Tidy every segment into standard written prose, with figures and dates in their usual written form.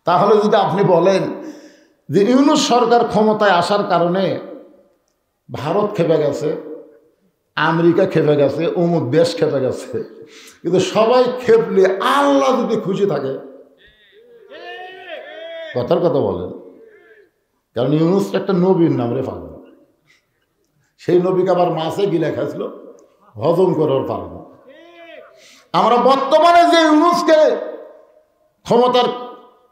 তাহলে যদি আপনি বলেন যে ইউনূস সরকার ক্ষমতায় আসার কারণে ভারত খেপে গেছে, আমেরিকা খেপে গেছে, অমুক দেশ খেপে গেছে, কিন্তু সবাই খেপলে আল্লাহ যদি খুশি থাকে, কথার কথা বলেন। কারণ ইউনূস একটা নবীর নাম রে পাগল, সেই নবীকে আবার মাছে গিলে খাইছিল, হজম করার পারে না। আমরা বর্তমানে যে ইউনূসকে ক্ষমতার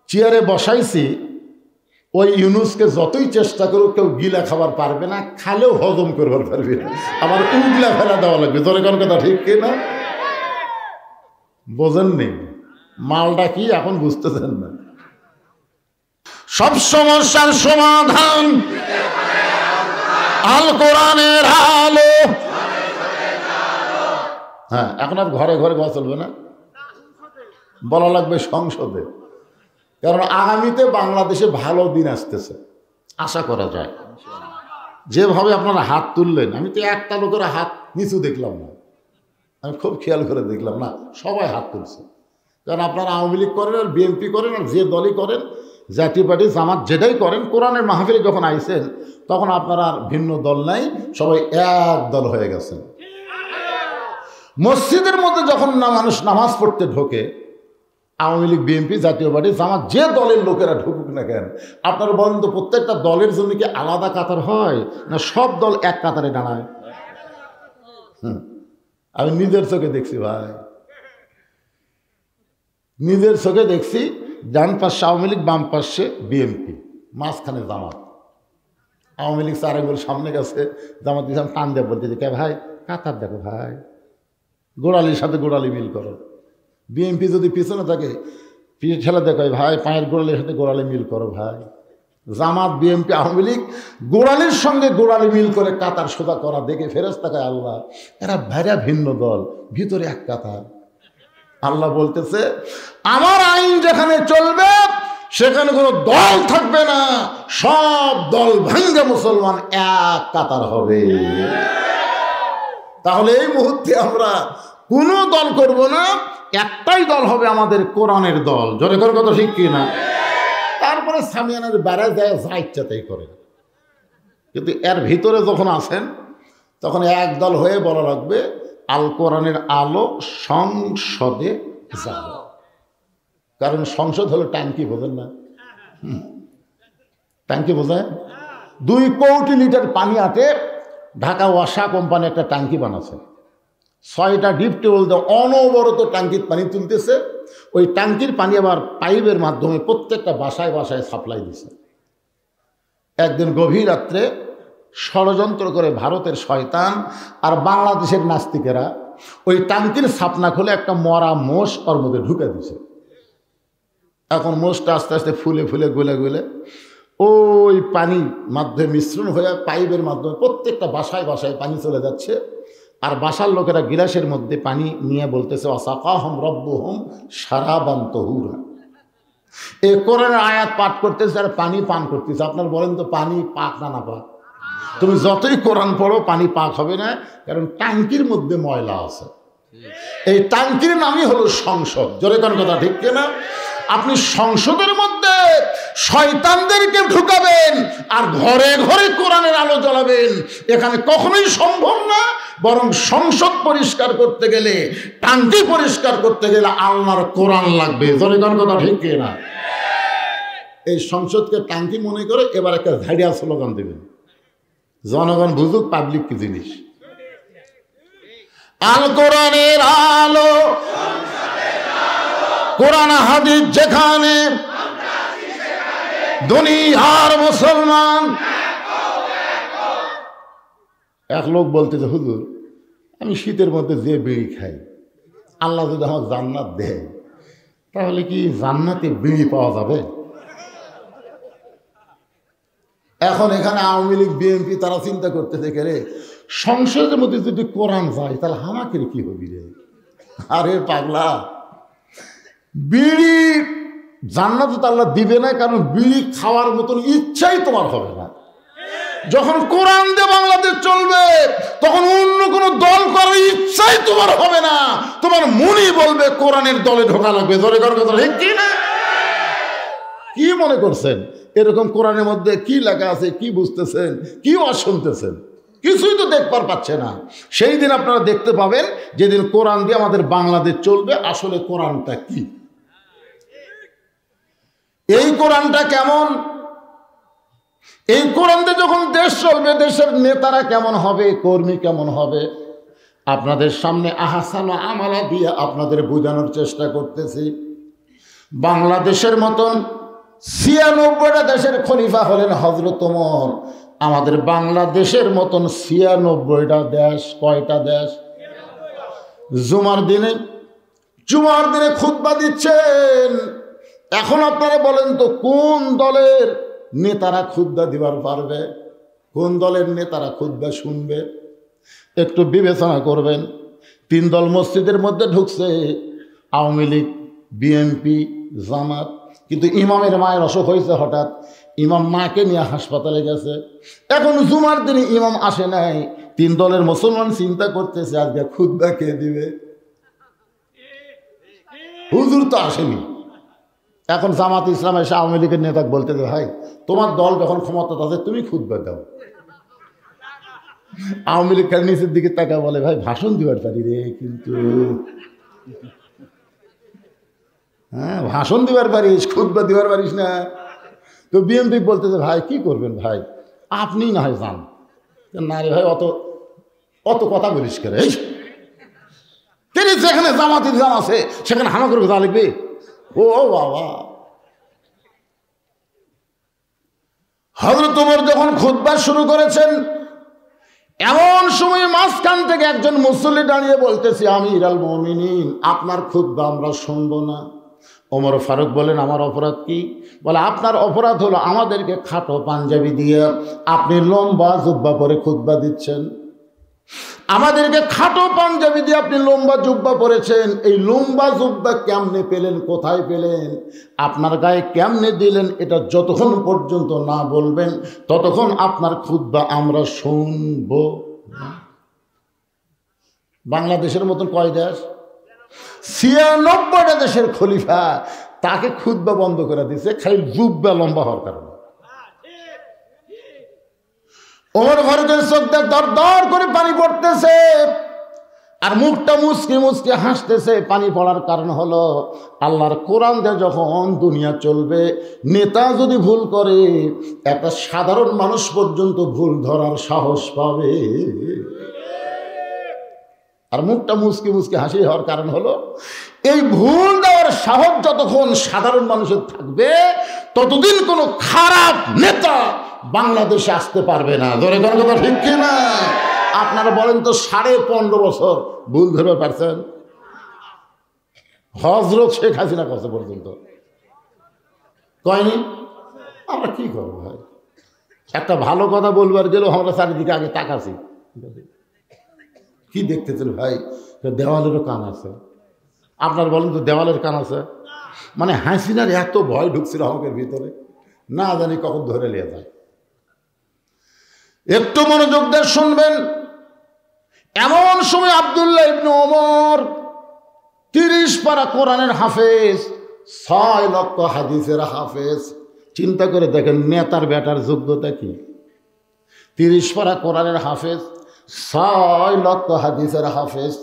চেয়ারে বসাইছি, ওই ইউনূসকে যতই চেষ্টা করুক কেউ গিলা খাবার পারবে না, খালেও হজম করবার পারবে না, আবার উগলা ফেলা দেওয়া লাগবে। তোর কোন কথা ঠিক কিনা? বোঝেননি মালটা কি এখন বুঝতেছেন না? সব সমস্যার সমাধান আল কোরআনের আলো। হ্যাঁ, এখন আর ঘরে ঘরে কথা চলবে না, বলা লাগবে সংসদে। কারণ আগামীতে বাংলাদেশে ভালো দিন আসতেছে, আশা করা যায়। যেভাবে আপনারা হাত তুললেন, আমি তো একটা লোকের হাত নিচু দেখলাম না, আমি খুব খেয়াল করে দেখলাম না, সবাই হাত তুলছে। কারণ আপনারা আওয়ামী লীগ করেন আর বিএনপি করেন আর যে দলই করেন, জাতীয় পার্টি জামাত যেটাই করেন, কোরআনের মাহফিলে যখন আইছেন তখন আপনারা আর ভিন্ন দল নাই, সবাই এক দল হয়ে গেছেন। মসজিদের মধ্যে যখন মানুষ নামাজ পড়তে ঢোকে, আওয়ামী লীগ, বিএনপি, জাতীয় পার্টি, জামাত যে দলের লোকেরা ঢুকুক না কেন, আপনারা বলেন তো প্রত্যেকটা দলের জন্য কি আলাদা কাতার হয় না সব দল এক কাতারে দাঁড়ায়? আমি নিজের চোখে দেখছি ভাই, নিজের চোখে দেখছি। ডান পাশে আওয়ামী লীগ, বাম পাশে বিএনপি, মাঝখানে জামাত। আওয়ামী লীগ চারে গোল সামনে গেছে, জামাত ইসলাম টান দিয়ে বলতে যে কে ভাই কাতার দেখো ভাই, গোড়ালির সাথে গোড়ালি মিল করো। বিএনপি যদি পিছনে থাকে ঠেলা দেখো ভাই পায়ের গোড়ালির সাথে গোড়ালি মিল করো ভাই। জামাত, বিএনপি, আওয়ামী লীগ গোড়ালির সঙ্গে গোড়ালি মিল করে কাতার সোজা করা দেখে ফেরেশতাকায় আল্লাহ, এরা ভাইরা ভিন্ন দল, ভিতরে এক কাতার। আল্লাহ বলতেছে আমার আইন যেখানে চলবে সেখানে কোনো দল থাকবে না, সব দল ভাঙ্গে মুসলমান এক কাতার হবে। তাহলে এই মুহূর্তে আমরা কোনো দল করব না, একটাই দল হবে আমাদের কোরআনের দল। জোরে করে কথা ঠিক কি না? তারপরে সামিয়ানের বেড়ায় যায় যা ইচ্ছাতেই করে, কিন্তু এর ভিতরে যখন আসেন তখন এক দল হয়ে বলা লাগবে আল কোরআনের আলো সংসদে যাব। কারণ সংসদ হলো ট্যাঙ্কি, বোঝেন না? ট্যাঙ্কি বোঝায় 2 কোটি লিটার পানি আটে ঢাকা ওয়াসা কোম্পানি একটা ট্যাঙ্কি বানাচ্ছে। 6টা ডিপ টিউবওয়েল দিয়ে অনবরত ট্যাঙ্কির পানি তুলতেছে। ওই ট্যাঙ্কির পানি আবার পাইপের মাধ্যমে প্রত্যেকটা বাসায় বাসায় সাপ্লাই দিছে। একদিন গভীর রাত্রে ষড়যন্ত্র করে ভারতের শয়তান আর বাংলাদেশের নাস্তিকেরা ওই ট্যাঙ্কির ছাপনা খুলে একটা মরা মোষ ওর মধ্যে ঢুকে দিছে। এখন মোষটা আস্তে আস্তে ফুলে ফুলে গলে গলে ওই পানি মাধ্যমে মিশ্রণ হয়ে পাইপের মাধ্যমে প্রত্যেকটা বাসায় বাসায় পানি চলে যাচ্ছে। আর বাসার লোকেরা গিলাসের মধ্যে পানি নিয়ে বলতেছে ওয়াসাকাহুম রাব্বুহুম শারাবান তাহুরা। এই কোরআনের আয়াত পাঠ করতেছে আর পানি পান করতেছে। আপনার বলেন তো পানি পাক না না পাক? তুমি যতই কোরআন পড়ো পানি পাক হবে না, কারণ ট্যাঙ্কির মধ্যে ময়লা আছে। এই ট্যাঙ্কির নামই হলো সংসদ। জোরে কোন কথা ঠিক কিনা? আপনি সংসদের মধ্যে শয়তানদেরকে ঢুকাবেন আর ঘরে ঘরে কোরআনের আলো জ্বালাবেন, এখানে কখনোই সম্ভব না। বরং সংসদ পরিষ্কার করতে গেলে, ট্যাঙ্কি পরিষ্কার করতে গেলে আল্লাহর কোরআন লাগবে। জোরে কোন কথা ঠিক কিনা? এই সংসদকে ট্যাঙ্কি মনে করে এবার একটা ঝাড়িয়া স্লোগান দেবেন, জনগণ বুঝুক পাবলিক কি জিনিস। আল কোরআনের আলো, কোরআন হাদিস যেখানে, দুনিয়ার মুসলমান। এক লোক বলতেছে হুজুর আমি শীতের মধ্যে যে বিড়ি খাই, আল্লাহ যদি আমার জান্নাত দেয় তাহলে কি জান্নাতে বিড়ি পাওয়া যাবে? এখন এখানে আওয়ামী লীগ, বিএনপি তারা চিন্তা করতেছে কে রে, সংসদের মধ্যে যদি কোরআন যায় তাহলে হামাকের কি হবি রে? আরে পাগলা, বিড়ি জান্নাতে তো আল্লাহ দিবে না, কারণ বিড়ি খাওয়ার মতন ইচ্ছাই তোমার হবে না। যখন কোরআন দিয়ে বাংলাদেশ চলবে তখন অন্য কোনো দল করার ইচ্ছাই তোমার হবে না। তোমার মনই বলবে কোরআনের দলে ঢোকা লাগবে। ধরে করার কথা ঠিক কি না? কি মনে করছেন এরকম কোরআনের মধ্যে কি লেখা আছে, কি বুঝতেছেন, কি ওয়াজ শুনতেছেন? কিছুই তো দেখবার পাচ্ছে না। সেই দিন আপনারা দেখতে পাবেন যেদিন কোরআন দিয়ে আমাদের বাংলাদেশ চলবে, আসলে কোরআনটা কি, এই কোরআনটা কেমন, এই কোরআন দিয়ে যখন দেশ চলবে দেশের নেতারা কেমন হবে, কর্মী কেমন হবে, আপনাদের সামনে আহসান আমালা দিয়ে আপনাদের বোঝানোর চেষ্টা করতেছি। বাংলাদেশের মতন ৯৬টা দেশের খলিফা হলেন হযরত ওমর। আমাদের বাংলাদেশের মতন ৯৬টা দেশ, কয়টা দেশ? জুমার দিনে খুতবা দিচ্ছেন। এখন আপনারা বলেন তো কোন দলের নেতারা খুতবা দিবার পারবে, কোন দলের নেতারা খুতবা শুনবে? একটু বিবেচনা করবেন। ৩ দল মসজিদের মধ্যে ঢুকছে, আওয়ামী লীগ, বিএনপি, জামাত। কিন্তু ইমামের মায়ের অসুখ হয়েছে হঠাৎ, ইমাম মাকে নিয়ে হাসপাতালে গেছে। এখন জুমার দিনে ইমাম আসে নাই, 3 দলের মুসলমান চিন্তা করতেছে আজকে খুতবা কে দিবে, হুজুর তো আসেনি। এখন জামাত ইসলাম এসে আওয়ামী লীগের নেতা বলতে যে ভাই তোমার দল যখন ক্ষমতা আছে তুমি খুতবা দাও। আওয়ামী লীগ নিচের দিকে তাকা বলে ভাই ভাষণ দিবার পারি রে, কিন্তু হ্যাঁ ভাষণ দিবার পারিস, খুতবা দিবার পারিস না। তো বিএনপি বলতেছে ভাই কি করবেন ভাই, আপনি না হয় যান। না রে ভাই অত কথা বলিস কে রে, যেখানে জামাত ইসলাম আছে সেখানে হামাকের কথা লিখবে। ও বাবা, হযরত ওমর যখন খুতবা শুরু করেছেন এমন সময় মাঝখান থেকে একজন মুসল্লি দাঁড়িয়ে বলতেছে আমিরুল মুমিনিন আপনার খুতবা আমরা শুনবো না। ওমর ফারুক বলেন আমার অপরাধ কি? বলে আপনার অপরাধ হলো আমাদেরকে খাটো পাঞ্জাবি দিয়ে আপনি লম্বা জুব্বা পরে খুতবা দিচ্ছেন। আমাদেরকে খাটো পাঞ্জাবি দিয়ে আপনি লম্বা জুব্বা পরেছেন। এই লম্বা জুব্বা কেমনে পেলেন, কোথায় পেলেন, আপনার গায়ে কেমনে দিলেন, এটা যতক্ষণ পর্যন্ত না বলবেন ততক্ষণ আপনার খুতবা আমরা শুনব না। বাংলাদেশের মতন কয় দেশ? ৯৬টা দেশের খলিফা, তাকে খুতবা বন্ধ করে দিয়েছে খালি জুব্বা লম্বা হওয়ার কারণে। ওমর ফারুকের চোখ দিয়ে দর দর করে পানি পড়তেছে আর মুখটা মুচকি মুচকি হাসতেছে। পানি পড়ার কারণ হলো আল্লাহর কোরআন দিয়ে যখন দুনিয়া চলবে, নেতা যদি ভুল করে একটা সাধারণ মানুষ পর্যন্ত ভুল ধরার সাহস পাবে। আর মুখটা মুচকি মুচকি হাসি হওয়ার কারণ হলো এই ভুল দেওয়ার সাহস যতক্ষণ সাধারণ মানুষের থাকবে ততদিন কোনো খারাপ নেতা বাংলাদেশে আসতে পারবে না। ধরে কোনো কথা ঠিক কিনা? আপনারা বলেন তো 15.5 বছর ভুল ধরতে পারছেন? হযরত শেখ হাসিনা কাছে পর্যন্ত কয়নি। আমরা কি করবো ভাই, একটা ভালো কথা বলবার গেলেও আমরা চারিদিকে আগে তাকাছি। কি দেখতেছেন ভাই, দেওয়ালেরও কান আছে। আপনার বলেন তো দেওয়ালের কান আছে? মানে হাসিনার এত ভয় ঢুকছিল আমাদের ভিতরে, না জানি কখন ধরে নিয়ে যায়। একটু মনোযোগ দিয়ে শুনবেন। এমন সময় আব্দুল্লাহ ইবনে ওমর 30 পারা কোরআনের হাফেজ, 6 লক্ষ হাদিসের হাফেজ। চিন্তা করে দেখেন নেতার বেটার যোগ্যতা কি। 30 পারা কোরআনের হাফেজ, 6 লক্ষ হাদিসের হাফেজ।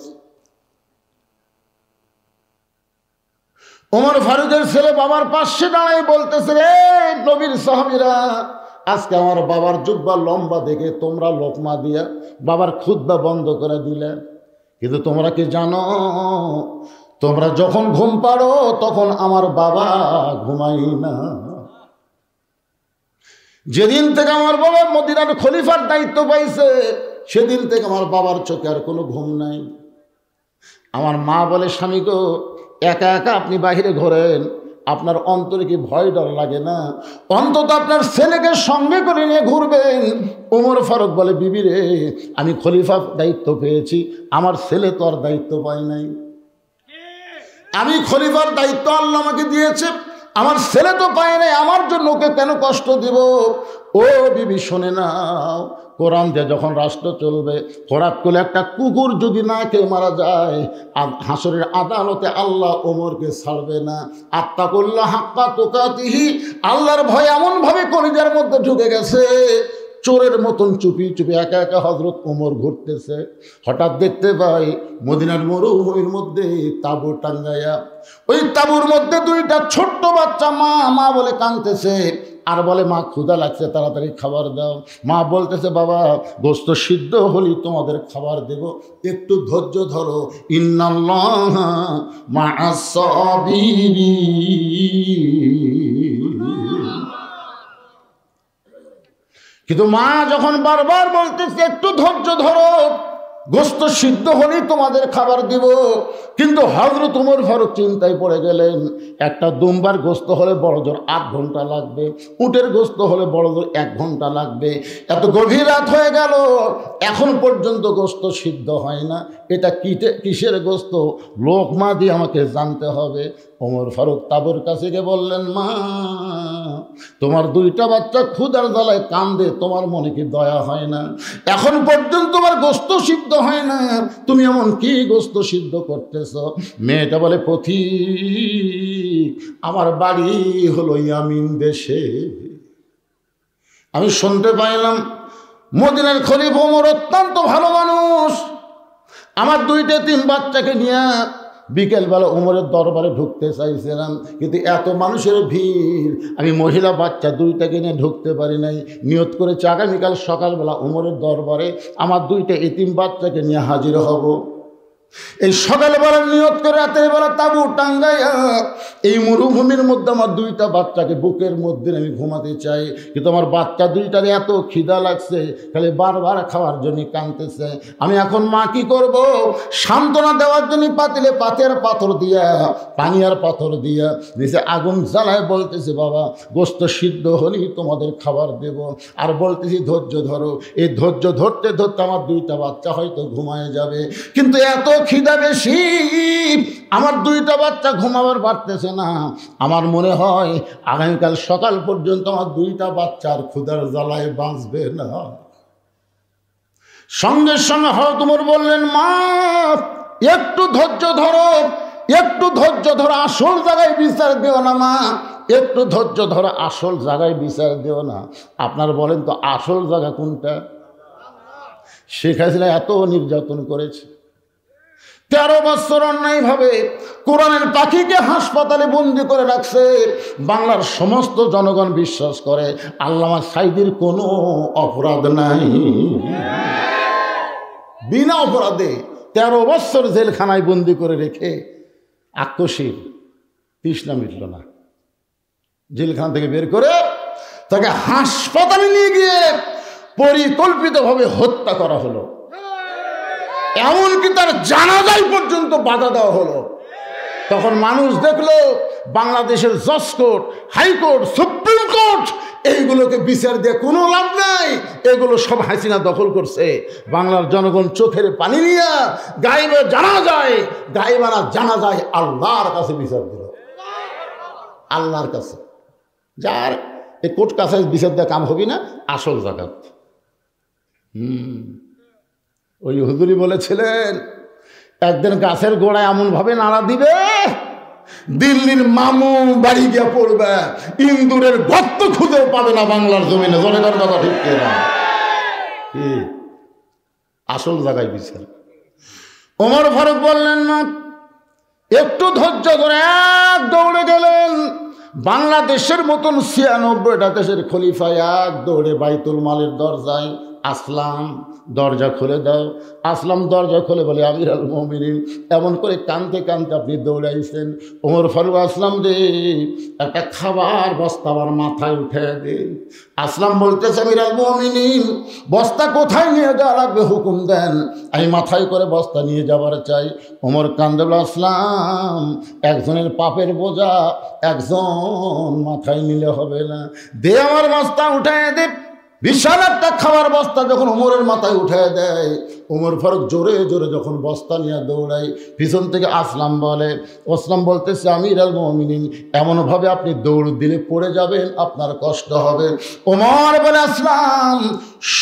ওমর ফারুকের ছেলে বাবার পাশে দাঁড়ায় বলতেছে রে নবীর সাহাবীরা, আজকে আমার বাবার জুব্বা লম্বা দেখে তোমরা লোকমা দিয়া বাবার খুতবা বন্ধ করে দিলে। কিন্তু তোমরা কি জানো, তোমরা যখন ঘুম পাড়ো তখন আমার বাবা ঘুমাই না। যেদিন থেকে আমার বাবা মদিনার খলিফার দায়িত্ব পাইছে সেদিন থেকে আমার বাবার চোখে আর কোনো ঘুম নাই। আমার মা বলে স্বামী গো, একা একা আপনি বাহিরে ঘোরেন, আপনার অন্তরে কি ভয় ডর লাগে না? অন্তত আপনার ছেলেকে সঙ্গে করে নিয়ে ঘুরবেন। ওমর ফারুক বলে বিবি রে, আমি খলিফা দায়িত্ব পেয়েছি, আমার ছেলে তো আর দায়িত্ব পায় নাই। আমি খলিফার দায়িত্ব আল্লাহ আমাকে দিয়েছে, আমার ছেলে তো পায় নাই, আমার জন্য ওকে কেন কষ্ট দিব? ও বিবি শোনে নাও, কোরআন দিয়ে যখন রাষ্ট্র চলবে, হঠাৎ করে একটা কুকুর যদি না খেয়ে মারা যায়, হাসরের আদালতে আল্লাহ ওমরকে ছাড়বে না। আত্তাকুল্লাহ হাক্কা তুকাতিহি, আল্লাহর ভয় এমনভাবে কলিজার মধ্যে ঢুকে গেছে, চোরের মতন চুপি চুপি একা একা হযরত ওমর ঘুরতেছে। হঠাৎ দেখতে পাই মদিনার মরুভূমির মধ্যে তাঁবু টাঙ্গাইয়া, ওই তাঁবুর মধ্যে দুইটা ছোট্ট বাচ্চা মা মা বলে কাঁদতেছে, আর বলে মা ক্ষুধা লাগছে, তাড়াতাড়ি খাবার দাও। মা বলতেছে বাবা গোস্ত সিদ্ধ হলি তোমাদের খাবার দেব, একটু ধৈর্য ধরো, ইন্নাল্লাহ মা'আস সাবিরিন। কিন্তু মা যখন বারবার বলতেছে একটু ধৈর্য ধরো, গোস্ত সিদ্ধ হলেই তোমাদের খাবার দিব, কিন্তু হযরত ওমর ফারুক চিন্তায় পড়ে গেলেন, একটা দুম্বার গোস্ত হলে বড় জোর 8 ঘন্টা লাগবে, উটের গোস্ত হলে বড় জোর 1 ঘন্টা লাগবে। এত গভীর রাত হয়ে গেল, এখন পর্যন্ত গোস্ত সিদ্ধ হয় না, এটা কিসের গোস্ত, লোকমা দিয়ে আমাকে জানতে হবে। ওমর ফারুক তাঁবুর কাছে গিয়ে বললেন, মা তোমার দুইটা বাচ্চা ক্ষুধার জ্বালায় কান্দে, তোমার মনে কি দয়া হয় না? এখন পর্যন্ত তোমার গোস্ত সিদ্ধ হয় না, তুমি এমন কি গোস্ত সিদ্ধ করতেছ? মেয়েটা বলে, পথিক আমার বাড়ি হলো ইয়ামিন দেশে, আমি শুনতে পাইলাম মদিনার খলিফা ওমর অত্যন্ত ভালো মানুষ, আমার 2-3 বাচ্চাকে নিয়ে বিকেলবেলা ওমরের দরবারে ঢুকতে চাইছিলাম, কিন্তু এত মানুষের ভিড়, আমি মহিলা বাচ্চা 2টাকে নিয়ে ঢুকতে পারি নাই। নিয়ত করেছি আগামীকাল সকালবেলা ওমরের দরবারে আমার 2টা এতিম বাচ্চাকে নিয়ে হাজির হব। এই সকালবেলা নিয়ত করে রাতের বেলা তাঁবু টাঙ্গাইয়া এই মরুভূমির মধ্যে আমার 2টা বাচ্চাকে বুকের মধ্যে আমি ঘুমাতে চাই, কিন্তু আমার বাচ্চা 2টার এত খিদা লাগছে, খালি বারবার খাওয়ার জন্য কাঁদতেছে। আমি এখন মা কি করব? সান্ত্বনা দেওয়ার জন্য পাতিলে পাথর দিয়া, পানি আর পাথর দিয়া নিচে আগুন জ্বালায় বলতেছে, বাবা গোস্ত সিদ্ধ হলেই তোমাদের খাবার দেব। আর বলতেছি ধৈর্য ধরো। এই ধৈর্য ধরতে ধরতে আমার 2টা বাচ্চা হয়তো ঘুমায় যাবে, কিন্তু এত খিদা বেশি, আমার 2টা বাচ্চা ঘুমাবার পারতেছে না। আমার মনে হয় আগামীকাল সকাল পর্যন্ত আমার 2টা বাচ্চার ক্ষুধার জ্বালায় বাঁচবে না। সঙ্গে সঙ্গে হযরত ওমর বললেন, মা একটু ধৈর্য ধরো, একটু ধৈর্য ধরো, আসল জায়গায় বিচার দিও না মা, একটু ধৈর্য ধরো, আসল জায়গায় বিচার দিও না। আপনার বলেন তো আসল জায়গা কোনটা? শেখ হাসিনা এত নির্যাতন করেছে, 13 বছর অন্যায়ভাবে কোরআনের পাখিকে হাসপাতালে বন্দি করে রাখছে। বাংলার সমস্ত জনগণ বিশ্বাস করে আল্লামা সাঈদীর কোনো অপরাধ নাই, বিনা অপরাধে 13 বছর জেলখানায় বন্দি করে রেখে আক্রোশীর তৃষ্ণা মিটল না, জেলখানা থেকে বের করে তাকে হাসপাতালে নিয়ে গিয়ে পরিকল্পিতভাবে হত্যা করা হলো, এমনকি তার জানাজায় পর্যন্ত বাধা দেওয়া হলো। তখন মানুষ দেখলো বাংলাদেশের জজ কোর্ট, হাইকোর্ট, সুপ্রিম কোর্ট এইগুলোকে বিচার দিয়ে কোনো লাভ নাই, এগুলো সব হাসিনা দখল করছে। বাংলার জনগণ চোখের পানি নিয়ে গায়েবে জানা যায়, গায়েবানা জানা যায় আল্লাহর কাছে বিচার দিল, আল্লাহর কাছে। যার এই কোর্ট কাছারি বিচার দেওয়া কাম হবি না, আসল জাগাত। ওই হুজুরি বলেছিলেন একদিন গাছের গোড়ায় এমনভাবে নাড়া দিবে, দিল্লির মামু বাড়ি গিয়ে পড়বে, ইন্দুরের গর্ত খুঁজেও পাবে না বাংলার জমিনে। জনগণ কথা ঠিক না? আসল জায়গায় বিচার। ওমর ফারুক বললেন না, একটু ধৈর্য ধরে এক দৌড়ে গেলেন। বাংলাদেশের মতন 96টা দেশের খলিফা এক দৌড়ে বাইতুল মালের দরজায়, আসলাম দরজা খুলে দাও। আসলাম দরজা খুলে বলে, আমির আল মুমিনিন। এমন করে কানতে কানতে আপনি দৌড়াইছেন। ওমর ফারুক, আসলাম রে একটা খাবার বস্তা আমার মাথায় উঠে দে। আসলাম বলতেছে, আমির আল মুমিনিন বস্তা কোথায় নিয়ে যাওয়া লাগবে হুকুম দেন, আমি মাথায় করে বস্তা নিয়ে যাবার চাই। ওমর কান্দে বলে, আসলাম একজনের পাপের বোঝা একজন মাথায় নিলে হবে না, দে আমার বস্তা উঠায় দে। বিশাল একটা খাবার বস্তা যখন ওমরের মাথায় উঠে দেয়, ওমর ফারুক জোরে জোরে যখন বস্তা নিয়ে দৌড়ায়, পিছন থেকে আসলাম বলে, আসলাম বলতেছে আমিরুল মুমিনিন, এমনভাবে আপনি দৌড় দিলে পড়ে যাবেন, আপনার কষ্ট হবে। ওমর বলে আসলাম,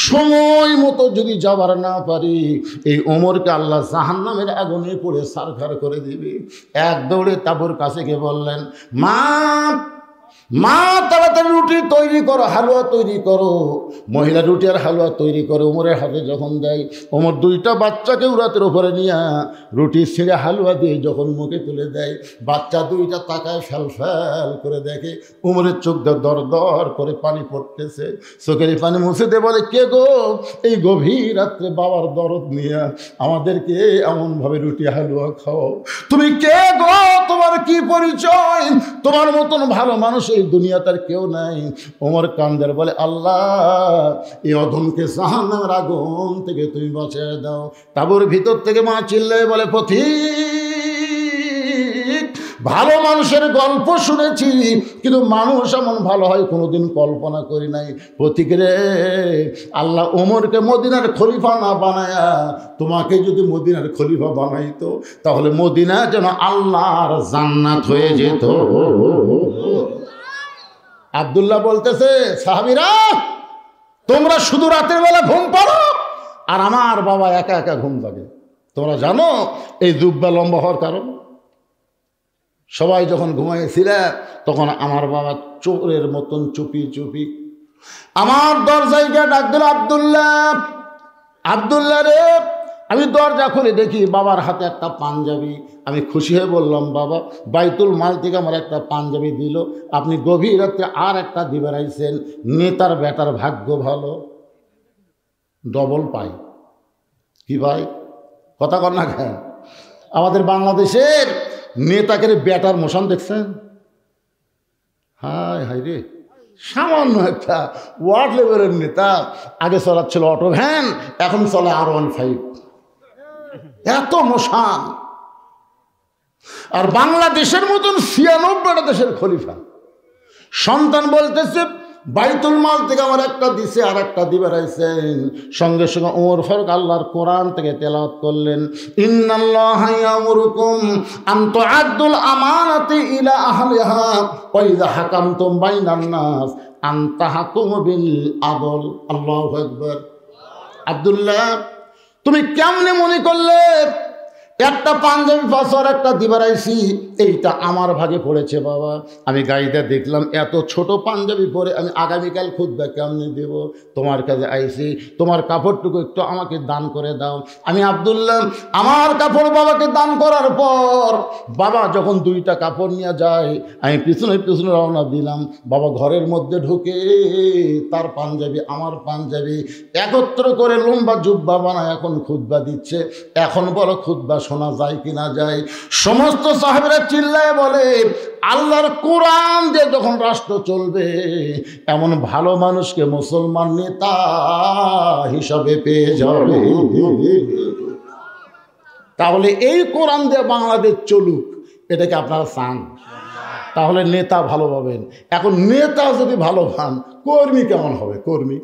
সময় মতো যদি যাবার না পারি, এই ওমরকে আল্লাহ জাহান্নামের আগুনে পড়ে সারখার করে দিবে। এক দৌড়ে তাবুর কাছে গিয়ে বললেন, মা তাড়াতাড়ি রুটি তৈরি করো, হালুয়া তৈরি করো। মহিলা রুটি আর হালুয়া তৈরি করে ওমরের হাতে যখন দেয়, ওমর দুইটা বাচ্চাকে উরাতের উপরে নিয়ে রুটি ছিঁড়ে হালুয়া দিয়ে যখন মুখে তুলে দেয়, বাচ্চা দুইটা তাকায় ফ্যাল ফ্যাল করে দেখে ওমরের চোখ দর দর করে পানি পড়তেছে। চোখের পানি মুছে দিয়ে বলে, কে গো এই গভীর রাত্রে বাবার দরদ নিয়ে আমাদেরকে এমনভাবে রুটি হালুয়া খাও? তুমি কে গো? তোমার কি পরিচয়? তোমার মতন ভালো মানুষ এই দুনিয়াতে আর কেউ নাই। ওমর কান্দের বলে, আল্লাহ এই অধমকে জাহান্নামের আগুন থেকে তুমি বাঁচিয়ে দাও। তাবুর ভিতর থেকে মা চিল্লায় বলে, পথিক, ভালো মানুষের গল্প শুনেছি, কিন্তু মানুষ এমন ভালো হয় কোনোদিন কল্পনা করি নাই। পথিক রে, আল্লাহ ওমরকে মদিনার খলিফা না বানায়া তোমাকে যদি মদিনার খলিফা বানাইতো, তাহলে মদিনা যেন আল্লাহর জান্নাত হয়ে যেত। আব্দুল্লাহ বলতেছে, সাহাবীরা তোমরা শুধু রাতের বেলা ঘুম পাড়ো, আর আমার বাবা একা একা ঘুম লাগে। তোমরা জানো এই জুব্বা লম্বা হওয়ার কারণ? সবাই যখন ঘুমাইছিল তখন আমার বাবা চোরের মতন চুপি চুপি আমার দরজায় গিয়ে ডাক দিল, আব্দুল্লাহ, আব্দুল্লাহ রে। আমি দরজা খুলে দেখি বাবার হাতে একটা পাঞ্জাবি। আমি খুশি হয়ে বললাম, বাবা বাইতুল মাল থেকে আমার একটা পাঞ্জাবি দিল, আপনি গভীর রাত্রে আর একটা দিবে রাইছেন। নেতার বেটার ভাগ্য ভালো, ডবল পাই। কি ভাই কথা কর না কেন? আমাদের বাংলাদেশের নেতাকে বেটার মোশন দেখছেন? হায় হায় রে, সামান্য একটা ওয়ার্ড লেভেলের নেতা, আগে চলাচ্ছিল অটো ভ্যান, এখন চলে R15। এত মোশান। আর বাংলাদেশের মতন 96টা দেশের খলিফা। সন্তান বলতেছে বাইতুল মাল থেকে আমার একটা দিছে আর একটা দিবে রাইছেন। সঙ্গে সঙ্গে ওমর ফারুক আল্লাহর কোরআন থেকে তেলাওয়াত করলেন, ইন্নাল্লাহা ইয়ামুরুকুম আন তুআদ্দুল আমানাতি ইলা আহলিহা ওয়া ইযা হাকামতুম বাইনান নাস আন তাহকুমু বিল আদল। আল্লাহু আকবার। আব্দুল্লাহ, তুমি কেমনে মনে করলে একটা পাঞ্জাবি পাথর একটা দিবারাইছি এইটা আমার ভাগে পড়েছে? বাবা আমি গাড়িতে দেখলাম এত ছোট পাঞ্জাবি পরে আমি আগামীকাল খুতবা কেমনে দেব? তোমার কাছে আইছি, তোমার কাপড়টুকু একটু আমাকে দান করে দাও। আমি আব্দুল্লাহ আমার কাপড় বাবাকে দান করার পর বাবা যখন দুইটা কাপড় নিয়ে যায়, আমি পিছনে পিছনে রওনা দিলাম। বাবা ঘরের মধ্যে ঢুকে তার পাঞ্জাবি আমার পাঞ্জাবি একত্র করে লম্বা জুব্বা বানায় এখন খুতবা দিচ্ছে। এখন বলো খুতবা শোনা যায় কি না যায়? সমস্ত সাহাবীরা চিল্লায় বলে, আল্লাহর কোরআন দিয়ে যখন রাষ্ট্র চলবে, এমন ভালো মানুষকে মুসলমান নেতা হিসাবে পেয়ে যাবে। তাহলে এই কোরআন দিয়ে বাংলাদেশ চলুক, এটাকে আপনারা চান? তাহলে নেতা ভালো পাবেন। এখন নেতা যদি ভালো পান, কর্মী কেমন হবে? কর্মী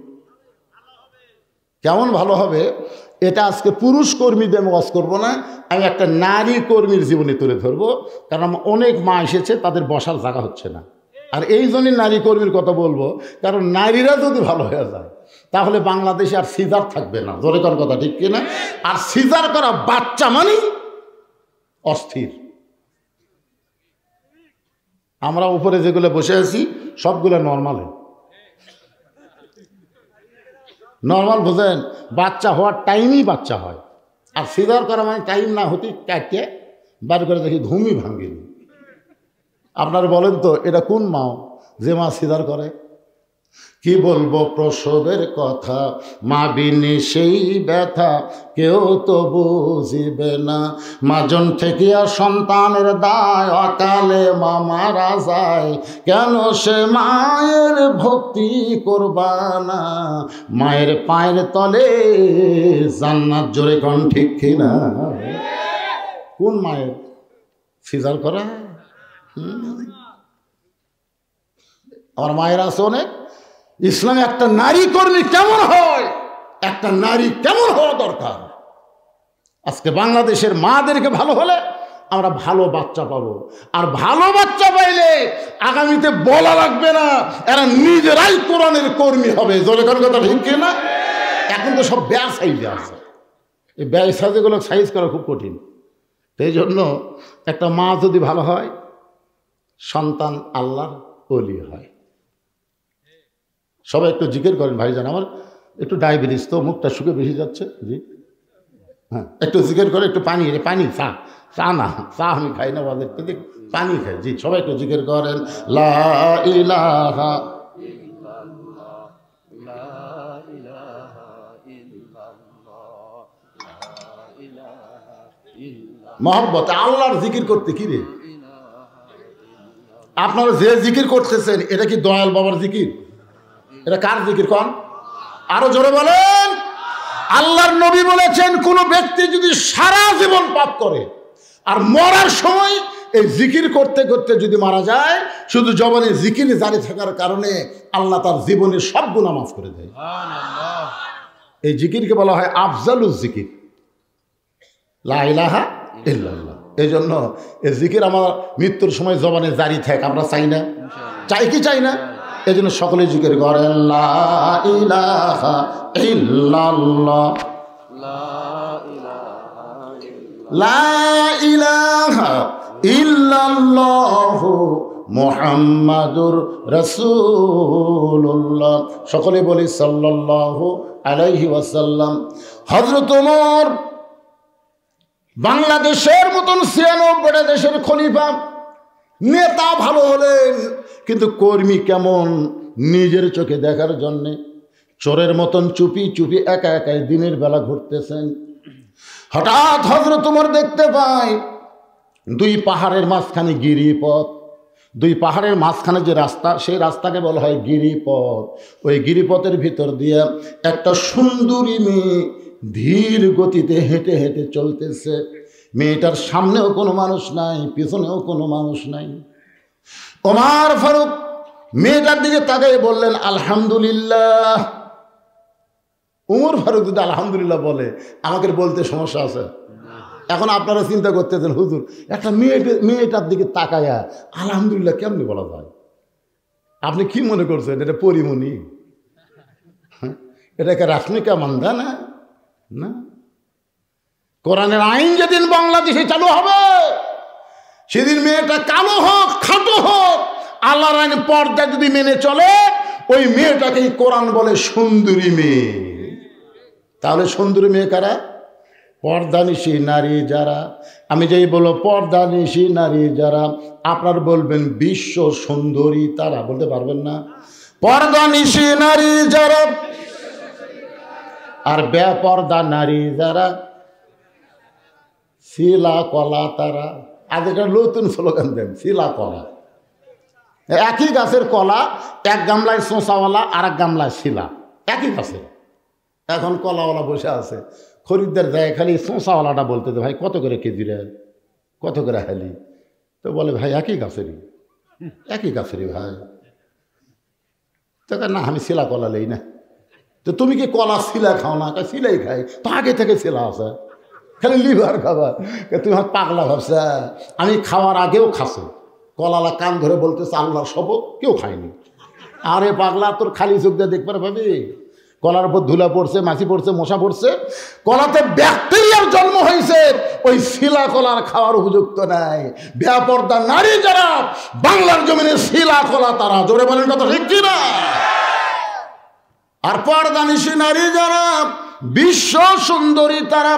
কেমন ভালো হবে? এটা আজকে পুরুষ কর্মীদের আমি ওয়াজ করবো না, আমি একটা নারী কর্মীর জীবনে তুলে ধরবো। কারণ অনেক মা এসেছে, তাদের বসার জায়গা হচ্ছে না। আর এই জন্যই নারী কর্মীর কথা বলবো, কারণ নারীরা যদি ভালো হয়ে যায় তাহলে বাংলাদেশে আর সিজার থাকবে না। জোরে কোন কথা ঠিক কিনা? আর সিজার করা বাচ্চা মানে অস্থির। আমরা উপরে যেগুলো বসে আছি সবগুলো নর্মাল। নর্মাল বোঝেন? বাচ্চা হওয়ার টাইমই বাচ্চা হয়, আর সিজার করা মানে টাইম না হতে কাটতে বার করে দেখি ঘুমই ভাঙেনি। আপনারা বলেন তো এটা কোন মা যে মা সিজার করে? কি বলবো প্রসবের কথা, মা বিনে সেই ব্যথা কেউ তো বুঝিবে না। মাজন ঠেকিয়া সন্তানের দায়, অকালে মা মারা যায়, কেন সে মায়ের ভক্তি করবা না? মায়ের পায়ের তলে জান্নাত, জোরে কোন ঠিক কিনা? কোন মায়ের সিজার করা? আমার মায়ের আছে অনেক, ইসলামে একটা নারী কর্মী কেমন হয়, একটা নারী কেমন হওয়া দরকার। আজকে বাংলাদেশের মাদেরকে ভালো হলে আমরা ভালো বাচ্চা পাবো, আর ভালো বাচ্চা পাইলে আগামীতে বলা লাগবে না, এরা নিজেরাই কোরআনের কর্মী হবে। জোরে কোন কথা ঠিক কি না? এখন তো সব ব্যয় সাইজে আছে, এই ব্যয় সাইজেগুলো সাইজ করা খুব কঠিন। এই জন্য একটা মা যদি ভালো হয়, সন্তান আল্লাহর ওলি হয়। সবাই একটু জিকির করেন ভাইজান, আমার একটু ডায়াবেটিস তো, মুখটা শুকে বেশি যাচ্ছে। জি হ্যাঁ, একটু জিকির করে, একটু পানি, পানি, চা, চা না, চা আমি খাই না, বাদের কিন্তু পানি খাই। জি সবাই একটু জিকির করেন, লা ইলাহা মহব্বত। আল্লাহর জিকির করতে কি রে, আপনারা যে জিকির করতেছেন এটা কি দয়াল বাবার জিকির? এটা কার জিকির কন? আরো জোরে বলেন। আল্লাহর নবী বলেছেন, কোন ব্যক্তি যদি সারা জীবন পাপ করে আর মরার সময় এই জিকির করতে করতে যদি মারা যায়, শুধু জবানে জিকির জারি থাকার কারণে আল্লাহ তার জীবনের সব গুনাহ মাফ করে দেয়। এই জিকিরকে বলা হয় আফজালুজ জিকির, লা ইলাহা ইল্লাল্লাহ। এই জন্য এই জিকির আমার মৃত্যুর সময় জবানে জারি থাকে, আমরা চাই না? চাই কি চাই না? এই জন্য সকলে জিকির করেন, লা ইলাহা ইল্লাল্লাহ, লা ইলাহা ইল্লাল্লাহু মুহাম্মাদুর রাসূলুল্লাহ। সকলে বলি সাল্লাল্লাহু আলাইহি ওয়াসাল্লাম। হযরত ওমর বাংলাদেশের মতন ৯৬টা দেশের খলিফা, নেতা ভালো হলেন, কিন্তু কর্মী কেমন নিজের চোখে দেখার জন্যে চোরের মতন চুপি চুপি একা একাই দিনের বেলা ঘুরতেছেন। হঠাৎ হযরত ওমর দেখতে পায় দুই পাহাড়ের মাঝখানে গিরিপথ, দুই পাহাড়ের মাঝখানে যে রাস্তা, সেই রাস্তাকে বলা হয় গিরিপথ। ওই গিরিপথের ভিতর দিয়ে একটা সুন্দরী মেয়ে ধীর গতিতে হেঁটে হেঁটে চলতেছে। মেয়েটার সামনেও কোনো মানুষ নাই, পিছনেও কোনো মানুষ নাই। ওমর ফারুক মেয়েটার দিকে তাকিয়ে বললেন, আলহামদুলিল্লাহ। ওমর ফারুক যদি আলহামদুলিল্লাহ বলে, আমাকে বলতে সমস্যা আছে? এখন আপনারা চিন্তা করতেছেন, হুজুর একটা মেয়েটার দিকে তাকায়া আলহামদুলিল্লাহ কেমনি বলা যায়? আপনি কি মনে করছেন এটা পরিমণি? এটাকে রাশমিকা মান্দা না? না, কোরআনের আইন যেদিন বাংলাদেশে চালু হবে, সেদিন মেয়েটা কালো হোক খাটো হোক, আল্লাহর আইন পর্দা যদি মেনে চলে, ওই মেয়েটাকেই কোরআন বলে সুন্দরী মেয়ে। তাহলে সুন্দরী মেয়ে কারা? পর্দানিশী নারী যারা। আমি যেই বলো পর্দানিশী নারী যারা, আপনার বলবেন বিশ্ব সুন্দরী তারা, বলতে পারবেন না? পর্দানিশী নারী যারা আর বেপর্দা নারী যারা, শিলা কলা তারা। আজকাল নতুন স্লোগান দেন, শিলা কলা। একই গাছের কলা, এক গামলায় শোঁচাওয়ালা আর এক গামলায় শিলা, একই গাছের। এখন কলাওয়ালা বসে আছে, খরিদ্দার যায় খালি শোঁচাওয়ালাটা বলতে, ভাই কত করে কেজি রে, কত করে হালি? তো বলে ভাই একই গাছেরই, একই গাছেরই ভাই। তো না, আমি শিলা কলা লই না। তো তুমি কি কলা শিলা খাও না? শিলাই খাই তো, আগে থেকে শিলা আছে, খালি লিভার খাবার। তুমি আমার পাগলা ভাবছা? আমি খাওয়ার আগেও খাসো। কলালা কান ধরে বলতেছে আল্লাহর শপথ কেউ খায়নি। আরে পাগলা, তোর খালি চোখ দিয়ে দেখবার ভাবি, কলার উপর ধুলা পড়ছে, মাছি পড়ছে, মশা পড়ছে, কলাতে ব্যাকটেরিয়ার জন্ম হয়েছে, ওই শিলা কলার খাওয়ার উপযুক্ত নাই। বেপর্দা নারী যারা বাংলার জমিনে শিলা কলা তারা, জোরে বলেন কথা ঠিক কিনা? আর পর্দানিশী নারী যারা বিশ্ব সুন্দরী তারা।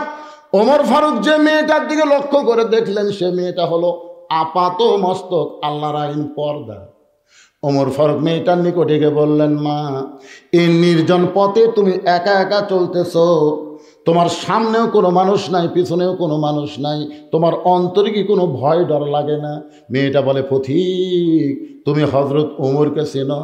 ওমর ফারুক যে মেয়েটার দিকে লক্ষ্য করে দেখলেন, সে মেয়েটা হলো আপাত মস্তক আল্লাহর আইন পর্দা। ওমর ফারুক মেয়েটার নিকটে গিয়ে বললেন, মা, এই নির্জন পথে তুমি একা একা চলতেছ, তোমার সামনেও কোনো মানুষ নাই, পিছনেও কোনো মানুষ নাই, তোমার অন্তরে কি কোনো ভয় ডর লাগে না? মেয়েটা বলে, পথিক তুমি হযরত ওমরকে চেনো?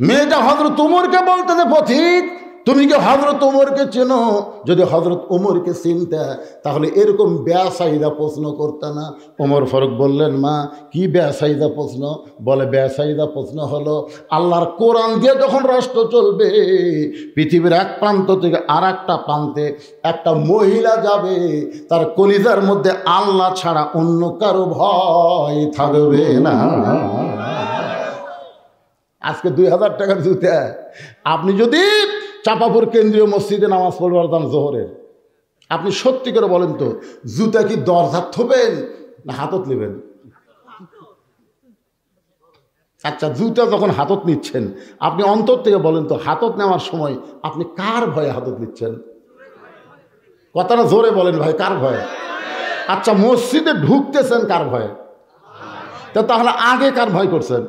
মেয়েটা হযরত ওমরকে বলতেছে, পথিক তুমি কি হযরত ওমরকে চেনো? যদি হযরত ওমরকে চিনতে তাহলে এরকম বেয়াসাইদা প্রশ্ন করতে না। ওমর ফারুক বললেন, মা কি বেয়াসাইদা প্রশ্ন? বলে, বেয়াসাইদা প্রশ্ন হলো, আল্লাহর কোরআন দিয়ে যখন রাষ্ট্র চলবে, পৃথিবীর এক প্রান্ত থেকে আর একটা প্রান্তে একটা মহিলা যাবে, তার কলিজার মধ্যে আল্লাহ ছাড়া অন্য কারো ভয় থাকবে না। আজকে 2000 টাকার জুতা আপনি যদি চাপাপুর কেন্দ্রীয় মসজিদে নামাজ পড়বার জোহরের, আপনি সত্যি করে বলেন তো, জুতা কি দরজা থবেন না হাতত নেবেন? আচ্ছা, জুতা যখন হাতত নিচ্ছেন, আপনি অন্তর থেকে বলেন তো, হাতত নেওয়ার সময় আপনি কার ভয়ে হাতত নিচ্ছেন? কথাটা জোরে বলেন ভাই, কার ভয়ে? আচ্ছা, মসজিদে ঢুকতেছেন কার ভয়ে? তাহলে আগে কার ভয় করছেন,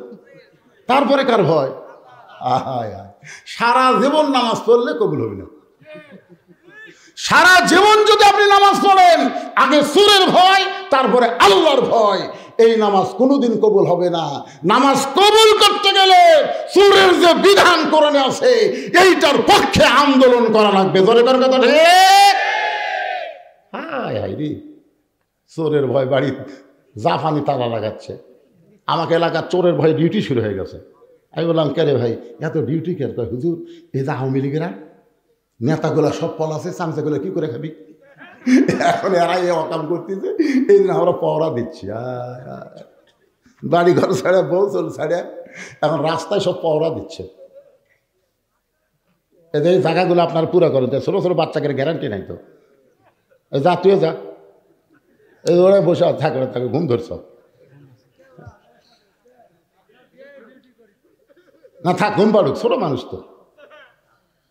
তারপরে কার ভয়? সারা জীবন নামাজ পড়লে কবুল হবে না। সারা জীবন যদি আপনি নামাজ পড়েন, আগে সুরের ভয় তারপরে আল্লাহর ভয়, এই নামাজ কোনোদিন কবুল হবে না। নামাজ কবুল করতে গেলে সুরের যে বিধান কোরআনে আছে, এইটার পক্ষে আন্দোলন করা লাগবে। জোরে কর কথা ঠিক। হায় হায় রে, চোরের ভয় বাড়ি জাফানি তালা লাগাচ্ছে। আমাকে এলাকার চোরের ভয় ডিউটি শুরু হয়ে গেছে। আমি বললাম, কে রে ভাই এত ডিউটি কে? হুজুর, এই যে আওয়ামী লীগেরা নেতাগুলা সব পলাছে, চামচাগুলো কি করে খাবি? এখন এরাই অকাম করতেছে, এই জন্য আমরা পহরা দিচ্ছি। বাড়ি ঘর ছাড়া, বউ চল ছাড়া, এখন রাস্তায় সব পহরা দিচ্ছে। এই জায়গাগুলো আপনার পুরো করেন, ছোটো ছোটো বাচ্চাকে গ্যারান্টি নাই তো। যা তুই যা, এই ওরা বসে থাকে তাকে ঘুম ধরছ না, থাক ঘুম পাড়ুক, ছোট মানুষ তো,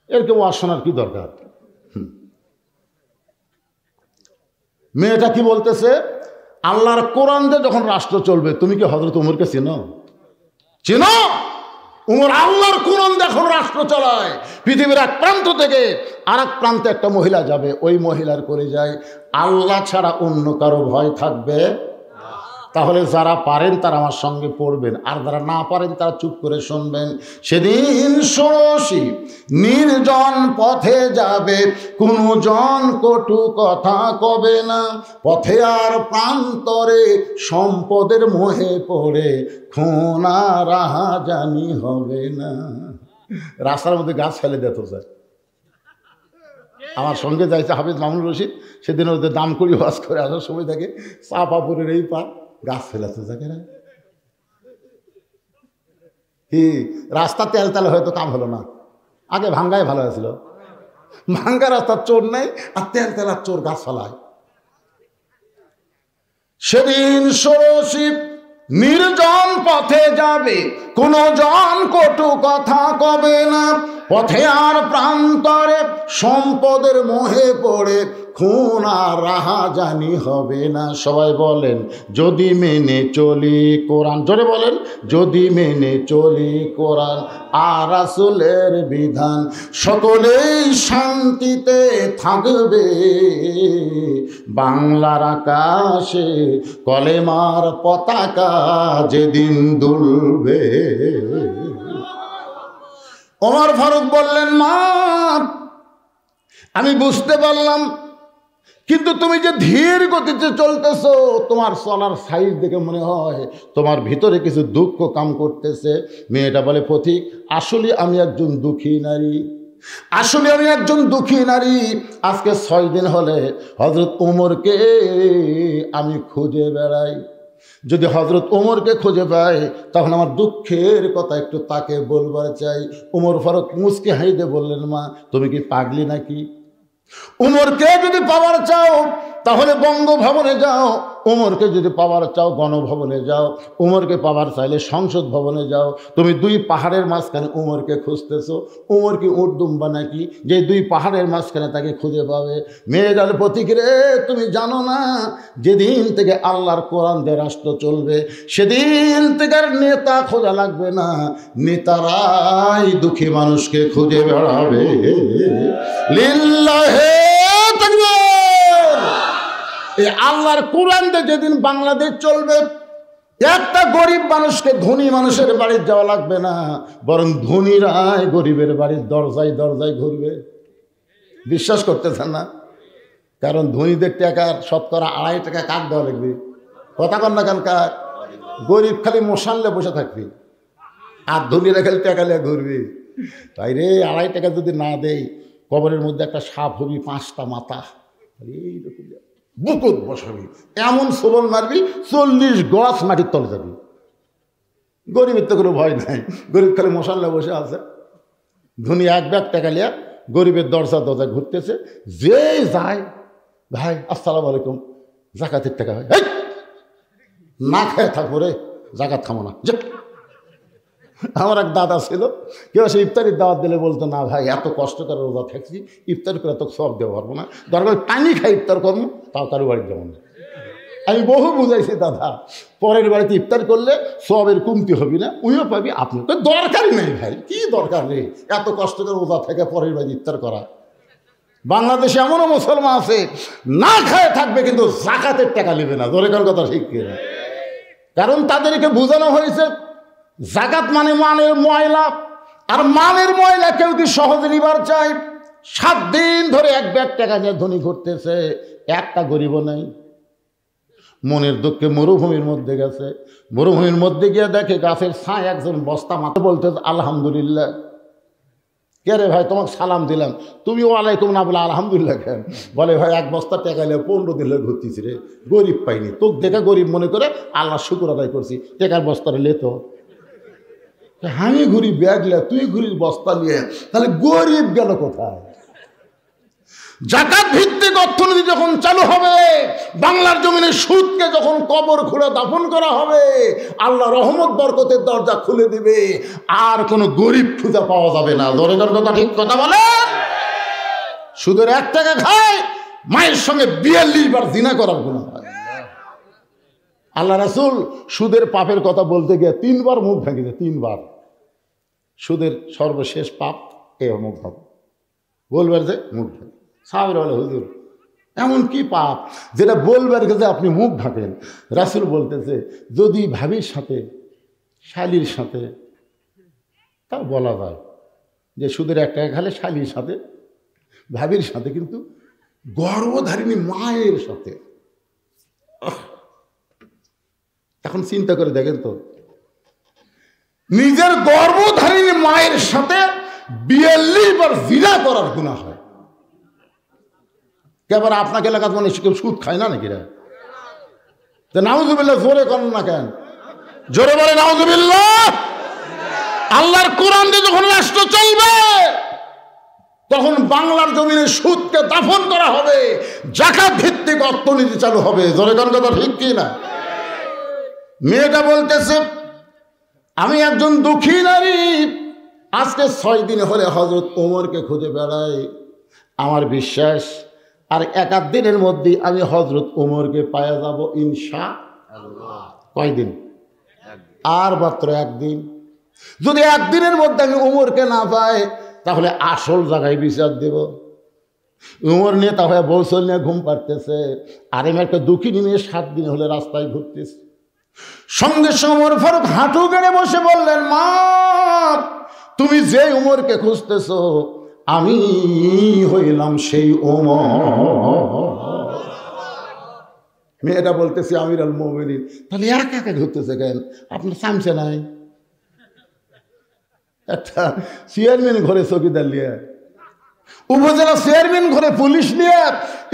এর কেউ শোনার কি দরকার? মেয়েটা কি বলতেছে, আল্লাহর কোরআন দিয়ে যখন রাষ্ট্র চলবে, তুমি কি হযরত ওমরকে চেনো? চেনো? ওমর আল্লাহর কোরআন দিয়ে এখন রাষ্ট্র চালায়। পৃথিবীর এক প্রান্ত থেকে আর এক প্রান্তে একটা মহিলা যাবে, ওই মহিলার করে যায় আল্লাহ ছাড়া অন্য কারো ভয় থাকবে। তাহলে যারা পারেন তারা আমার সঙ্গে পড়বেন, আর যারা না পারেন তারা চুপ করে শুনবেন। সেদিন ষোড়শী নির্জন পথে যাবে, কোনো জন কটু কথা কবে না। পথে আর প্রান্তরে সম্পদের মোহে পড়ে খুন আর রাহাজানি হবে না। রাস্তার মধ্যে গাছ ফেলে দিত স্যার। আমার সঙ্গে যাইছে হাফিজ মামুনুর রশিদ, সেদিন ওদের দাম করি ওয়াজ করে আসার সময় থাকে চাপাপুরের এই পা গাছ ফেলাতে থাকে না। কি রাস্তা তেল তেলে হয়তো কাম হলো না, আগে ভাঙ্গায় ভালো হয়েছিল। ভাঙ্গা রাস্তার চোর নেই, আর তেল তেলার চোর গাছ ফেলায়। সেদিন ষোড়শী নির্জন পথে যাবে, কোনো জন কটু কথা কবে না। পথে আর প্রান্তরে সম্পদের মোহে পড়ে খুন আর রাহাজানি হবে না। সবাই বলেন, যদি মেনে চলি কোরআন। জোরে বলেন, যদি মেনে চলি কোরআন আর রাসূলের বিধান, সকলেই শান্তিতে থাকবে। বাংলার আকাশে কলেমার পতাকা যেদিন দুলবে। ওমর ফারুক বললেন, মা আমি বুঝতে পারলাম, কিন্তু তুমি যে ধীর গতিতে চলতেছো, তোমার চলার সাইজ দেখে মনে হয় তোমার ভিতরে কিছু দুঃখ কাম করতেছে। মেয়েটা বলে, পথিক আসলে আমি একজন দুঃখী নারী, আসলে আমি একজন দুঃখী নারী। আজকে 6 দিন হলে হযরত ওমরকে আমি খুঁজে বেড়াই। যদি হযরত ওমরকে খুঁজে পাই, তখন আমার দুঃখের কথা একটু তাকে বলবার চাই। ওমর ফারুক মুচকি হাসিয়ে বললেন, মা তুমি কি পাগলি নাকি? ওমরকে যদি পাওয়ার চাও তাহলে বঙ্গভবনে যাও, ওমরকে যদি পাওয়ার চাও গণভবনে যাও, ওমরকে পাওয়ার চাইলে সংসদ ভবনে যাও। তুমি 2 পাহাড়ের মাঝখানে ওমরকে খুঁজতেছো, ওমর কি উট দুম্বা নাকি যে 2 পাহাড়ের মাঝখানে তাকে খুঁজে পাবে? মেয়ে গেল, পথিক রে তুমি জানো না, যেদিন থেকে আল্লাহর কোরআন দিয়ে রাষ্ট্র চলবে, সেদিন থেকে আর নেতা খোঁজা লাগবে না, নেতারাই দুঃখী মানুষকে খুঁজে বেড়াবে। লিল্লাহে তাকবীর। এই আল্লাহর কোরআন দিয়ে যেদিন বাংলাদেশ চলবে, একটা গরিব মানুষকে ধনী মানুষের বাড়ি যাওয়া লাগবে না, বরং ধনীরাই গরিবের বাড়ির দরজায় দরজায় ঘুরবে। বিশ্বাস করতেছেন না? কারণ ধনীদের টাকার শতকরা 2.5 টাকা কাক দেওয়া লাগবে। কথা কন না কেন? কাক। গরিব খালি মশানলে বসে থাকবি, আর ধনীরা খালি টাকা নিয়ে ঘুরবি। তাই রে 2.5 টাকা যদি না দেই, কবরের মধ্যে একটা সাপ হবি, 5টা মাথা, এইরকম বুকুত বসাবি, এমন সোবল মারবি 40 গজ মাটির তলে যাবি। গরিবের তো কোনো ভয় নাই, গরিব খালি মশানলে বসে আছে। ধনী 1 ব্যাগ টাকা লিয়া গরিবের দরজা দরজায় ঘুরতেছে। যে যায়, ভাই আসসালামু আলাইকুম, জাকাতের টাকা হয়, না খায় থাকবো রে, জাকাত খামো না। আমার এক দাদা ছিল, কেউ সে ইফতারির দাওয়াত দিলে বলতো, না ভাই এত কষ্ট করে রোজা থাকছি, ইফতার করে তো সব দেওয়া পারবো না, দরকার পানি খাই ইফতার করবো, তাও কারো বাড়ির যেমন না। আমি বহু বুঝাইছি, দাদা পরের বাড়িতে ইফতার করলে সবের কমতি হবি না, উইও পাবি, আপনি তো দরকারই নেই ভাই, কি দরকার নেই এত কষ্ট করে রোজা থেকে পরের বাড়ি ইফতার করা। বাংলাদেশে এমনও মুসলমান আছে না খায় থাকবে কিন্তু জাকাতের টাকা নেবে না। দরকার কথা ঠিক কিনা? কারণ তাদেরকে বোঝানো হয়েছে জাকাত মানে মানের ময়লা, আর মানের ময়লা কেউ কি সহজে নিবার চায়? 7 দিন ধরে 1 ব্যাগ টাকা নিয়ে ধনী ঘুরতেছে, একটা গরিবও নেই। মনের দুঃখে মরুভূমির মধ্যে গেছে, মরুভূমির মধ্যে গিয়ে দেখে গাছের ছায় একজন বস্তা মাথা বলতে, আলহামদুলিল্লাহ। কে রে ভাই, তোমাকে সালাম দিলাম, তুমি ওয়ালাইকুম না বলে আলহামদুলিল্লাহ কেন? বলে ভাই 1 বস্তা টাকা নিয়ে 15 দিন ঘুরতেছি রে, গরিব পাইনি, তোকে দেখে গরিব মনে করে আল্লাহ শুকুর আদায় করছি, টাকার বস্তাটা লে তো। আমি ঘুরি ব্যাগ লিয়া, তুই ঘুরির বস্তা নিয়ে, তাহলে গরিব গেল কোথায়? জাকাত ভিত্তিক অর্থনীতি যখন চালু হবে, বাংলার জমিনে সুদকে যখন কবর খুঁড়ে দাফন করা হবে, আল্লাহ রহমত বরকতের দরজা খুলে দিবে, আর কোনো গরিব খুঁজে পাওয়া যাবে না। দরকার কথা ঠিক কথা বলে। সুদের 1 টাকা খায়, মায়ের সঙ্গে 42 বার জিনা করার গুনাহ হয়। আল্লাহ রাসূল সুদের পাপের কথা বলতে গিয়ে 3 বার মুখ ভেঙেছে, 3 বার। সুদের সর্বশেষ পাপ এ মুখ ভাব বলবার যে মুখ ঢাকে। সাহাবীরা বলে, হুজুর এমন কি পাপ যেটা বলবার গেছে আপনি মুখ ঢাকেন? রাসূল বলতেছে, যদি ভাবির সাথে, শালীর সাথে, তা বলা যায় যে সুদের 1 টাকা খালে শালীর সাথে, ভাবির সাথে, কিন্তু গর্ভধারিণী মায়ের সাথে। এখন চিন্তা করে দেখেন তো, নিজের গর্ভধারিণী মায়ের সাথে 42 বার জিনা করার গুনাহ হয়। কেবল আপনাকে এলাকার মানে কেউ সুদ খায় না নাকি রে? নাউজুবিল্লাহ জোরে করেন না কেন? জোরে বলে নাউজুবিল্লাহ। আল্লাহর কোরআন দিয়ে যখন রাষ্ট্র চলবে, তখন বাংলার জমিনে সুদকে দাফন করা হবে, জাকাত ভিত্তিক অর্থনীতি চালু হবে। জোরে করেন কথা ঠিক কি না? মেয়েটা বলতেছে, আমি একজন দুঃখী নারী, আজকে 6 দিন হলে হযরত ওমরকে খুঁজে বেড়াই। আমার বিশ্বাস আর 1-8 দিনের মধ্যেই আমি হযরত ওমরকে পাওয়া যাব ইনশাআল্লাহ। কয়দিন? আর মাত্র 1 দিন। যদি 1 দিনের মধ্যে আমি ওমরকে না পাই, তাহলে আসল জায়গায় বিচার দেব। ওমর নেতা হয়ে বৌসল নিয়ে ঘুম পাড়তেছে, আর আমি একটা দুঃখিনী মেয়ে 7 দিন হলে রাস্তায় ঘুরতেছে। সঙ্গে সঙ্গে ওমর ফারুক হাঁটু গেড়ে বসে বললেন, মা তুমি যে ওমরকে খুঁজতেছো, আমি হইলাম সেই ওমর। মেয়েটা বলতেছি, আমিরুল মুমিনিন, তাহলে একা একা ঘুরতেছে কেন? আপনার চামচে নাই? একটা চেয়ারম্যান ঘরে চৌকিদার লিয়া, উপজেলা চেয়ারম্যান ঘরে পুলিশ লিয়া,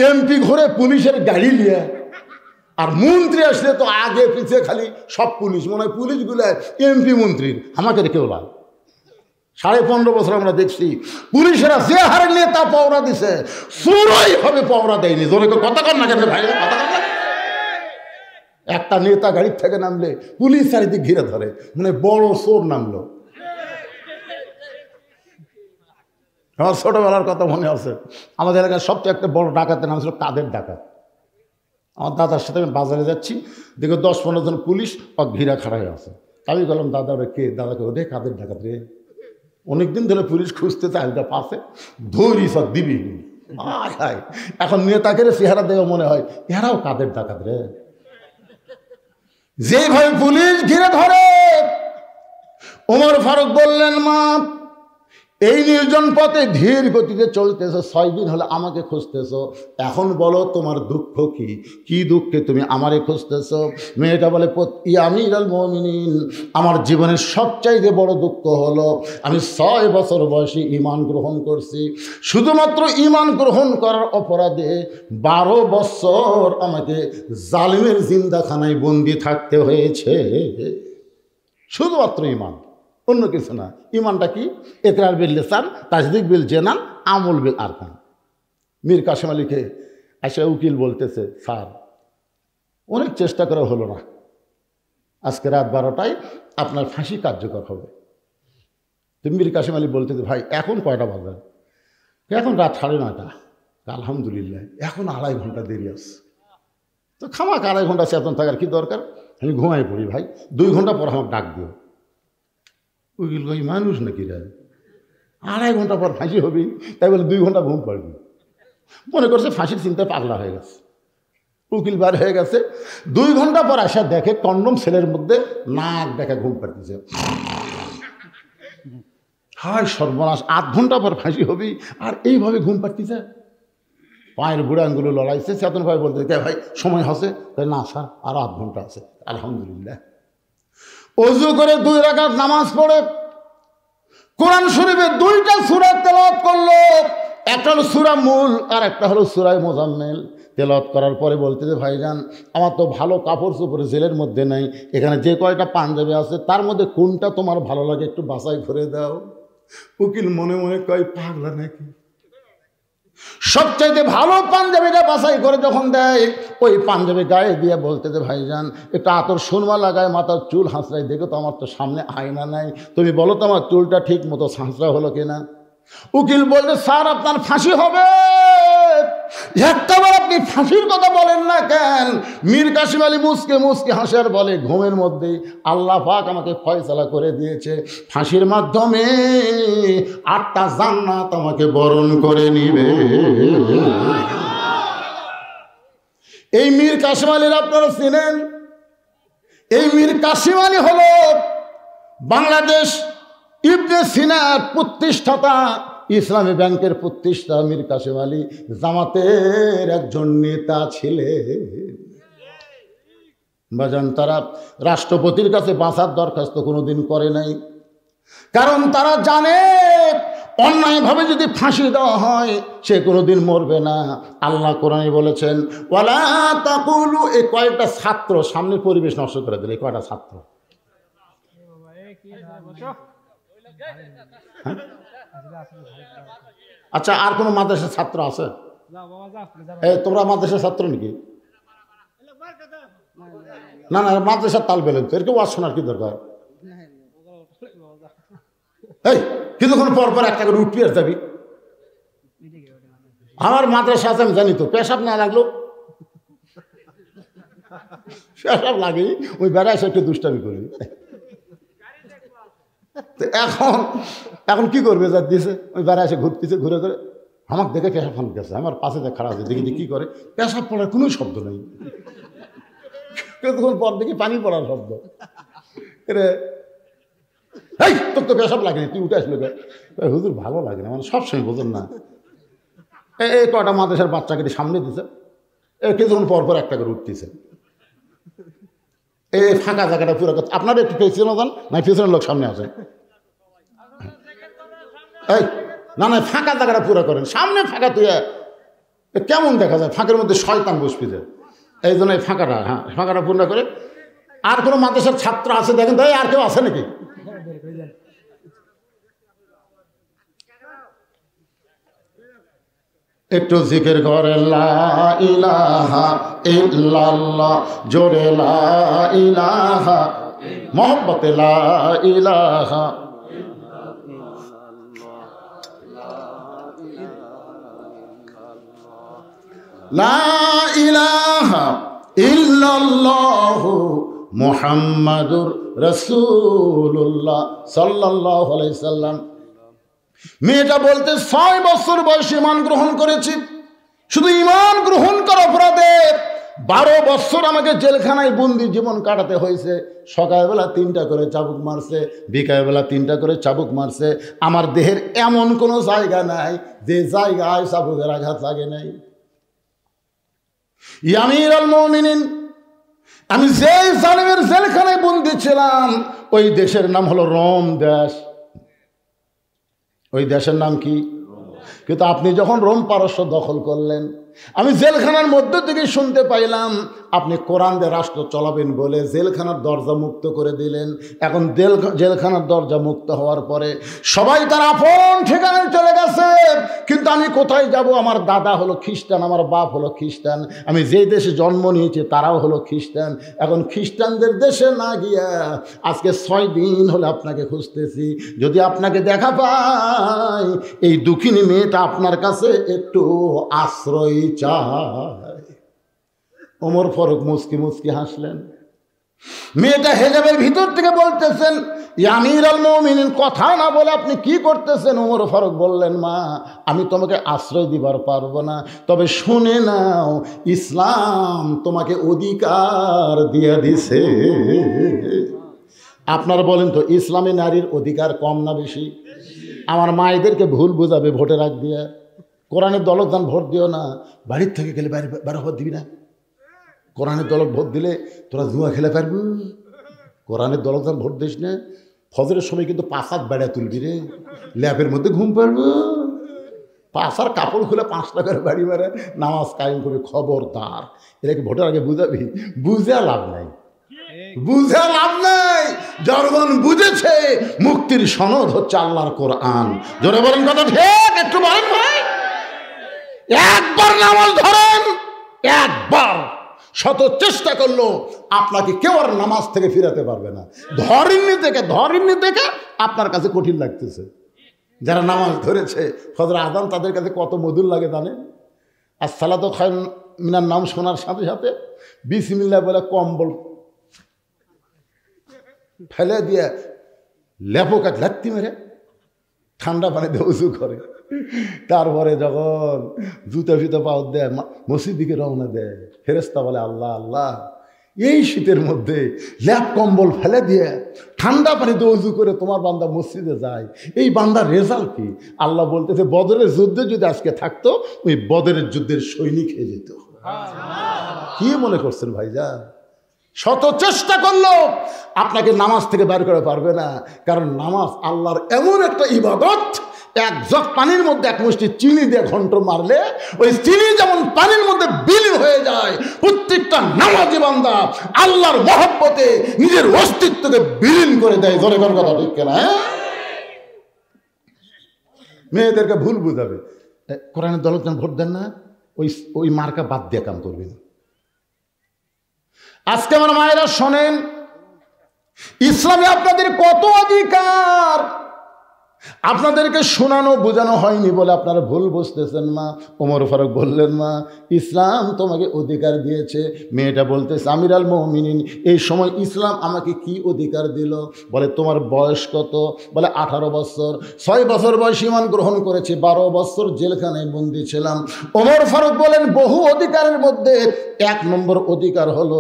এমপি ঘরে পুলিশের গাড়ি লিয়া, আর মন্ত্রী আসলে তো আগে পিছিয়ে খালি সব পুলিশ, মনে হয় পুলিশগুলো এমপি মন্ত্রীর। আমাকে রেখে ওলা 15.5 বছর আমরা দেখছি পুলিশেরা যে হারে নেতা পাওনা দিছে, চোরই হবে পাওনা দেয়নি। জোরে কথা কর না কেন ভাই? একটা নেতা গাড়ির থেকে নামলে পুলিশ চারিদিক ঘিরে ধরে, মানে বড় চোর নামলো। আমার ছোটবেলার কথা মনে আছে, আমাদের এলাকার সবচেয়ে একটা বড় ডাকাতের নাম ছিল কাদের ডাকাত। আমার দাদার সাথে আমি বাজারে যাচ্ছি, দেখো 10-15 জন পুলিশ ঘিরা খাড়া হয়ে আছে। আমি বললাম, দাদা ওরা কে? দাদাকে ওরে কাদের ডাকাত রে, অনেকদিন ধরে পুলিশ খুঁজতে চাইটা পাশে ধরি সব দিবি। এখন নেতাকে চেহারা দেখে মনে হয় এরাও কাদের ডাকাত রে। যেভাবে পুলিশ ঘিরে ধরে, ওমর ফারুক বললেন, মা এই নির্জন পথে ধীর গতিতে চলতেছো, 6 দিন হলে আমাকে খুঁজতেছো, এখন বলো তোমার দুঃখ কি? কি দুঃখে তুমি আমারে খুঁজতেছো? মেয়েটা বলে, ইয়া আমিরুল মুমিনিন, আমার জীবনের সবচাইতে বড় দুঃখ হলো আমি 6 বছর বয়সে ঈমান গ্রহণ করছি, শুধুমাত্র ঈমান গ্রহণ করার অপরাধে 12 বছর আমাকে জালিমের জিন্দাখানায় বন্দি থাকতে হয়েছে। শুধুমাত্র ঈমান, অন্য কিছু না। ঈমানটা কি? ইকরার বিল লিসান, তাসদিক বিল জানান, আমল বিল আরকান। মীর কাসেম আলীকে এসে উকিল বলতেছে, স্যার অনেক চেষ্টা করা হলো না, আজকে রাত 12টায় আপনার ফাঁসি কার্যকর হবে। তো মীর কাসেম আলী বলতেছে, ভাই এখন কয়টা বাজে? এখন রাত 9:30। আলহামদুলিল্লাহ, এখন 2.5 ঘন্টা দেরি আছে। তো খামাক 2.5 ঘন্টা চেতন থাকার কি দরকার, আমি ঘুমাই পড়ি ভাই, 2 ঘন্টা পর আমাকে ডাক দিও। উকিল ভাই মানুষ নাকি রে, 2.5 ঘন্টা পর ফাঁসি হবি, তাই বলে 2 ঘন্টা ঘুম পাড়বি? মনে করছে ফাঁসির চিন্তায় পাগলা হয়ে গেছে। উকিল বার হয়ে গেছে, 2 ঘন্টা পর আসা দেখে কন্ডম সেলের মধ্যে নাক দেখা ঘুম পাড়তেছে। হায় সর্বনাশ, 8 ঘন্টা পর ফাঁসি হবি আর এইভাবে ঘুম পাড়তেছে। পায়ের বুড়া আঙ্গুলো লড়াইছে। চেতন ভাই বলতে, কে ভাই সময় আছে? তাই না স্যার, আর 8 ঘন্টা আছে। আলহামদুলিল্লাহ। ওযু করে 2 রাকাত নামাজ পড়ে কোরআন শরীফের 2টা সূরা তেলাওয়াত করলো। একটা হলো সূরা মূল আর একটা হলো সূরা মুজাম্মিল। তেলাওয়াত করার পরে বলতেছে, ভাইজান আমার তো ভালো কাপড় চোপড় জেলের মধ্যে নাই, এখানে যে কয়টা পাঞ্জাবি আছে তার মধ্যে কোনটা তোমার ভালো লাগে একটু বাছাই করে দাও। উকিল মনে মনে কয়, পাগলা নাকি? সবচাইতে ভালো পাঞ্জাবিটা বাছাই করে যখন দেয়, ওই পাঞ্জাবি গায়ে দিয়ে বলতেছে, ভাইজান একটু আতর সুরমা লাগায় মাথার চুল হাঁচড়াই, দেখো তো আমার তো সামনে আয়না নাই, তুমি বলো তো আমার চুলটা ঠিক মতো হাঁচড়া হলো কিনা। উকিল বলতে, স্যার আপনার ফাঁসি হবে। একটাবার আপনি ফাঁসির কথা বলেন না কেন? মীর কাসেম আলী মুসকে মুসকে হাসার বলে, ঘুমের মধ্যেই আল্লাহ পাক আমাকে ফয়সালা করে দিয়েছে, ফাঁসির মাধ্যমে 8টা জান্নাত আমাকে বরণ করে নিবে। এই মীর কাসেম আলীর আপনারা চিনেন? এই মীর কাসেম আলী হলো বাংলাদেশ ইবনে সিনার প্রতিষ্ঠাতা, ইসলামী ব্যাংকের প্রতিষ্ঠাতা মীর কাসেম আলী জামাতের একজন নেতা ছিলেন। বাজান, তারা রাষ্ট্রপতির কাছে বাঁচার দরখাস্ত কোনোদিন করে নাই, কারণ তারা জানে অন্যায়ভাবে যদি ফাঁসি দেওয়া হয় সে কোনোদিন মরবে না। আল্লাহ কোরআনে বলেছেন, ওয়ালা তাকুলু। এই কয়েকটা ছাত্র সামনের পরিবেশ নষ্ট করে দিল। এই কয়টা ছাত্র, আচ্ছা আর কোন মাদ্রাসার ছাত্র আছে? তোমরা মাদ্রাসার ছাত্র নাকি? না না, মাদ্রাসার তাল বেলেন তো, এরকম ওয়াজ শোনার কি দরকার? এই কিছুক্ষণ পর পর একটা করে উঠবি আর যাবি। আমার মাদ্রাসা আছে আমি জানি তো, পেশাব না লাগলো, পেশাব লাগেনি, ওই বেড়ায় একটু দুষ্টামি করবি। এখন এখন কি করবে? যা দিয়েছে ওই বেড়ায় এসে ঘুরতেছে, ঘুরে ঘুরে আমাকে দেখে পেশাব ফান গেছে, আমার পাশে খারাপ আছে, দেখি কি করে, পেশাব পড়ার কোনো শব্দ নেই, কিছুক্ষণ পর দেখি পানি পড়ার শব্দ। রে এই তোর তো পেশাব লাগেনি, তুই উঠে আসলো। হুজুর ভালো লাগে না, মানে সবসময় বোঝেন না। এই কটা মাদ্রাসার বাচ্চাকে সামনে দিছে, কিছুক্ষণ পর পর একটা করে উঠতেছে। এই ফাঁকা জায়গাটা পুরো, আপনারা একটু পেছনে যান না, পেছনের লোক সামনে আসে। এই না না, ফাঁকা জায়গাটা পুরো করেন, সামনে ফাঁকা তুই কেমন দেখা যায়, ফাঁকের মধ্যে শয়তান বসবি যায়, এই জন্য এই ফাঁকাটা, হ্যাঁ ফাঁকাটা পূর্ণ করে। আর কোনো মাদ্রাসার ছাত্র আছে দেখেন তো, আর কেউ আছে নাকি? একটু জিকির করে লা ইলাহা ইল্লাল্লাহ, জোরে লা ইলাহা, মোহব্বতে লা ইলাহা। লা ইলাহা ইল্লাল্লাহু মুহাম্মাদুর রাসূলুল্লাহ সাল্লাল্লাহু আলাইহি সাল্লাম। মেয়েটা বলতে 6 বছর বয়সে ঈমান গ্রহণ করেছি, শুধু ঈমান গ্রহণ করা অপরাধে 12 বছর আমাকে জেলখানায় বন্দি জীবন কাটাতে হয়েছে। সকালবেলা 3টা করে চাবুক মারছে, বিকালবেলা 3টা করে চাবুক মারছে। আমার দেহের এমন কোনো জায়গা নাই যে জায়গায় চাবুকের আঘাত লাগে নাই। ইয়া আমিরুল মুমিনিন, আমি যেই জালিমের জেলখানায় বন্দি ছিলাম ওই দেশের নাম হলো রোম দেশ। ওই দেশের নাম কি? কিন্তু আপনি যখন রোম পারস্য দখল করলেন, আমি জেলখানার মধ্য থেকে শুনতে পাইলাম আপনি কোরআন দিয়ে রাষ্ট্র চলাবেন বলে জেলখানার দরজা মুক্ত করে দিলেন। এখন জেলখানার দরজা মুক্ত হওয়ার পরে সবাই তার আপন ঠিকানায় চলে গেছে, কিন্তু আমি কোথায় যাব? আমার দাদা হলো খ্রিস্টান, আমার বাপ হলো খ্রিস্টান, আমি যেই দেশে জন্ম নিয়েছি তারাও হলো খ্রিস্টান। এখন খ্রিস্টানদের দেশে না গিয়া আজকে 6 দিন হলে আপনাকে খুঁজতেছি। যদি আপনাকে দেখা পাই, এই দুঃখিনী মেয়েটা আপনার কাছে একটু আশ্রয় চায়। ওমর ফারুক মুচকি মুচকি হাসলেন। মেয়েটা হেজাবের ভিতর থেকে বলতেছেন, ইয়া আমিরুল মুমিনিন, কথা না বলে আপনি কি করতেছেন? ওমর ফারুক বললেন, মা আমি তোমাকে আশ্রয় দিবার পারবো না, তবে শুনে নাও, ইসলাম তোমাকে অধিকার দিয়ে দিছে। আপনারা বলেন তো, ইসলামে নারীর অধিকার কম না বেশি? আমার মায়েদেরকে ভুল বুঝাবে ভোটের আগ দিয়ে। কোরআনের দলত দান ভোট দিও না, বাড়ির থেকে গেলে বাইরে ভোট দিবি না। কোরআনের দলত ভোট দিলে তোরা জুয়া খেলে পারবি। কোরআনের দলত দান ভোট দিস না, ফজরের সময় কিন্তু 5 হাত বেড়া তুলবি রে, ল্যাপের মধ্যে ঘুম পারবো। 5 আর কাপড় খুলে 5 টাকার বাড়ি মারে নামাজ কায়েম করবে। খবরদার, এটাকে ভোটের আগে বুঝাবি। বুঝে লাভ নাই, বুঝে লাভ নাই। জনগণ বুঝেছে মুক্তির সনদ হচ্ছে আল্লাহর কোরআন। জোরে বলেন কথা ঠিক? একটু বলেন ভাই। একবার নামাজ ধরেন, একবার শত চেষ্টা করলো আপনাকে কেউ আর নামাজ থেকে ফিরাতে পারবে না। ধরেননি থেকে আপনার কাছে কঠিন লাগতেছে। যারা নামাজ ধরেছে, ফজর আযান তাদের কাছে কত মধুর লাগে জানেন? আর সালাতু খায়রুম মিনান নাম শোনার সাথে সাথে বিসমিল্লাহ বলে কম্বল ফেলে দিয়ে লেপো কাট লাত্তি মেরে ঠান্ডা পানিতে উজু করে। তারপরে যখন জুতা ফিতা পাও দেয়, মসজিদ দিকে রওনা দেয়, ফেরেশতা বলে আল্লাহ আল্লাহ, এই শীতের মধ্যে ল্যাপ কম্বল ফেলে দিয়ে ঠান্ডা পানিতে উজু করে তোমার বান্দা মসজিদে যায়, এই বান্দার রেজাল্ট কি? আল্লাহ বলতেছে, বদরের যুদ্ধে যদি আজকে থাকতো, ওই বদরের যুদ্ধের সৈনিক হয়ে যেত। কি মনে করছেন ভাইজান? শত চেষ্টা করলো আপনাকে নামাজ থেকে বের করে পারবে না, কারণ নামাজ আল্লাহর এমন একটা ইবাদত, 1 জগ পানির মধ্যে 1 মুষ্টি চিনি দিয়ে ঘন্ট মারলে ওই চিনি যেমন পানির মধ্যে বিলীন হয়ে যায়, প্রত্যেকটা নামাজি বান্দা আল্লাহর মহব্বতে নিজের অস্তিত্বকে বিলীন করে দেয়। জোরে কোন কথা ঠিক কিনা? মেয়েদেরকে ভুল বুঝাবে, কোরআনের দলত ভোট দেন না, ওই মার্কা বাদ দিয়ে কাম করবেন। আজকে আমার মায়েরা শোনেন, ইসলামে আপনাদের কত অধিকার আপনাদেরকে শোনানো বোঝানো হয়নি বলে আপনারা ভুল বুঝতেছেন। মা ওমর ফারুক বললেন, মা ইসলাম তোমাকে অধিকার দিয়েছে। মেয়েটা বলতেছে, আমিরুল মুমিনিন, এই সময় ইসলাম আমাকে কি অধিকার দিল? বলে, তোমার বয়স কত? বলে 18 বছর। 6 বছর বয়স ঈমান গ্রহণ করেছে, 12 বছর জেলখানায় বন্দি ছিলাম। ওমর ফারুক বলেন, বহু অধিকারের মধ্যে 1 নম্বর অধিকার হলো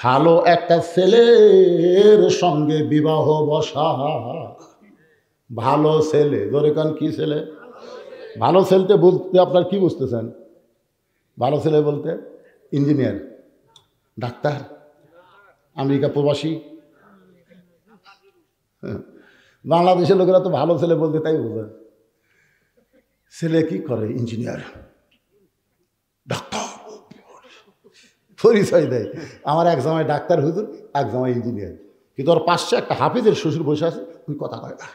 ভালো একটা ছেলের সঙ্গে বিবাহ বসা। ভালো ছেলে, ধরে কান কি ছেলে? ভালো ছেলেতে বলতে আপনার কি বুঝতেছেন? ভালো ছেলে বলতে ইঞ্জিনিয়ার, ডাক্তার, আমেরিকা প্রবাসী। বাংলাদেশের লোকেরা তো ভালো ছেলে বলতে তাই বোঝে। ছেলে কি করে? ইঞ্জিনিয়ার, ডাক্তার, পরিচয় দেয়। আমার এক জামাই ডাক্তার হুজুর, এক জামাই ইঞ্জিনিয়ার, কিন্তু ওর পাশে একটা হাফিজের শ্বশুর বসে আছে, ওই কথা কয় না,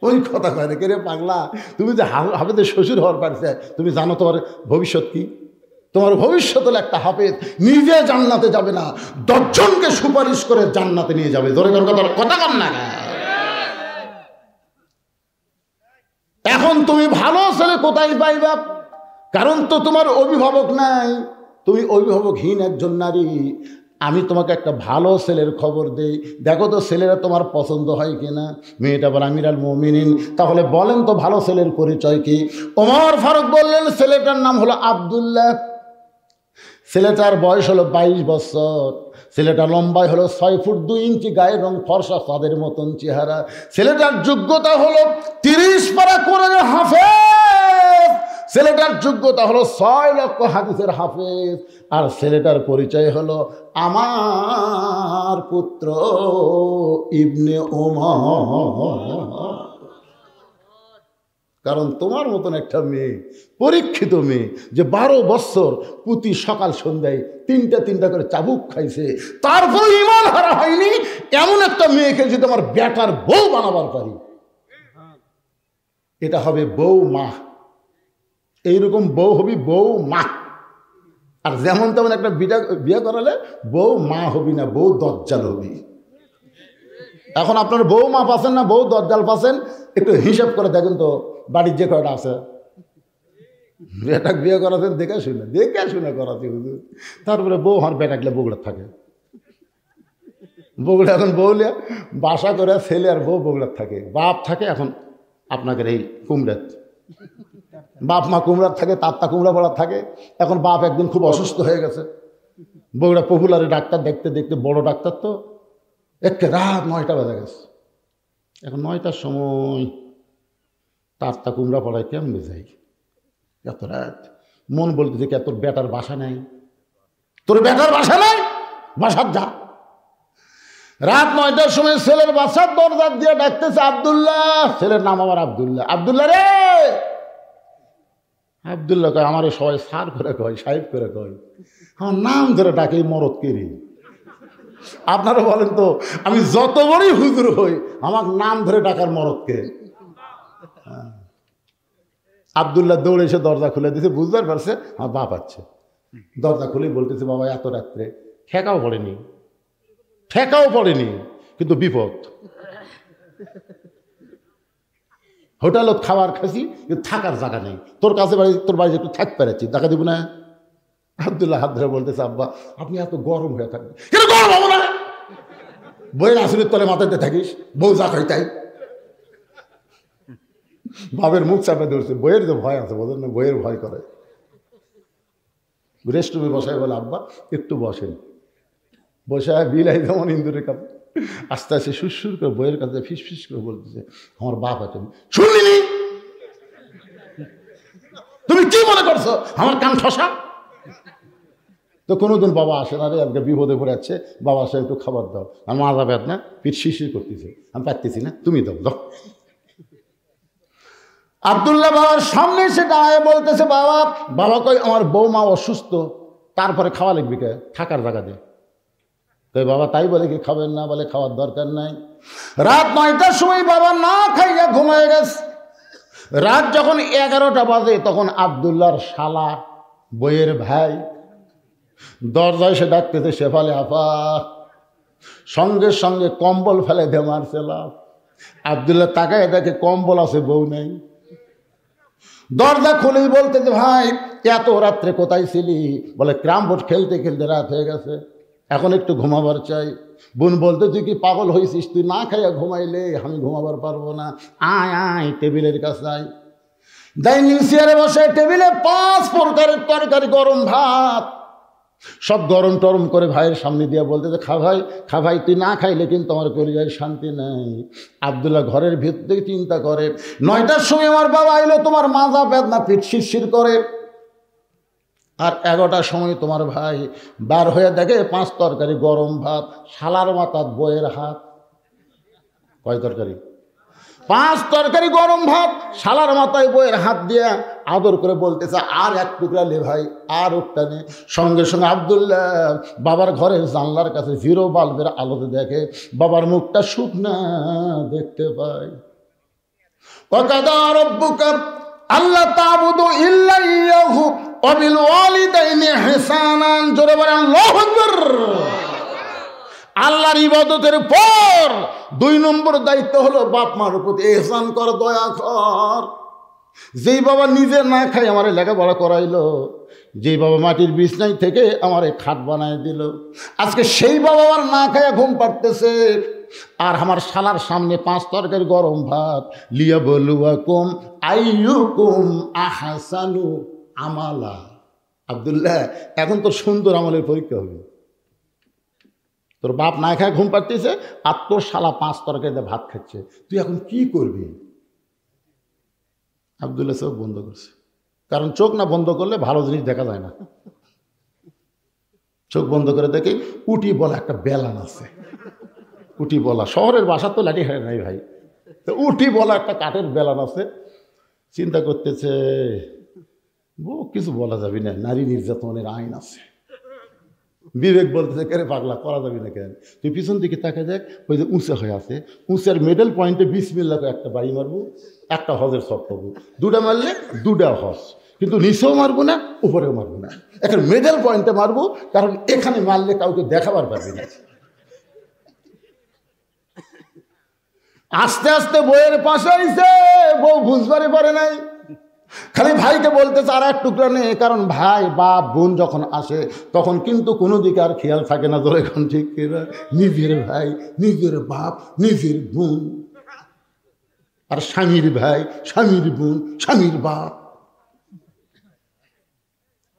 ওই কথা কয় না। কে রে পাগলা, তুমি যে হাফেজের শ্বশুর হওয়ার পারছে, তুমি জানো তোমার ভবিষ্যৎ কি? তোমার ভবিষ্যৎ হলো একটা হাফেজ নিজে জান্নাতে যাবে না, 10 জনকে সুপারিশ করে জান্নাতে নিয়ে যাবে। ধরে কথা কম না। এখন তুমি ভালো ছেলে কোথায় পাইবা? কারণ তো তোমার অভিভাবক নাই, তুমি অভিভাবকহীন একজন নারী। আমি তোমাকে একটা ভালো ছেলের খবর দেই, দেখো তো ছেলেরা তোমার পছন্দ হয় কিনা। মেয়েটা বলে, আমিরুল মুমিনিন, তাহলে বলেন তো ভালো ছেলের পরিচয় কি? ওমর ফারুক বললেন, ছেলেটার নাম হলো আব্দুল্লাহ। ছেলেটার বয়স হলো 22 বছর। ছেলেটা লম্বায় হলো 6 ফুট 2 ইঞ্চি, গায়ের রং ফর্সা, চাঁদের মতন চেহারা। ছেলেটার যোগ্যতা হলো 30 পারা কোরআনের হাফেজ। ছেলেটার যোগ্যতা হলো 6 লক্ষ হাদিসের হাফেজ। আর ছেলেটার পরিচয় হলো আমার পুত্র ইবনে ওমর। কারণ তোমার মতন একটা মেয়ে, পরীক্ষিত মেয়ে, যে 12 বছর প্রতি সকাল সন্ধ্যায় তিনটা করে চাবুক খাইছে, তারপর ঈমান হারা হয়নি, এমন একটা মেয়েকে যদি আমার বেটার বউ বানাবার পারি, এটা হবে বউ মা। এইরকম বউ হবি বউ মা। আর যেমন তেমন একটা বিয়ে করালে বউ মা হবি না, বউ দজ্জাল হবি। এখন আপনার বউ মা পাচ্ছেন না বউ দজ্জাল পাচ্ছেন, একটু হিসাব করে দেখেন তো বাড়ির যে কয়টা আছে। বেটাক বিয়ে করাছেন দেখে শুনে করাতে হুজুর। তারপরে বউ আমার বেটাকলে বগুড়া থাকে, বগুড়া এখন বউলিয়া বাসা করে ছেলে আর বউ বগুড়ার থাকে, বাপ থাকে এখন আপনাদের এই কুমড়াত। বাপ মা কুমড়ার থাকে, তাত্তা কুমড়া পড়ার থাকে। এখন বাপ একদিন খুব অসুস্থ হয়ে গেছে, বগুড়া পপুলারে ডাক্তার দেখতে দেখতে, বড় ডাক্তার তো, একে রাত 9টা বাজে গেছে। এখন 9টার সময় তাত্তা কুমড়া পড়ায় কেমনে যাই এত রাত? মন বলতেছে কে তোর বেটার বাসা নাই, তোর বেটার বাসা নাই, বাসার যা। রাত 9টার সময় ছেলের বাসার দরজা দিয়ে ডাকতেছে আব্দুল্লাহ। ছেলের নাম আমার আব্দুল্লাহ। আব্দুল্লাহ রে। আব্দুল্লাহ কয় আমার সবাই স্যার করে কয়, সাহেব করে কয়, আমার নাম ধরে ডাকে মরদ কেরি। আপনারা বলেন তো, আমি যত বড়ই হুজুর হই আমার নাম ধরে ডাকার মরদকে। আব্দুল্লাহ দৌড়ে এসে দরজা খুলে দিয়েছে, বুঝতে পারছে আমার বাপ আছে। দরজা খুলে বলতেছে বাবা এত রাত্রে ঠেকাও পড়েনি, কিন্তু বিপদ। হোটেলত খাবার খাসি, কিন্তু থাকার জায়গা নেই। তোর কাছে বাড়ি, তোর বাড়ি একটু থাকতে পারছি, টাকা দিব না? আব্দুল্লাহ হাত ধরে বলতেছে আব্বা আপনি এত গরম হয়ে থাকবেন, কিন্তু গরম হবো না, বইয়ের আসনের তলে মাথাতে থাকিস, বউ যা খাই তাই। বাবের মুখ চাপে ধরছে, বইয়ের যে ভয় আছে বোঝেন না, বইয়ের ভয় করে। রেস্টরুমে বসায় বলে আব্বা একটু বসেন। বসায় বিলাই যেমন ইন্দুরের কাছে আস্তে আস্তে সুরসুর করে বইয়ের কাছে ফিস করে বলতেছে আমার বাপ আছে। শুনলি তুমি কি মনে করছো আমার কান ঠসা? তো কোনোদিন বাবা আসে না রে, আজকে বিপদে পড়ে যাচ্ছে, বাবা আসে একটু খাবার দাও। আর মা যাবে না, পিঠ শিরশির করতেছে, আমি পারতেছি না, তুমি দাও। আব্দুল্লাহ বাবার সামনে এসে দাঁড়ায় বলতেছে বাবা কই আমার বৌমা অসুস্থ, তারপরে খাওয়া লাগবে কে, থাকার জায়গা দিয়ে। কই বাবা তাই বলে কি খাবেন না? বলে খাওয়ার দরকার নাই। রাত 9টার সময় বাবা না খাইয়া ঘুমায় গেছে। রাত যখন 11টা বাজে তখন আব্দুল্লাহর শালা বইয়ের ভাই দরজায় এসে ডাকতেছে, শেফালি আপা। সঙ্গে সঙ্গে কম্বল ফেলে দে মারছিলাম। আব্দুল্লাহ তাকায় দেখে কম্বল আছে, বউ নেই। দরজা খুলেই বলতেছে ভাই এত রাত্রে কোথায় ছিলি? বলে ক্রাম বোর্ড খেলতে খেলতে রাত হয়ে গেছে, এখন একটু ঘুমাবার চাই। বোন বলতে তুই কি পাগল হয়েছিস? তুই না খাইয়া ঘুমাইলে আমি ঘুমাবার পারবো না। আয় টেবিলের কাছে আয়। ডাইনিং চেয়ারে বসে টেবিলে 5 প্রকারের তরকারি, গরম ভাত, সব গরম টরম করে ভাইয়ের সামনে দিয়ে বলতেছে খা ভাই, তুই না খাইলে কিন্তু আমার কলিজায় শান্তি নাই। আব্দুল্লাহ ঘরের ভিতর থেকে চিন্তা করে 9টার সময় আমার বাবা আইলো, তোমার মাজা বেদনা, পিঠ শিরশির করে। আর 11টার সময় তোমার ভাই বার হয়ে দেখে 5 তরকারি গরম ভাত, শালার মাথার বইয়ের হাত। কয় তরকারি? 5 তরকারি গরম ভাত, শালার মাথায় বইয়ের হাত দিয়ে আদর করে বলতেছে আর 1 টুকরা লে ভাই, আর ওটা নে। সঙ্গে সঙ্গে আব্দুল্লাহ বাবার ঘরের জানলার কাছে 0 বাল্বের আলোতে দেখে বাবার মুখটা শুকনা দেখতে পায়। ওয়াকাদা রাব্বুকা আল্লা তা'বুদু ইল্লা ইয়াহু ওয়া বিল ওয়ালিদাইনি ইহসানান। জোরে বলেন আল্লাহু আকবার। আল্লাহর ইবাদতের পর 2 নম্বর দায়িত্ব হলো বাপ মার প্রতি ইহসান কর, দয়া কর। যেই বাবা নিজে না খাই আমারে লেখাপড়া করাইলো, যেই বাবা মাটির বিছনায় থেকে আমারে খাট বানায় দিল, আজকে সেই বাবা আমার না খাইয়া ঘুম পাড়তেছে। আর আমার শালার সামনে 5 তরকারি গরম ভাত, লিয়াবলুয়াকুম আইয়ুকুম আহসানু আমালা। আব্দুল্লাহ, এখন তোর সুন্দর আমলের পরীক্ষা হবে। তোর বাপ না খায় ঘুম পাড়তেছে, আর তোর শালা 5 তরকারিতে ভাত খাচ্ছে, তুই এখন কি করবি? আব্দুল্লাহ চোখ বন্ধ করছে, কারণ চোখ না বন্ধ করলে ভালো জিনিস দেখা যায় না। চোখ বন্ধ করে দেখি উটি বলা একটা বেলান আছে। উটি বলা, শহরের বাসা তো লাঠি হয় নাই ভাই, তো উটি বলা একটা কাঠের বেলান আছে। চিন্তা করতেছে, কিছু বলা যাবে না, নারী নির্যাতনের আইন আছে। বিবেক বলতেছে, কেরে পাগলা, করা যাবে না কেন? তুই পিছন দিকে তাকে দেখ, ওই যে উঁচা হয়ে আছে, উঁচার মিডল পয়েন্টে বিসমিল্লাহ একটা বাড়ি মারবো, একটা হজের সব পাবো। 2টা মারলে 2টা হজ, কিন্তু নিচেও মারবো না, উপরেও মারবো না, একটা মিডল পয়েন্টে মারবো, কারণ এখানে মারলে কাউকে দেখাবার পারবে না। আস্তে আস্তে বইয়ের পাশে আইছে, বউ বুঝবারে পারে নাই, খালি ভাইকে বলতেছে আর এক টুকরা নেই, কারণ ভাই বাপ বোন যখন আসে তখন কিন্তু কোনো দিকে আর খেয়াল থাকে না। ধরে এখন ঠিক কিনা, নিজের ভাই, নিজের বাপ, নিজের বোন, আর স্বামীর ভাই, স্বামীর বোন, স্বামীর বাপ,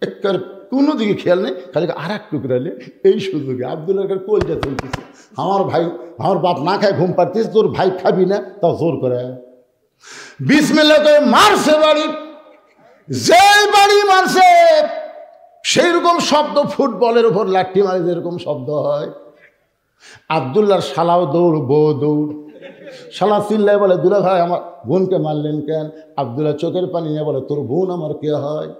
একবার কোনো দিকে খেয়াল নেই, খালি আর এক টুকরালে। এই সুযোগে আব্দুল্লাহর কলজা চলতেছে, আমার ভাই, আমার বাপ না খায় ঘুম পাড়তিস, তোর ভাই খাবি না, তাও জোর করে বিসমিল্লাহ করে মারছে বাড়ি। যেই বাড়ি মারছে সেই রকম শব্দ, ফুটবলের উপর লাঠি মারে যেরকম শব্দ হয়। আব্দুল্লাহর শালাও দৌড়, বউ দৌড়। শালা চিল্লায় বলে, দুলা ভাই আমার বোনকে মারলেন কেন? আব্দুল্লাহ চোখের পানি নিয়ে বলে, তোর বোন আমার কে হয়?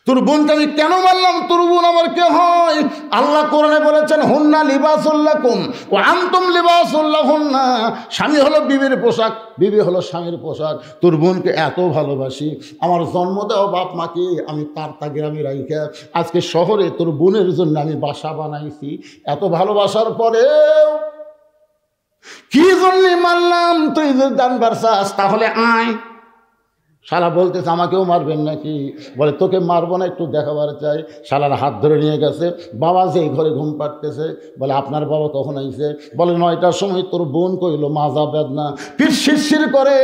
তোর বোনকে আমি কেন মারলাম? তোর বোন আমার কে হয়? আল্লাহ কোরআনে বলেছেন, হুন্না লিবাসুল্লাকুম ওয়া আনতুম লিবাসুল্লাহুন্না। স্বামী হলো বিবির পোশাক, বিবি হলো স্বামীর পোশাক। তোর বোনকে এত ভালোবাসি, আমার জন্ম দেওয়া বাপ মাকে আমি তার গ্রামে রাইখা আজকে শহরে তোর বোনের জন্য আমি বাসা বানাইছি। এত ভালোবাসার পরেও কি জন্য মারলাম? তুই যদি জানবার চাস তাহলে আয়। শালা বলতেছে, আমাকেও মারবেন নাকি? বলে, তোকে মারবো না, একটু দেখাবার চাই। শালার হাত ধরে নিয়ে গেছে, বাবা যেই ঘরে ঘুম পাড়তেছে, বলে, আপনার বাবা কখন আইছে? বলে, 9টার সময়। তোর বোন কইল মাজা বেদনা, পিঠ শিরশির করে,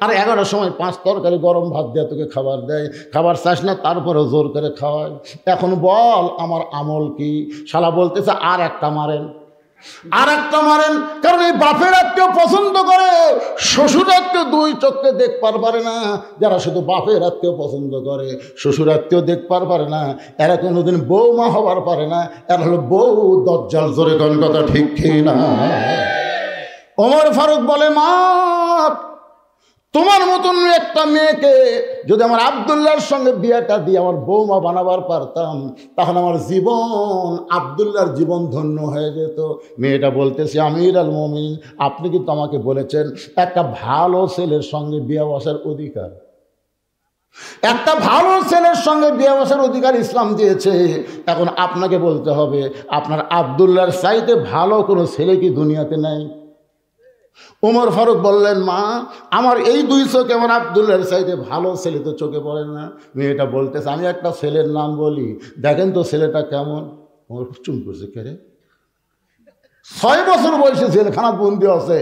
আর 11টার সময় 5 তরকারি গরম ভাত দিয়ে তোকে খাবার দেয়, খাবার চাস না, তারপরে জোর করে খাওয়ায়। এখন বল আমার আমল কি? শালা বলতেছে, আর একটা মারেন, আর একটা মারেন, কারণ এই বাপের আত্মীয় পছন্দ করে, শ্বশুর আত্মীয় 2 চোখে দেখবার পারে না। যারা শুধু বাপের আত্মীয় পছন্দ করে, শ্বশুর আত্মীয় দেখবার পারে না, এরা কোনোদিন বৌমা হবার পারে না। এরা হলো বউ দজ্জাল। জোরে কোন কথা ঠিক না? ওমর ফারুক বলে, মা, তোমার মতন একটা মেয়েকে যদি আমার আব্দুল্লাহর সঙ্গে বিয়েটা দিয়ে আমার বৌমা বানাবার পারতাম, তাহলে আমার জীবন, আব্দুল্লাহর জীবন ধন্য হয়ে যেত। মেয়েটা বলতেছে, আমির আল মুমিনিন, আপনি কিন্তু আমাকে বলেছেন একটা ভালো ছেলের সঙ্গে বিয়ে বসার অধিকার, একটা ভালো ছেলের সঙ্গে বিয়ে বসার অধিকার ইসলাম দিয়েছে। এখন আপনাকে বলতে হবে, আপনার আব্দুল্লাহর চাইতে ভালো কোনো ছেলে কি দুনিয়াতে নাই? ওমর ফারুক বললেন, মা, আমার এই 2 চোখে আমার আব্দুল্লাহর চাইতে ভালো ছেলে তো চোখে পড়ে না। মেয়েটা বলতেছে, আমি একটা ছেলের নাম বলি, দেখেন তো ছেলেটা কেমন। ওমর চুপ করছে, কে রে? 6 বছর বয়সে জেলখানা বন্দি আছে,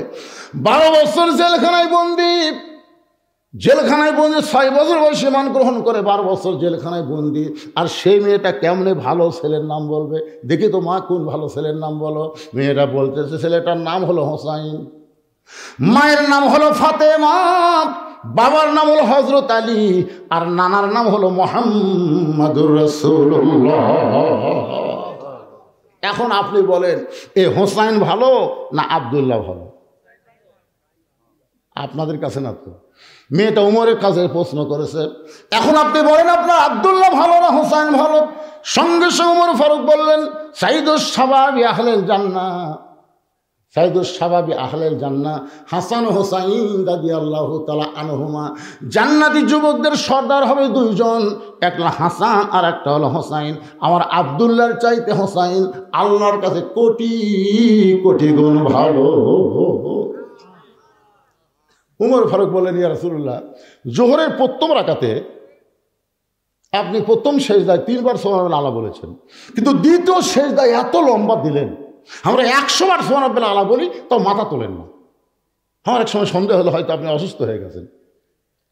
12 বছর জেলখানায় বন্দি, জেলখানায় বন্দি, 6 বছর বয়সে মান গ্রহণ করে, 12 বছর জেলখানায় বন্দি। আর সেই মেয়েটা কেমনে ভালো ছেলের নাম বলবে? দেখি তো মা, কোন ভালো ছেলের নাম বলো। মেয়েটা বলতেছে, ছেলেটার নাম হলো হোসাইন, মায়ের নাম হলো ফাতেমা, বাবার নাম হলো হযরত আলী, আর নানার নাম হলো মুহাম্মাদুর রাসূলুল্লাহ। এখন আপনি বলেন, এ হোসাইন ভালো না আব্দুল্লাহ ভালো? আপনাদের কাছে না তো, মেয়েটা উমরের কাছে প্রশ্ন করেছে। এখন আপনি বলেন, আপনার আব্দুল্লাহ ভালো না হোসাইন ভালো? সঙ্গে সঙ্গে উমর ফারুক বললেন, সাইদুস শাবাবি আহলেল জান্নাহ, সাইদুস শাবাবি আহলেল জান্নাহ হাসান ও হোসাইন রাদিয়াল্লাহু তাআলা আনহুমা। জান্নাতি যুবকদের সর্দার হবে 2 জন, একটা হাসান আর একটা হলো হোসাইন। আমার আব্দুল্লাহর চাইতে হোসাইন আল্লাহর কাছে কোটি কোটি গুণ ভালো। উমর ফারুক বললেন, ইয়া রাসূলুল্লাহ, জোহরের প্রথম রাকাতে আপনি প্রথম সেজদায় 3 বার সুবহানাল্লাহ আলা বলেছেন, কিন্তু দ্বিতীয় সেজদায় এত লম্বা দিলেন, আমরা 100 বার সুবহানাল্লাহ আলা বলি, তাও মাথা তোলেন না। আমার এক সময় সন্দেহ হলো হয়তো আপনি অসুস্থ হয়ে গেছেন।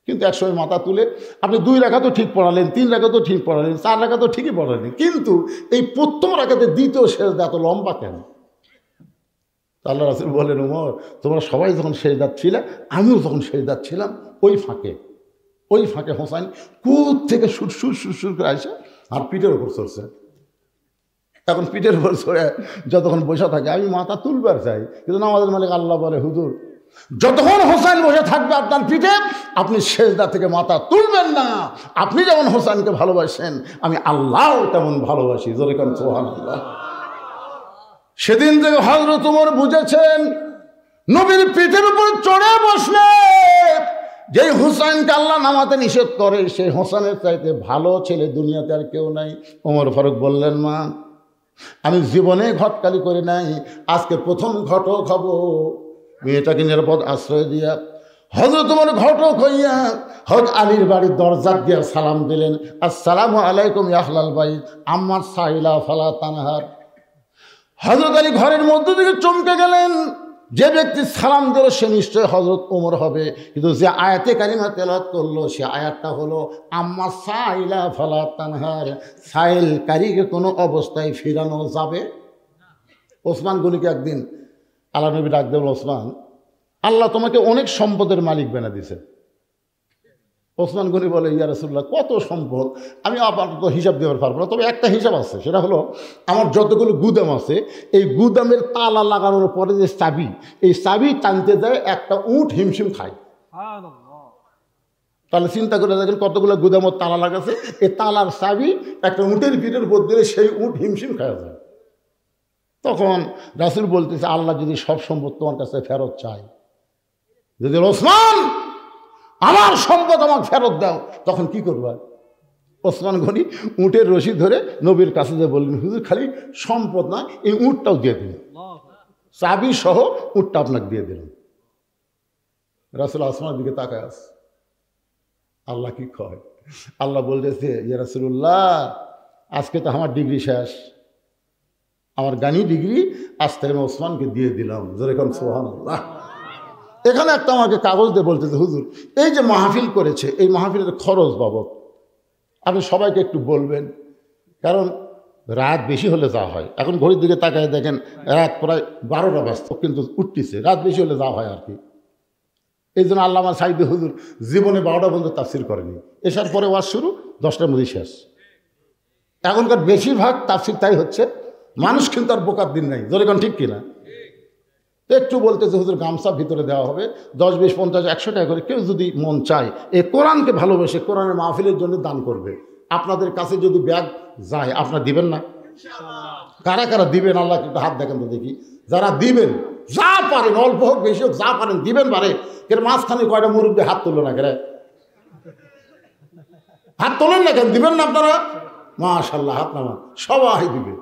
কিন্তু একসময় মাথা তুলে আপনি 2 রাকাতও ঠিক পড়ালেন, 3 রাকাতও ঠিক পড়ালেন, 4 রাকাতও ঠিকই পড়ালেন, কিন্তু এই প্রথম রাকাতে দ্বিতীয় সেজদা এত লম্বা কেন? আল্লাহ রাসূল বলেন, ওমর তোমরা সবাই যখন সেজদাত ছিলে, আমিও যখন সেজদাত ছিলাম, ওই ফাঁকে হোসাইন কুদ থেকে সুর করে আসে আর পিঠের উপর চড়ছে। এখন পিঠের উপর চড়ে যতক্ষণ বসে থাকে আমি মাথা তুলবার চাই, কিন্তু আমাদের মালিক আল্লাহ বলে, হুজুর যতক্ষণ হোসেন বসে থাকবে আপনার পিঠে, আপনি সেজদা থেকে মাথা তুলবেন না। আপনি যেমন হোসেনকে ভালোবাসেন, আমি আল্লাহ তেমন ভালোবাসি। জোরে কোন সুবহানাল্লাহ। সেদিন থেকে হযরত ওমর বুঝেছেন, নবীর পিঠের উপর চড়ে বসলে যেই হোসেনকে আল্লাহ নামাতে নিষেধ করে, সেই হোসেনের চাইতে ভালো ছেলে দুনিয়াতে আর কেউ নাই। ওমর ফারুক বললেন, মা আমি জীবনে ঘটকালি করে নাই, আজকে প্রথম ঘটক হব। মেয়েটাকে নিরাপদ আশ্রয় দিয়া হযরত ওমর ঘটক হইয়া হযরত আলীর বাড়ির দরজা দিয়া সালাম দিলেন, আসসালামু আলাইকুম ইয়া আহলাল বাইত আম্মা সাইলা ফালা তানহার। হযরত আলী ঘরের মধ্য থেকে চমকে গেলেন, যে ব্যক্তি সালাম দিল সে নিশ্চয় হযরত ওমর হবে, কিন্তু যে আয়াতে কারিমা তেলাওয়াত করলো সে আয়াতটা হলো আম্মা সাইলা ফালা তানহার, সাইল কারীকে কোনো অবস্থায় ফিরানো যাবে। ওসমান গনিকে একদিন আল্লাহ নবী ডাক দেন, ওসমান আল্লাহ তোমাকে অনেক সম্পদের মালিক বানা দিয়েছে। ওসমান গনি বলে, ইয়া রাসূলুল্লাহ কত সম্পদ, আমি আপাতত হিসাব দেওয়ার পারবো না, তবে একটা হিসাব আছে, সেটা হলো আমার যতগুলো গুদাম আছে, এই গুদামের তালা লাগানোর পরে যে চাবি, এই চাবি টানতে যায় একটা উট হিমশিম খায়। তাহলে চিন্তা করে দেখেন কতগুলো গুদামের তালা লাগাছে, এই তালার চাবি একটা উটের পিঠের উপর দিলে সেই উট হিমশিম খাওয়া যায়। তখন রাসূল বলতেছে, আল্লাহ যদি সব সম্পদ তোমার কাছে ফেরত চায়, যদি ওসমান আমার সম্পদ আমাকে ফেরত দাও, তখন কি করবা? ওসমান গনি উটের রশি ধরে নবীর কাছে যে বললেন, হুজুর খালি সম্পদ না, এই উটটাও দিয়ে দিলেন, চাবি সহ উটটা আপনাকে দিয়ে দিলেন। রাসূল আসমানের দিকে তাকায় আছে, আল্লাহ কি কয়? আল্লাহ বলতেছে, ইয়া রাসূলুল্লাহ আজকে তো আমার ডিগ্রি শেষ, আমার গানি ডিগ্রি আজ থেকে আমি ওসমানকে দিয়ে দিলাম। যেরকম সুবহানাল্লাহ। এখানে একটা আমাকে কাগজ দিয়ে বলতেছে, হুজুর এই যে মাহফিল করেছে, এই মাহফিলের খরচ বাবদ আপনি সবাইকে একটু বলবেন, কারণ রাত বেশি হলে যা হয়, এখন ঘড়ির দিকে তাকায় দেখেন রাত প্রায় 12টা বাজত, কিন্তু উঠতেছে, রাত বেশি হলে যা হয় আর কি। এই জন্য আল্লামা সাঈদী হুজুর জীবনে 12টা পর্যন্ত তাফসীর করেনি, এসার পরে ওয়াজ শুরু, 10টার মধ্যে শেষ। এখনকার বেশিরভাগ তাফসীর তাই হচ্ছে, মানুষ কিন্তু আর বোকার দিন নাই। যেরকম ঠিক কিনা? একটু বলতেছে হুজুর গামছা ভিতরে দেওয়া হবে 10, 20, 50, 100 টাকা করে, কেউ যদি মন চায় এই কোরআনকে ভালোবেসে কোরআনের মাহফিলের জন্য দান করবে। আপনাদের কাছে যদি ব্যাগ যায় আপনারা দিবেন না? কারা কারা দিবেন আল্লাহ একটু হাত দেখেন তো দেখি। যারা দিবেন, যা পারেন, অল্প হোক বেশি হোক, যা পারেন দিবেন। পারে এর মাঝখানে কয়টা মুরব্বী হাত তুললো না, কেন হাত তোলেন না কেন? দিবেন না আপনারা? মাশাআল্লাহ, হাত নামান, সবাই দিবে,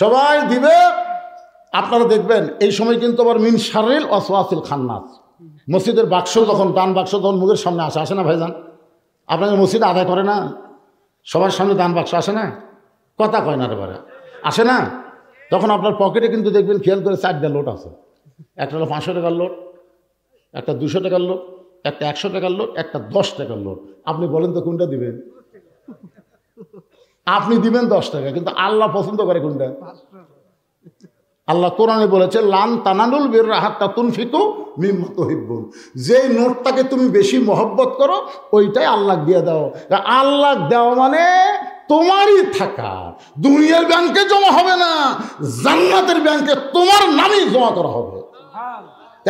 সবাই দিবে। আপনারা দেখবেন এই সময় কিন্তু আবার মিন শাররিল ওয়াসওয়াসিল খান্নাস, মসজিদের বাক্স যখন, দান বাক্স যখন মুখের সামনে আসে, আসে না ভাইজান? আপনাদের মসজিদে আদায় করে না? সবার সামনে দান বাক্স আসে না? কথা কয় না, এবারে আসে না? তখন আপনার পকেটে কিন্তু দেখবেন, খেয়াল করে 4টা লোট আছে। একটা হলো 500 টাকার লোট, একটা 200 টাকার লোট, একটা 100 টাকার লোট, একটা 10 টাকার লোট। আপনি বলেন তো কোনটা দিবেন? আপনি দিবেন 10 টাকা, কিন্তু আল্লাহ পছন্দ করে কোনটা? আল্লাহ কোরআনে বলেছে, লান তানালুল বিররা হাত্তা তুনফিকু মিম্মা তুহিব্বুন, যেই নোটটাকে তুমি বেশি মহব্বত করো ওইটাই আল্লাহ দিয়ে দাও। আল্লাহ দেওয়া মানে তোমারই থাকা, দুনিয়ার ব্যাংকে জমা হবে না, জান্নাতের ব্যাংকে তোমার নামেই জমা করা হবে।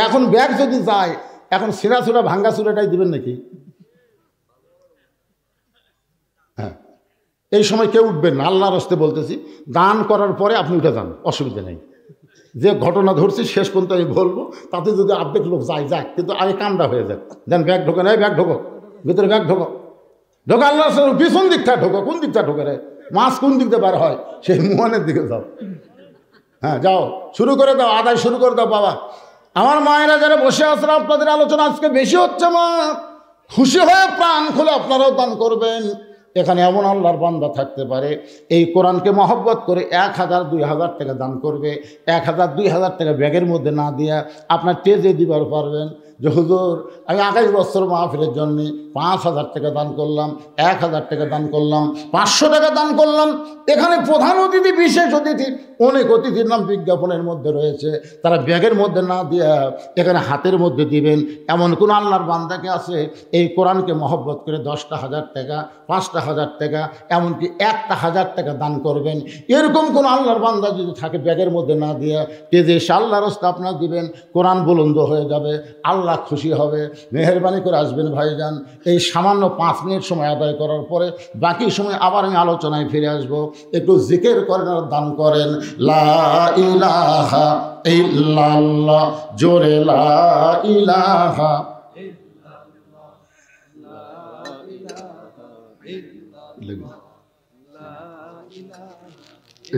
এখন ব্যাগ যদি যায়, এখন ছিঁড়া ভাঙ্গা চুরাটাই দিবেন নাকি? হ্যাঁ, এই সময় কেউ উঠবেন না, আল্লাহর রাস্তায় বলতেছি। দান করার পরে আপনি উঠে যান, অসুবিধা নেই। যে ঘটনা ধরছি শেষ পর্যন্ত আমি বলবো, তাতে যদি অর্ধেক লোক যায় যাক, কিন্তু আগে কামটা হয়ে যায়। দেন ব্যাগ ঢোকে, না ব্যাগ ঢোকো, ভিতরে ব্যাগ ঢোকো, ঢোকা আল্লাহ পিছন দিকটা ঢোকো। কোন দিকটা ঢোকে রে? মাছ কোন দিক দিয়ে বার হয়? সেই মুহানের দিকে যাও। হ্যাঁ যাও, শুরু করে দাও, আদায় শুরু করে দাও। বাবা আমার মায়েরা যারা বসে আছেন, আপনাদের আলোচনা আজকে বেশি হচ্ছে, মা খুশি হয়ে প্রাণ খুলে আপনারাও দান করবেন। এখানে এমন আল্লাহর বান্দা থাকতে পারে এই কোরআনকে মহব্বত করে 1000, 2000 টাকা দান করবে, 1000, 2000 টাকা ব্যাগের মধ্যে না দিয়া আপনার টেজে দিবার পারবেন। যে হুজুর আমি আগামী বছর মাহফিলের জন্য 5,000 টাকা দান করলাম, 1,000 টাকা দান করলাম, 500 টাকা দান করলাম। এখানে প্রধান অতিথি, বিশেষ অতিথি, অনেক অতিথির নাম বিজ্ঞাপনের মধ্যে রয়েছে। তারা ব্যাগের মধ্যে না দিয়ে এখানে হাতের মধ্যে দিবেন। এমন কোন আল্লাহর বান্দাকে আছে এই কোরআনকে মহব্বত করে 10,000 টাকা, 5,000 টাকা, এমনকি 1,000 টাকা দান করবেন? এরকম কোন আল্লাহর বান্দা যদি থাকে ব্যাগের মধ্যে না দিয়ে তেজে আল্লাহর রাস্তা আপনার দিবেন, কোরআন বুলন্দ হয়ে যাবে, আল্লাহ খুশি হবে। মেহেরবানি করে আসবেন ভাইজান। এই সামান্য 5 মিনিট সময় আদায় করার পরে বাকি সময় আবার আমি আলোচনায় ফিরে আসবো। একটু জিকির করেন আর দান করেন। লা ইলাহা ইল্লাল্লাহ, জোরে লা ইলাহা।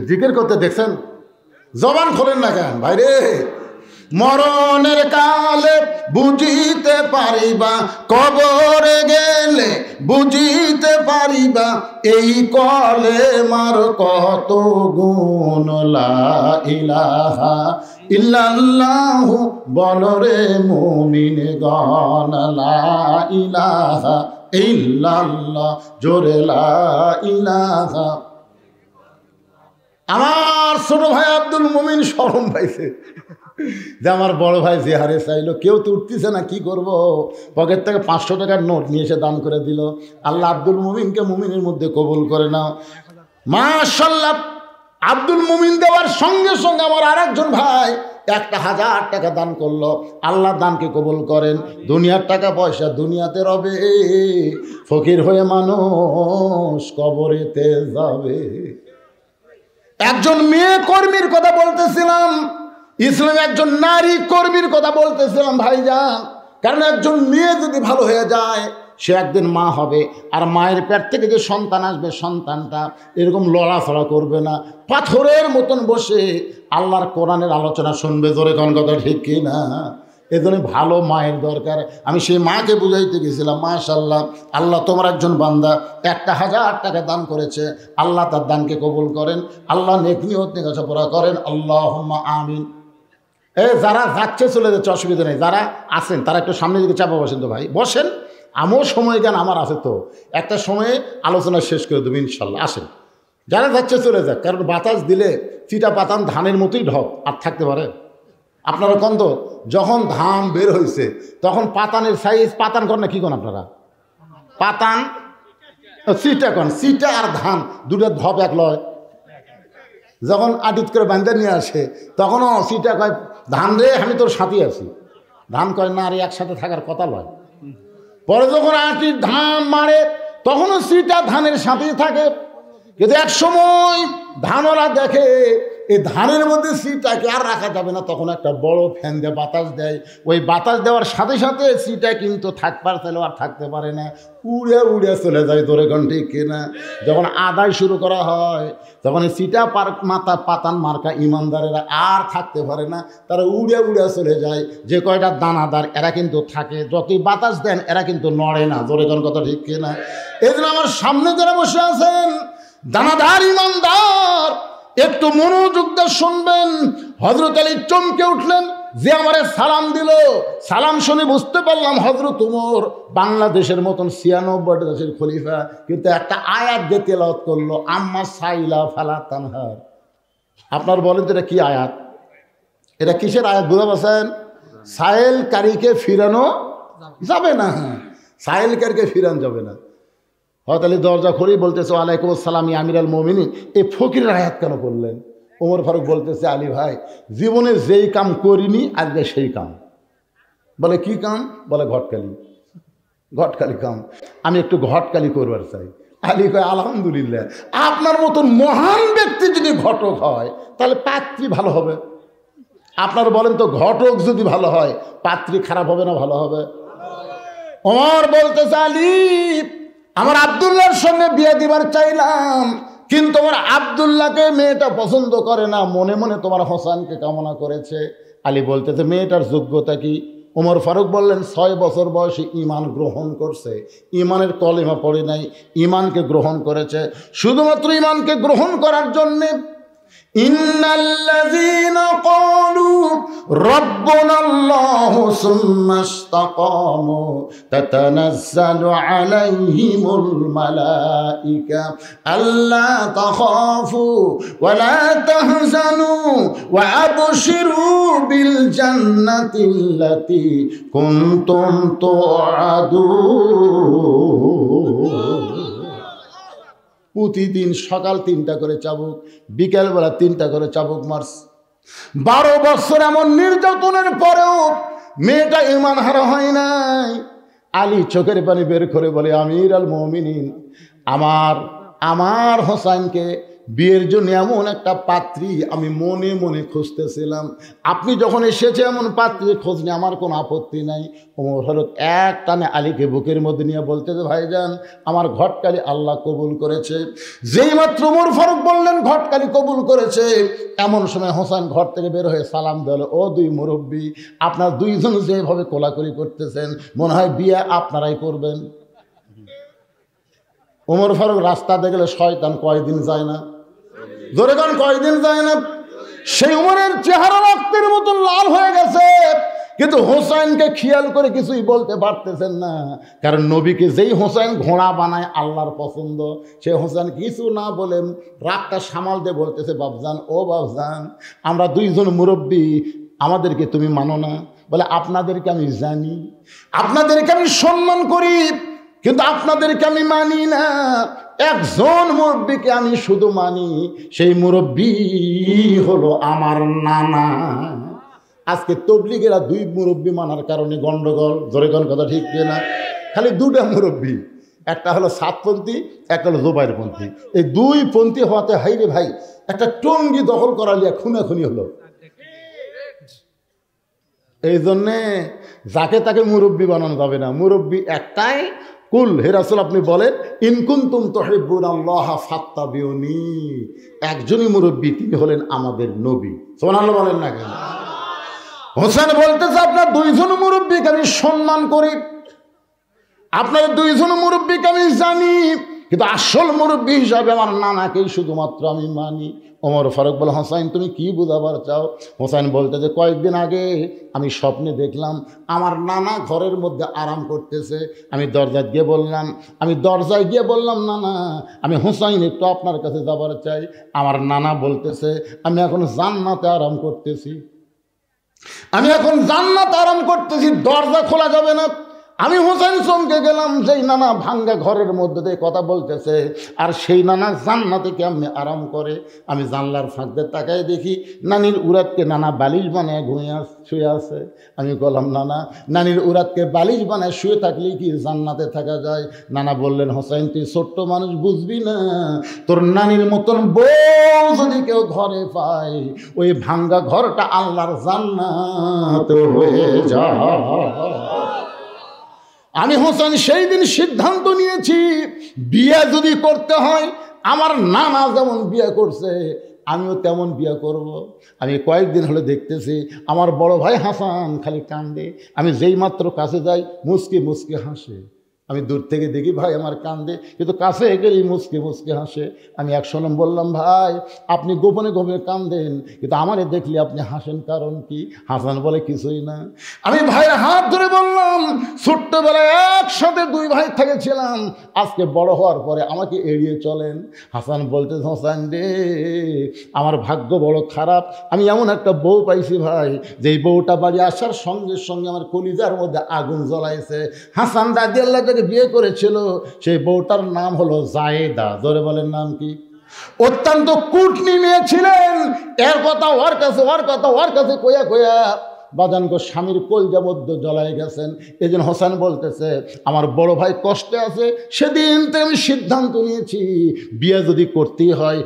জিকির করতে দেখছেন, জবান খোলেন না কেন ভাইরে? মরণের কালে বুঝিতে পারিবা, কবরে গেলে বুঝিতে পারিবা, এই কলেমার কত গুণ। লা ইলাহা ইল্লাল্লাহু বলরে মুমিনগণ, লা ইলাহা ইল্লাল্লাহ, জোরে লা ইলাহা। আমার ছোট ভাই আব্দুল মুমিন শরম পাইছে যে আমার বড় ভাই যে হারে চাইলো, কেউ তো উঠতেছে না, কি করব? পকেট থেকে 500 টাকার নোট নিয়ে এসে দান করে দিল। আল্লাহ আব্দুল মুমিনকে মুমিনের মধ্যে কবুল করে নাও। মাশাআল্লাহ। আব্দুল মুমিন দেওয়ার সঙ্গে সঙ্গে আমার আরেকজন ভাই 1,000 টাকা দান করলো। আল্লাহ দানকে কবুল করেন। দুনিয়ার টাকা পয়সা দুনিয়াতে রবে, ফকির হয়ে মানুষ কবরেতে যাবে। একজন মেয়ে কর্মীর কথা বলতেছিলাম, ইসলামে একজন নারী কর্মীর কথা বলতেছিলাম ভাইজান। কারণ একজন মেয়ে যদি ভালো হয়ে যায় সে একদিন মা হবে, আর মায়ের পেট থেকে যে সন্তান আসবে সন্তানটা এরকম লড়াফড়া করবে না, পাথরের মতন বসে আল্লাহর কোরআনের আলোচনা শুনবে। জোরে কোন কথা ঠিক কি না? এজন্য ভালো মায়ের দরকার। আমি সেই মাকে বুঝাইতে গেছিলাম, মাশাআল্লাহ, আল্লাহ তোমার একজন বান্দা 1,000 টাকা দান করেছে, আল্লাহ তার দানকে কবুল করেন, আল্লাহ নেক নিয়ত নেকাশা করেন, আল্লাহুম্মা আমিন। যারা যাচ্ছে চলে যাচ্ছে অসুবিধা নেই, যারা আছেন তারা একটু সামনে দিকে চাপা বসেন তো ভাই, বসেন। আমিও সময় জ্ঞান আমার আছে, তো একটা সময়ে আলোচনা শেষ করে দেবো ইনশাল্লাহ। আসেন, যারা যাচ্ছে চলে যাক, কারণ বাতাস দিলে চিটা পাতান ধানের মতোই ঢক আর থাকতে পারে। আপনারা কোন তো যখন ধান বের হয়েছে তখন পাতানের সাইজ, পাতান করেন না কি কোন আপনারা? পাতান চিটা কন, চিটা আর ধান দুটো ধপ এক লয়। যখন আটিত করে বান্ধে নিয়ে আসে তখনও চিটা কয়, ধান রে আমি তোর সাথে আছি। ধান কয়, না রে একসাথে থাকার কথা লয়। পরে যখন আটির ধান মারে তখনও চিটা ধানের সাথেই থাকে। কিন্তু এক সময় ধানরা দেখে এই ধানের মধ্যে চিটাকে আর রাখা যাবে না, তখন একটা বড় ফ্যান দিয়ে বাতাস দেয়। ওই বাতাস দেওয়ার সাথে সাথে চিটা কিন্তু থাকবার চাইলেও আর থাকতে পারে না, উড়ে উড়ে চলে যায়। ধরে ঘন্টি কিনা যখন আদায় শুরু করা হয় তখন এই চিটা পাতান মার্কা ইমানদারেরা আর থাকতে পারে না, তারা উড়ে উড়ে চলে যায়। যে কয়টা দানাদার এরা কিন্তু থাকে, যতই বাতাস দেন এরা কিন্তু নড়ে না। ধরে কোন কথা ঠিক কিনা? এই জন্য আমার সামনে যারা বসে আছেন দানাদার ইমানদার, একটু মনোযোগ দিয়ে শুনবেন। হযরত আলী চমকে উঠলেন যে আমারে সালাম দিল। সালাম শুনে বুঝতে পারলাম হযরত ওমর বাংলাদেশের মতন 96 দেশের খলিফা, কিন্তু একটা আয়াত দিয়ে তেলাওয়াত করলো, আম্মা সাইলা ফালা তানহার। আপনার বলেন তো এটা কি আয়াত? এটা কিসের আয়াত বুঝতে পারছেন? সায়েলকারীকে ফিরানো যাবে না, সায়েলকারীকে ফিরানো যাবে না। হযরত আলী দরজা খুলেই বলতেছে, ওয়ালাইকুম আসসালাম ইয়া আমিরাল মুমিনিন। এই ফকিরের আয়াত কেন বললেন? ওমর ফারুক বলতেছে, আলী ভাই জীবনে যেই কাম করিনি আজকে সেই কাম। বলে কি কাম? বলে ঘটকালি। ঘটকালি কাম, আমি একটু ঘটকালি করবার চাই। আলী কয়, আলহামদুলিল্লাহ, আপনার মতন মহান ব্যক্তি যদি ঘটক হয় তাহলে পাত্রী ভালো হবে। আপনার বলেন তো, ঘটক যদি ভালো হয় পাত্রী খারাপ হবে না ভালো হবে? ওমর বলতেছে, আলী আমার আব্দুল্লাহর সঙ্গে বিয়ে দিবার চাইলাম, কিন্তু আমার আব্দুল্লাহকে মেয়েটা পছন্দ করে না, মনে মনে তোমার হোসেনকে কামনা করেছে। আলী বলতেছে, মেয়েটার যোগ্যতা কি? ওমর ফারুক বললেন, 6 বছর বয়সে ঈমান গ্রহণ করছে, ঈমানের কলেমা পড়ে নাই, ঈমানকে গ্রহণ করেছে। শুধুমাত্র ঈমানকে গ্রহণ করার জন্যে ইন্নাল্লাযীনা ক্বালু রাব্বুনাল্লাহু সুম্মা ইসতাকামু তাতানাজ্জালু আলাইহিমুল মালায়েকা আল্লা তাখাফু ওয়া লা তাহজানু ওয়া আবশিরু বিল জান্নাতিল্লাতী কুনতুম তুআদুন। প্রতিদিন সকাল 3টা করে চাবুক, বিকেলবেলা 3টা করে চাবুক মারছে। 12 বছর এমন নির্যাতনের পরেও মেয়েটা ঈমান হারা হয় নাই। আলী চোখের পানি বের করে বলে, আমির আল মুমিনিন, আমার হোসাইনকে বিয়ের জন্য এমন একটা পাত্রী আমি মনে মনে খুঁজতেছিলাম, আপনি যখন এসেছে এমন পাত্রী খোঁজ নিয়ে আমার কোনো আপত্তি নাই। ওমর ফারুক এক টানে আলীকে বুকের মধ্যে নিয়ে বলতেছে, ভাইজান আমার ঘটকালি আল্লাহ কবুল করেছে। যেই মাত্র ওমর ফারুক বললেন ঘটকালি কবুল করেছে, এমন সময় হোসেন ঘর থেকে বের হয়ে সালাম দিল, ও দুই মুরব্বী, আপনার দুইজন যেভাবে কোলাকুলি করতেছেন মনে হয় বিয়ে আপনারাই করবেন। ওমর ফারুক রাস্তা দেখলে শয়তান কয়দিন যায় না, ধরে গান কয়দিন যায় না। সেই উমরের চেহারা রক্তের মতো লাল হয়ে গেছে, কিন্তু হোসেনকে খেয়াল করে কিছুই বলতে পারতেছেন না, কারণ নবীকে যেই হোসেন ঘোড়া বানায় আল্লাহর পছন্দ, সে হোসেন কিছু না বলে রাগটা সামাল দিয়ে বলতেছে, বাবজান ও বাবজান, আমরা দুইজন মুরব্বী, আমাদেরকে তুমি মানো না? বলে আপনাদেরকে আমি জানি, আপনাদেরকে আমি সম্মান করি, কিন্তু আপনাদেরকে আমি মানি না। একজন মুরব্বীকে আমি শুধু মানি, সেই মুরব্বী হলো আমার নানা। আজকে তবলিগেরা দুই মুরব্বী মানার কারণে গন্ডগোল, জোরে কোন কথা ঠিক না? খালি দুটা মুরব্বী, একটা হলো সাতপন্থী, একটা হলো জোবাইরপন্থী। এই দুই পন্থী হওয়াতে হাইরে ভাই একটা টঙ্গি দখল করা লিয়া খুনাখুনি হলো। এই জন্যে যাকে তাকে মুরব্বী বানানো যাবে না, মুরব্বী একটাই। কুল হে রাসূল আপনি বলেন, ইন কুনতুম তুহিব্বুনাল্লাহ ফাত্তাবিউনি, একজনই মুরব্বী, তিনি হলেন আমাদের নবী। সুবহানাল্লাহ বলেন না কেন? হোসেন বলতেছে আপনার দুইজন মুরব্বীকে আমি সম্মান করি, আপনার দুইজন মুরব্বীকে আমি জানি, কিন্তু আসল মুরব্বী হিসাবে আমার নানাকেই শুধুমাত্র আমি মানি। ওমর ফারুক বলে, হোসাইন তুমি কি বুঝাবার চাও? হোসাইন বলতে যে কয়েকদিন আগে আমি স্বপ্নে দেখলাম আমার নানা ঘরের মধ্যে আরাম করতেছে। আমি দরজায় গিয়ে বললাম নানা, আমি হোসাইন একটু আপনার কাছে যাবার চাই। আমার নানা বলতেছে আমি এখন জান্নাতে আরাম করতেছি, দরজা খোলা যাবে না। আমি হোসেন চমকে গেলাম, যেই নানা ভাঙ্গা ঘরের মধ্যে দিয়ে কথা বলতেছে, আর সেই নানা জান্নাতে কেমনে আরাম করে। আমি জানলার ফাঁক দিয়ে তাকায় দেখি নানির উরাতকে নানা বালিশ বানায় শুয়ে আছে। আমি বললাম নানা, নানির উরাতকে বালিশ বানায় শুয়ে থাকলেই কি জান্নাতে থাকা যায়? নানা বললেন, হোসেন তুই ছোট্ট মানুষ, বুঝবি না, তোর নানির মতন বউ যদি কেউ ঘরে পায়, ওই ভাঙ্গা ঘরটা আল্লাহর জান্নাত হয়ে যায়। আমি হোসেন সেই দিন সিদ্ধান্ত নিয়েছি, বিয়ে যদি করতে হয় আমার নানা যেমন বিয়ে করছে আমিও তেমন বিয়ে করব। আমি কয়েকদিন হলে দেখতেছি আমার বড় ভাই হাসান খালি কান্দে, আমি যেই মাত্র কাছে যাই মুচকি মুচকি হাসে। আমি দূর থেকে দেখি ভাই আমার কান্দে, কিন্তু কাছে গেলেই মুচকি মুচকি হাসে। আমি এক সময় বললাম, ভাই আপনি গোপনে গোপনে কান্দেন, কিন্তু আমারে দেখলে আপনি হাসেন, কারণ কি? হাসান বলে, কিছুই না। আমি ভাইয়ের হাত ধরে বললাম, ছোট্টবেলায় একসাথে দুই ভাই থেকেছিলাম, আজকে বড় হওয়ার পরে আমাকে এড়িয়ে চলেন। হাসান বলতে, হোসেন রে আমার ভাগ্য বড় খারাপ, আমি এমন একটা বউ পাইছি ভাই, যেই বউটা বাড়ি আসার সঙ্গে সঙ্গে আমার কলিজার মধ্যে আগুন জ্বলাইছে। হাসান রাদিয়াল্লাহু তাআলা বিয়ে করেছিল, সেই বউটার নাম হলো জায়েদা। জোরে বলেন নাম কি? অত্যন্ত কুটনি মেয়ে ছিলেন। এর কথা ওর কাছে কয়া বাজানগো স্বামীর কলজা মধ্যে জ্বলাই গেছেন। এই জন্য হোসেন বলতেছে আমার বড় ভাই কষ্টে আছে, সেদিন তো আমি সিদ্ধান্ত নিয়েছি বিয়ে যদি করতেই হয়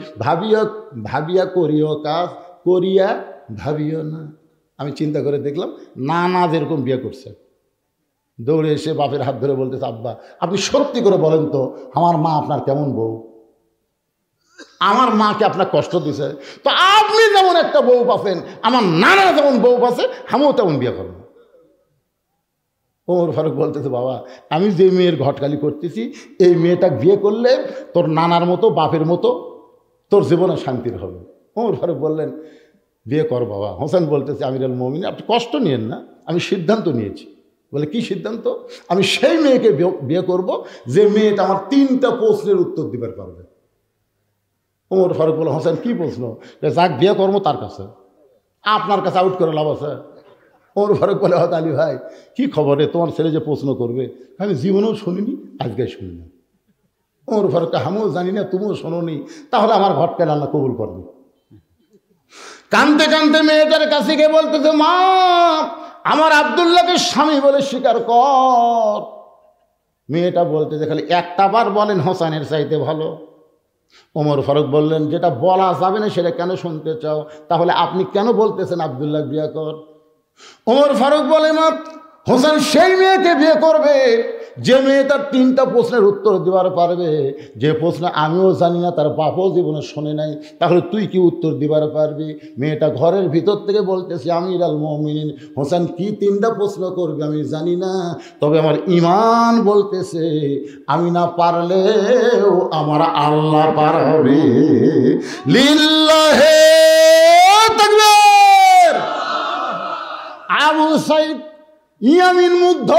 ভাবিয়া করিও কাজ, করিয়া ভাবিও না। আমি চিন্তা করে দেখলাম নানা যেরকম বিয়ে করছে, দৌড়ে এসে বাপের হাত ধরে বলতেছে, আব্বা আপনি সত্যি করে বলেন তো আমার মা আপনার কেমন বউ? আমার মাকে আপনার কষ্ট দিছে, তো আপনি যেমন একটা বউ পাচ্ছেন, আমার নানা যেমন বউ পাচ্ছে, আমিও তেমন বিয়ে করব। ওমর ফারুক বলতেছে, বাবা আমি যে মেয়ের ঘটকালি করতেছি, এই মেয়েটা বিয়ে করলে তোর নানার মতো বাপের মতো তোর জীবনে শান্তির হবে। ওমর ফারুক বললেন, বিয়ে কর বাবা। হোসেন বলতেছে, আমিরুল মুমিনিন আপনি কষ্ট নিয়েন না, আমি সিদ্ধান্ত নিয়েছি। বলে, কি সিদ্ধান্ত? আমি সেই মেয়েকে বিয়ে করব যে মেয়েটা আমার 3টা প্রশ্নের উত্তর দিবার পারবে। ওমর ফারুক বলে, হোসেন কি প্রশ্ন? যাক বিয়ে করবো তার কাছে, আপনার কাছে আউট করে লাভ আছে? ওমর ফারুক বলে, হয়তো আলী ভাই কি খবরে, তোমার ছেলে যে প্রশ্ন করবে আমি জীবনেও শুনিনি, আজকে শুনি না। ওমর ফারুককে, আমিও জানি না, তুমিও শোনোনি, তাহলে আমার ঘটকে আল্লাহ কবুল করবে। কানতে কানতে মেয়েটার কাছে গিয়ে বলতেছে, মা আমার আব্দুল্লাহকে স্বামী বলে স্বীকার কর। মেয়েটা বলতেছে, খালি একটা বার বলেন হোসেনের চাইতে ভালো। ওমর ফারুক বললেন, যেটা বলা যাবে না সেটা কেন শুনতে চাও? তাহলে আপনি কেন বলতেছেন আব্দুল্লাহ বিয়ে কর? ওমর ফারুক বলে, মা হোসেন সেই মেয়েকে বিয়ে করবে যে মেয়ে তার 3টা প্রশ্নের উত্তর দেওয়ার পারবে, যে প্রশ্ন আমিও জানি না, তার বাপও জীবনে শোনে নাই। তাহলে তুই কি উত্তর দিবার পারবি? মেয়েটা ঘরের ভিতর থেকে বলতেছে, আমিরুল মুমিনিন হোসেন কি 3টা প্রশ্ন করবে আমি জানি না, তবে আমার ঈমান বলতেছে আমি না পারলেও আমার আল্লাহ পারবে। লিল্লাহে তাকবীর। আবু সাইদ ইয়ামিন মুগ্ধ,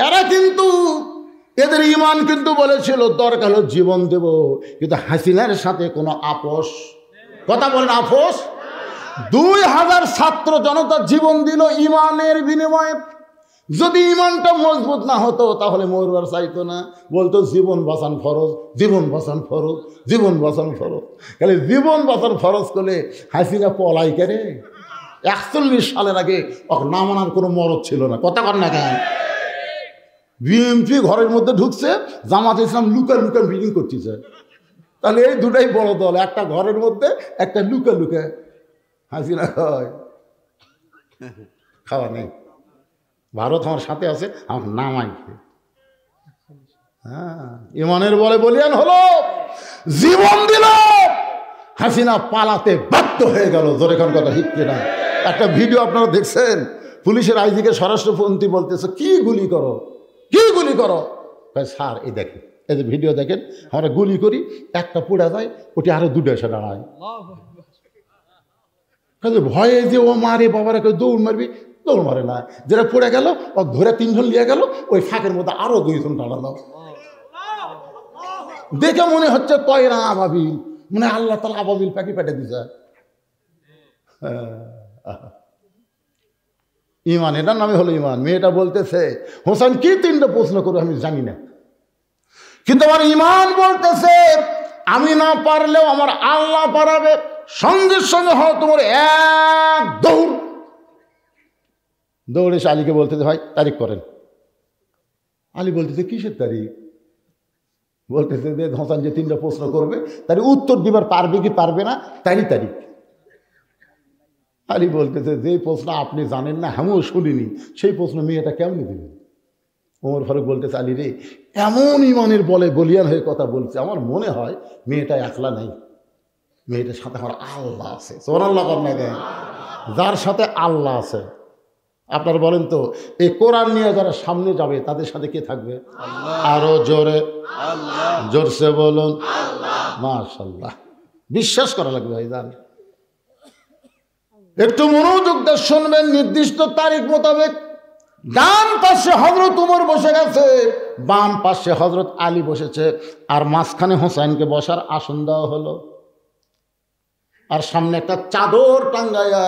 এরা কিন্তু এদের ঈমান কিন্তু বলেছিল দরকার হলো জীবন দেব, কিন্তু হাসিনার সাথে কোনো আপোষ, কথা বলেন আপোষ। 2000 ছাত্র জনতা জীবন দিল ঈমানের বিনিময়ে। যদি ঈমানটা মজবুত না হতো তাহলে মরবার চাইতো না, বলতো জীবন বাঁচান ফরজ, জীবন বাঁচান ফরজ, জীবন বাঁচান ফরজ। খালি জীবন বাঁচান ফরজ করলে হাসিনা পলাই কেরে। 41 সালের আগে না মানার কোনো মরদ ছিল না, কথা কর না কেন? বিএনপি ঘরের মধ্যে ঢুকছে, জামাত ইসলাম লুকা লুকা মিটিং করতেছে। তাহলে এই দুটাই বড় দল, একটা ঘরের মধ্যে, একটা লুকা লুকা। হাসিনা হয় খাওয়া নেই, ভারত আমার সাথে আছে, আমার নামাই। হ্যাঁ, ইমানের বলে বলিয়ান হলো, জীবন দিল, হাসিনা পালাতে বাধ্য হয়ে গেল। জোরে কোন কথা ঠিক কিনা? একটা ভিডিও আপনারা দেখছেন, পুলিশের আইজিকে স্বরাষ্ট্রমন্ত্রী বলতেছে, কি গুলি করো, কি গুলি করো? স্যার এই দেখেন, এই যে ভিডিও দেখেন, আমরা গুলি করি, একটা পুড়ে যায়, ওটি আরো 2টা এসে দাঁড়ায়। ভয়ে যে ও মারে বাবারা, কেউ দৌড় মারবি, দৌড় মারে না। যেটা পড়ে গেল ও ধরে 3 জন নিয়ে গেল, ওই ফাঁকের মধ্যে আরো 2 জন দাঁড়ালো। দেখে মনে হচ্ছে তয়রা আবাবিল, মানে আল্লাহ তাআলা আবাবিল পাখি পেটে দিছে। ইমান, এটার নামে হলো ইমান। মেয়েটা বলতেছে, হোসেন কি 3টা প্রশ্ন করো আমি জানি না, কিন্তু আমার ইমান বলতেছে আমি না পারলেও আমার আল্লাহ পারাবে। সঙ্গে সঙ্গে হয় তোমার এক দৌড়, দৌড়ে এসে আলীকে বলতেছে, ভাই তারিখ করেন। আলী বলতেছে, কিসের তারিখ? বলতেছে যে হোসেন যে 3টা প্রশ্ন করবে তার উত্তর দিবার পারবে কি পারবে না, তারই তারিখ। আলী বলতেছে, যে প্রশ্ন আপনি জানেন না, আমিও শুনিনি, সেই প্রশ্ন মেয়েটা কেমনি দেবে? ওমর ফারুক বলতেছে, আলী রে, এমন ইমানের বলে বলিয়ান হয়ে কথা বলছে, আমার মনে হয় মেয়েটা একলা নাই, মেয়েটার সাথে আমার আল্লাহ আছে। সুবহানাল্লাহ করেন না? যার সাথে আল্লাহ আছে, আপনারা বলেন তো, এই কোরআন নিয়ে যারা সামনে যাবে তাদের সাথে কে থাকবে? আরো জোরে, জোরসে বলুন মাশাআল্লাহ। বিশ্বাস করা লাগবে ভাইজান। একটু মনোযোগ দিয়ে শুনবেন। নির্দিষ্ট তারিখ মোতাবেক ডান পাশে হযরত ওমর বসে গেছে, বাম পাশে হযরত আলী বসেছে, আর মাঝখানে হোসেনকে বসার আসন দেওয়া হলো। আর সামনে একটা চাদর টাঙ্গাইয়া,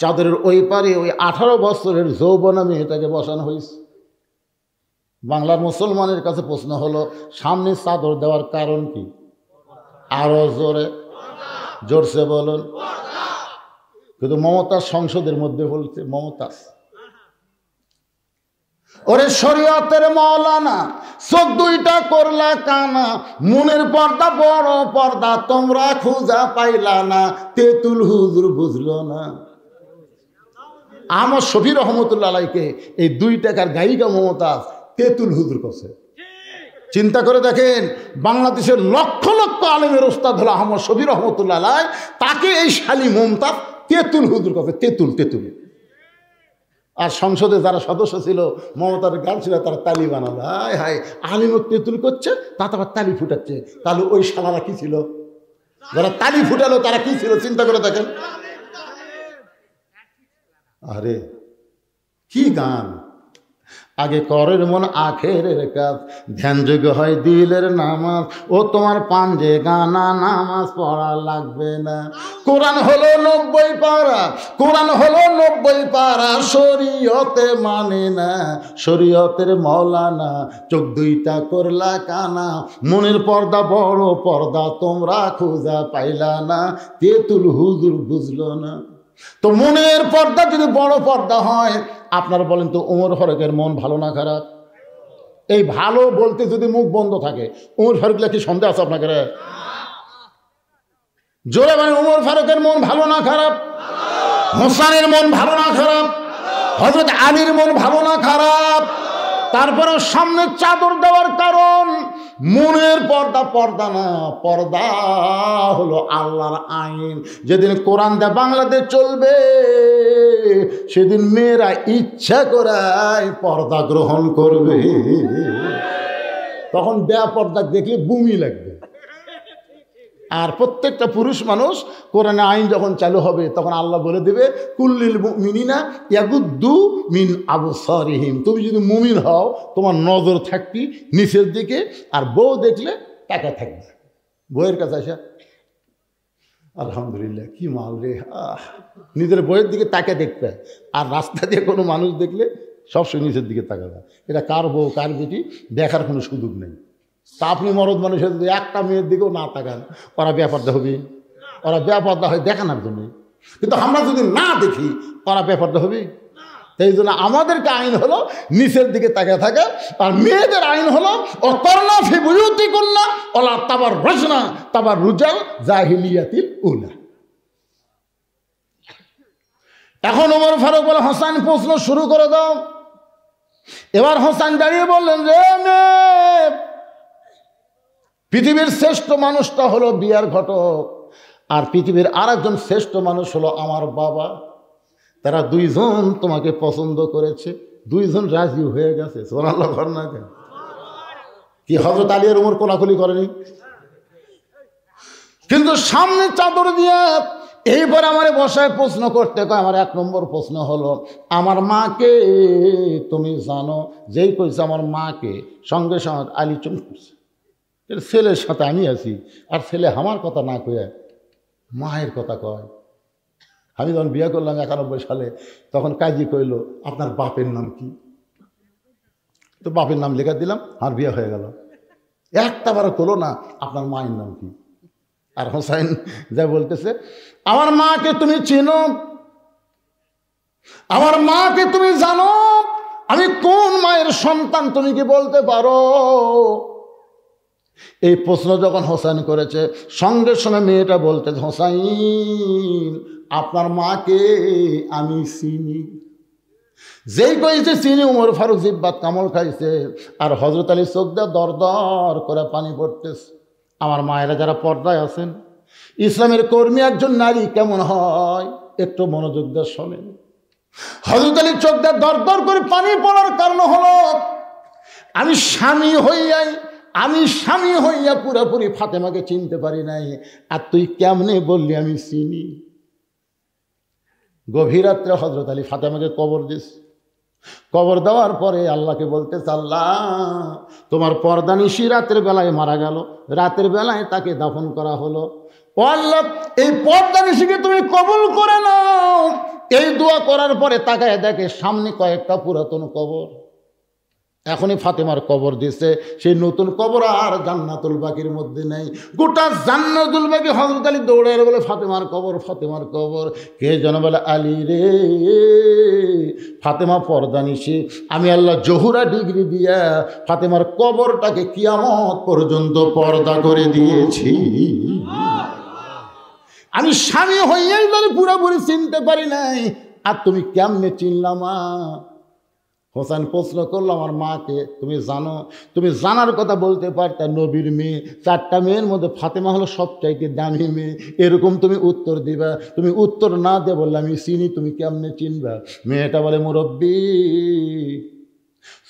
চাদরের ওই পারে ওই 18 বছরের যৌবনা মেয়েটাকে বসানো হয়েছে। বাংলার মুসলমানের কাছে প্রশ্ন হলো, সামনে চাদর দেওয়ার কারণ কি? আরো জোরে, জোরসে বলুন। কিন্তু মমতাজ সংসদের মধ্যে বলছে, মমতাজ ওরে শরীয়তের মৌলানা, চোখ 2টা করলা কানা, মনের পর্দা বড় পর্দা, তোমরা খুঁজা পাইলা না, তেতুল হুজুর বুঝলো না। আমার শফি রহমতুল্লাহ আলাইকে এই 2 টাকার গায়িকা মমতাজ তেতুল হুজুর করছে। চিন্তা করে দেখেন, বাংলাদেশের লক্ষ লক্ষ আলেমের ওস্তাদ হলো আহমদ শফি রহমতুল্লাহ আলাই, তাকে এই শালী মমতাজ তেতুল হুজুর করছে। তেতুল, তেতুল। আর সংসদে যারা সদস্য ছিল, মমতার গান ছিল, তারা তালি বানালো। হায় হায়, আলিমক তেতুল করছে, তা আবার তালি ফুটাচ্ছে। তাহলে ওই শালারা কি ছিল? যারা তালি ফুটালো তারা কি ছিল চিন্তা করে দেখেন। আরে কি গান! আগে করের মন আখেরের কাজ, ধ্যান যোগ্য হয় দিলের নামাজ। ও তোমার পাঞ্জে গানা নামাজ পড়া লাগবে না। কোরআন হলো 90 পারা, কোরআন হলো 90 পারা, শরীয়তে মানে না, শরীয়তের মৌলানা চোখ দুইটা করলা কানা। মনের পর্দা বড় পর্দা তোমরা খোঁজা পাইলা না, তেতুল হুজুর বুঝলো না। তো মনের পর্দা যদি বড় পর্দা হয়, আপনারা বলেন তো ওমর ফারুকের মন ভালো না খারাপ? এই ভালো বলতে যদি মুখ বন্ধ থাকে, ওমর ফারুক কি সন্দেহ আছে আপনাকে? জোরে মানে ওমর ফারুকের মন ভালো না খারাপ? হোসেনের মন ভালো না খারাপ? হযরত আলীর মন ভালো না খারাপ? তারপরে সামনে চাদর দেওয়ার কারণ মনের পর্দা, পর্দা না, পর্দা হলো আল্লাহর আইন। যেদিন কোরআন দে বাংলাদেশ চলবে, সেদিন মেয়েরা ইচ্ছা করায় পর্দা গ্রহণ করবে। তখন বেপর্দা দেখলে বমি লাগবে। আর প্রত্যেকটা পুরুষ মানুষ কোরআনে আইন যখন চালু হবে, তখন আল্লাহ বলে দেবে কুল্লিল মুমিনিনা ইয়াগুদ্দু মিন আবসারিহিম। তুমি যদি মুমিন হও, তোমার নজর থাকবি নিচের দিকে, আর বউ দেখলে তাকা থাকবে। বউয়ের কাছে আসা আলহামদুলিল্লাহ কি মাল রে, নিজের বউয়ের দিকে তাকে দেখবে। আর রাস্তা দিয়ে কোনো মানুষ দেখলে সবসময় নিচের দিকে তাকাবে। এটা কার বউ কার বেটি দেখার কোনো সুযোগ নেই। তা আপনি মরদ মানুষের যদি একটা মেয়ের দিকেও না তাকান, ওরা বেপর্দা হবে? ওরা বেপর্দা হয় দেখানোর জন্য। কিন্তু আমরা যদি না দেখি, ওরা বেপর্দা হবে? সেই জন্য আমাদেরকে আইন হলো নিচের দিকে তাকিয়ে থাকে, আর মেয়েদের আইন হলো ও করনা ফি বুয়ুতিকুন্না ওয়ালা তাবাররুজনা তাবাররুজাল জাহিলিয়াতিল উলা। এখন ওমর ফারুক বলে, হোসেন প্রশ্ন শুরু করে দাও। এবার হোসেন দাঁড়িয়ে বললেন, রে মেয়ে, পৃথিবীর শ্রেষ্ঠ মানুষটা হলো বিয়ার ঘটক, আর পৃথিবীর আরেকজন শ্রেষ্ঠ মানুষ হলো আমার বাবা। তারা দুইজন তোমাকে পছন্দ করেছে, দুইজন রাজি হয়ে গেছে। সুবহানাল্লাহ ঘর না কেন? কি হযরত আলী আর ওমর কোলাকুলি করেনি? কিন্তু সামনে চাদর দিয়ে এইবার আমার বসায় প্রশ্ন করতে কয়। আমার 1 নম্বর প্রশ্ন হলো, আমার মাকে তুমি জানো? যেই কইছে আমার মাকে, সঙ্গে সঙ্গে আলী চুপ করছে। ছেলের সাথে আমি আছি, আর ছেলে আমার কথা না কয়ে মায়ের কথা কয়। আমি যখন বিয়ে করলাম 91 সালে, তখন কাজী কইল, আপনার বাপের নাম কি? তো বাপের নাম লেখা দিলাম, আর বিয়ে হয়ে গেল। একটা বারো করলো না, আপনার মায়ের নাম কি? আর হোসেন যা বলতেছে, আমার মাকে তুমি চিনো? আমার মাকে তুমি জানো? আমি কোন মায়ের সন্তান তুমি কি বলতে পারো? এই প্রশ্ন যখন হোসেন করেছে, সঙ্গে সঙ্গে মেয়েটা বলতে, হোসাইন আপনার মাকে আমি চিনি। যেই কইছে চিনি, ওমর ফারুক জিব্বাত কামড় খাইছে, আর হযরত আলী চোখ দিয়ে দর দর করে পানি পড়তেছে। আমার মায়েরা যারা পর্দায় আছেন, ইসলামের কর্মী একজন নারী কেমন হয় একটু মনোযোগ দিয়ে শোনেন। হযরত আলী চোখ দিয়ে দর দর করে পানি পড়ার কারণ হলো, আমি স্বামী হইয়া পুরোপুরি ফাতেমাকে চিনতে পারি নাই, আর তুই কেমনে বললি আমি চিনি? গভীর রাত্রে হযরত আলী ফাতেমাকে কবর দিস। কবর দেওয়ার পরে আল্লাহকে বলতেছে, আল্লাহ তোমার পর্দানিশী রাতের বেলায় মারা গেল, রাতের বেলায় তাকে দাফন করা হলো। ও আল্লাহ, এই পর্দানিশীকে তুমি কবুল করে নাও। এই দোয়া করার পরে তাকায় দেখে সামনে কয়েকটা পুরাতন কবর। এখনই ফাতেমার কবর দিছে, সেই নতুন কবর আর জান্নাতুল বাকির মধ্যে নেই। গোটা জান্নাতুল বাকি হযরত আলী দৌড়ে বলে, ফাতেমার কবর, ফাতেমার কবর। কে যেন বলে, আলী রে, ফাতেমা পর্দানিশী। আমি আল্লাহ জহুরা ডিগ্রি দিয়া ফাতেমার কবরটাকে কিয়ামত পর্যন্ত পর্দা করে দিয়েছি। আমি স্বামী হইয়াই তাহলে পুরোপুরি চিনতে পারি নাই, আর তুমি কেমনে চিনলাম? হোসেন প্রশ্ন করলো, আমার মাকে তুমি জানো? তুমি জানার কথা বলতে পারতা, নবীর মেয়ে, 4টা মেয়ের মধ্যে ফাতেমা হলো সবচাইতে দামি মেয়ে, এরকম তুমি উত্তর দিবা। তুমি উত্তর না দিয়ে বললে আমি চিনি, তুমি কেমনে চিনবা? মেয়েটা বলে, মুরব্বী,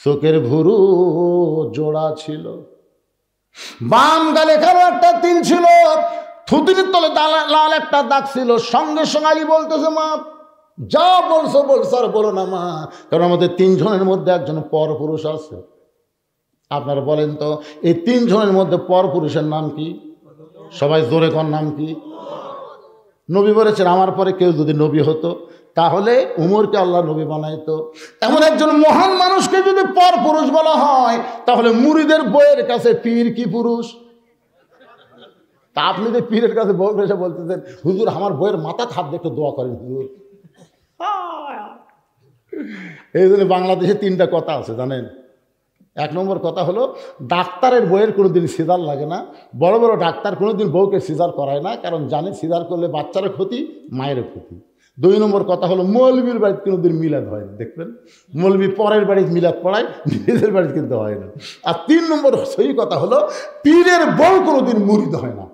চোখের ভুরু জোড়া ছিল, বাম গালে কালো একটা তিল ছিল, থুতনির তলে লাল একটা দাগ ছিল। সঙ্গে সঙ্গে আলী বলতেছে, মা যা বলছো বলছো, আর বলো না মা, কারণ আমাদের 3 জনের মধ্যে একজন পর পুরুষ আছে। আপনারা বলেন তো, এই 3 জনের মধ্যে পর পুরুষের নাম কি? সবাই জোরে কোন নাম কি? নবী বলেছেন, আমার পরে কেউ যদি নবী হতো তাহলে উমরকে আল্লাহ নবী বানাইতো। এমন একজন মহান মানুষকে যদি পর পুরুষ বলা হয়, তাহলে মুরিদের বইয়ের কাছে পীর কি পুরুষ? তা আপনি যে পীরের কাছে বই এসে বলতেছেন, হুজুর আমার বইয়ের মাথা খাপ দেখে দোয়া করেন হুজুর। এই জন্য বাংলাদেশে 3টা কথা আছে জানেন। 1 নম্বর কথা হলো, ডাক্তারের বইয়ের কোনোদিন সিজার লাগে না। বড় বড় ডাক্তার কোনোদিন বউকে সিজার করায় না, কারণ জানে সিজার করলে বাচ্চারও ক্ষতি, মায়েরও ক্ষতি। 2 নম্বর কথা হলো, মৌলবীর বাড়িতে কোনোদিন মিলাদ হয় না। দেখবেন মৌলবী পরের বাড়িতে মিলাদ পড়ায়, নিজেদের বাড়িতে কিন্তু হয় না। আর 3 নম্বর সহি কথা হলো, পীরের বউ কোনোদিন মুরিদ হয় না,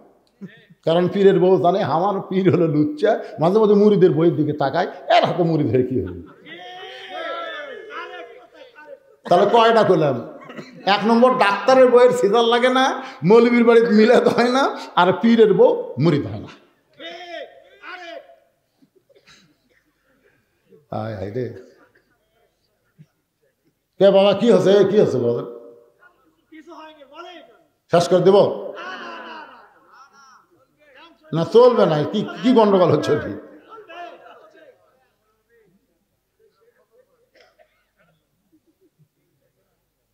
কারণ পীরের বউ জানে আমার পীর হলো লুচ্চা, মাঝে মাঝে মুরিদের বইয়ের দিকে তাকায়, এর হাতে মুরিদ হয়ে কি হলো। তাহলে কয়টা করলাম? 1 নম্বর, ডাক্তারের বইয়ের সিজার লাগে না, মৌলবীর বাড়িতে মিলাদ হয় না, আর পীরের বউ মুরিদ হয় না। আয় হায় রে, কে বাবা কি হচ্ছে? কি হচ্ছে বলেন? শেষ করে দেব না? চলবে না? কি কি গন্ডগোল হচ্ছে? কি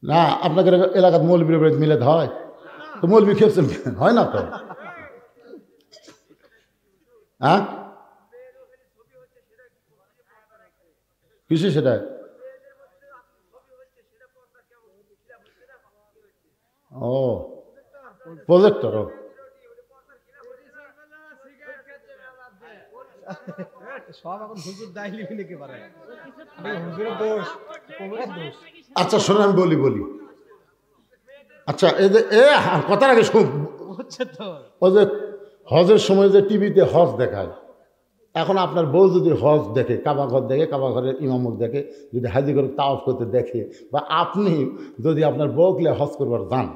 না আপনাদের এলাকার মৌলবীর বাড়িতে মিলাদ হয়? তো মৌলবী খেয়েছেন হয় না তো? হ্যাঁ কিসে সেটা? ও প্রজেক্টর। আচ্ছা শোনেন, আমি বলি। আচ্ছা এই যে কথার আগে শুন, ওই যে হজের সময় যে টিভিতে হজ দেখায়, এখন আপনার বউ যদি হজ দেখে, কাবা ঘর দেখে, কাবা ঘরের ইমামক দেখে, যদি হাজি করে তাওয়াফ করতে দেখে, বা আপনি যদি আপনার বউকে হজ করবার যান,